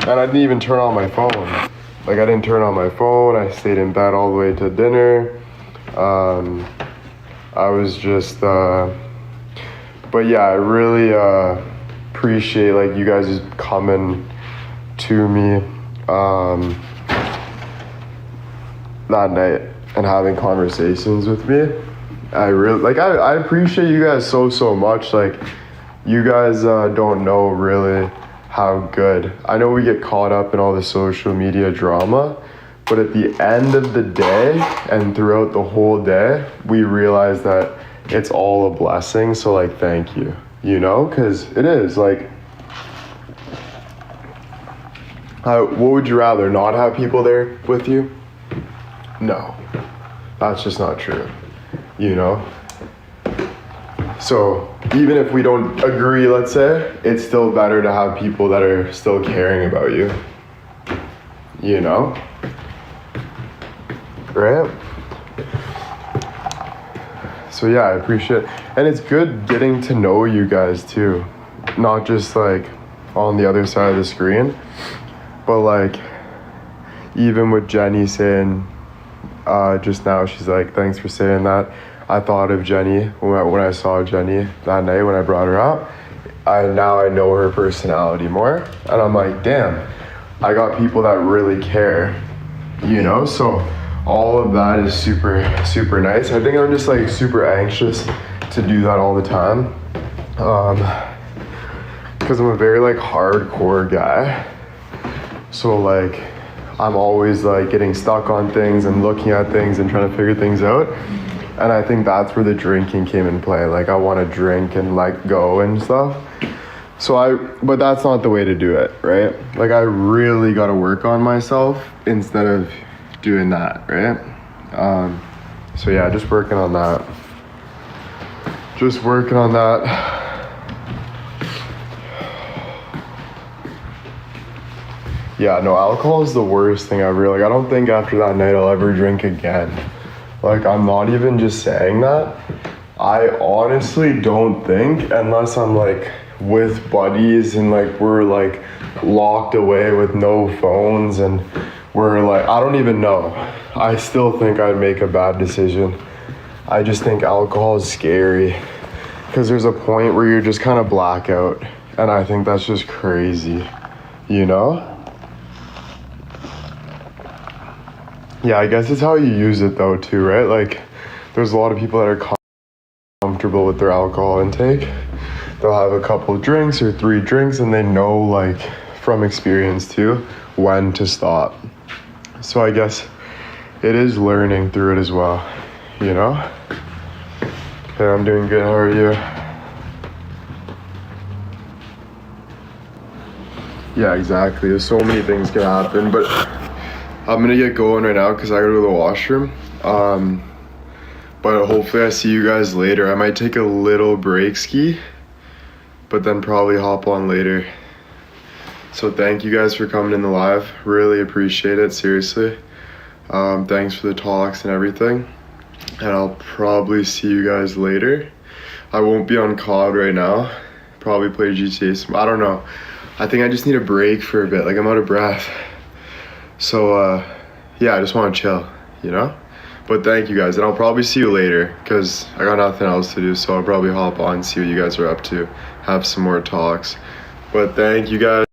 And I didn't even turn on my phone. Like, I didn't turn on my phone. I stayed in bed all the way to dinner. I was just, but yeah, I really appreciate like you guys just coming to me that night and having conversations with me. I really like I appreciate you guys so much. Like you guys don't know really how good. I know we get caught up in all the social media drama, but at the end of the day and throughout the whole day, we realize that it's all a blessing. So like thank you, you know, because it is like what would you rather, not have people there with you? No, that's just not true, you know? So even if we don't agree, let's say, it's still better to have people that are still caring about you, you know? Right? So yeah, I appreciate it. And it's good getting to know you guys too. Not just like on the other side of the screen, but like even with Jenny saying just now, she's like, thanks for saying that. I thought of Jenny when I saw Jenny that night when I brought her up. Now I know her personality more, and I'm like, damn, I got people that really care, you know? So all of that is super nice. I think I'm just like super anxious to do that all the time, because I'm a very like hardcore guy. So like I'm always like getting stuck on things and looking at things and trying to figure things out. And I think that's where the drinking came in play. Like I want to drink and let go and stuff. But that's not the way to do it, right? Like I really got to work on myself instead of doing that, right? So yeah, just working on that. Yeah, no, alcohol is the worst thing ever. Like I don't think after that night I'll ever drink again. Like I'm not even just saying that. I honestly don't think, unless I'm like with buddies and like we're like locked away with no phones and we're like, I don't even know. I still think I'd make a bad decision. I just think alcohol is scary because there's a point where you're just kind of blackout, and I think that's just crazy, you know? Yeah, I guess it's how you use it though too, right? Like there's a lot of people that are comfortable with their alcohol intake. They'll have a couple drinks or 3 drinks and they know like from experience too when to stop. So I guess it is learning through it as well, you know? Okay, I'm doing good. How are you? Yeah, exactly. There's so many things can happen, but I'm gonna get going right now because I gotta go to the washroom. But hopefully I see you guys later. I might take a little break ski, but then probably hop on later. So thank you guys for coming in the live. Really appreciate it, seriously. Thanks for the talks and everything. And I'll probably see you guys later. I won't be on COD right now. Probably play GTA. I don't know. I think I just need a break for a bit. Like I'm out of breath. So yeah, I just want to chill, you know? But thank you guys, and I'll probably see you later because I got nothing else to do, so I'll probably hop on and see what you guys are up to, have some more talks. But thank you guys.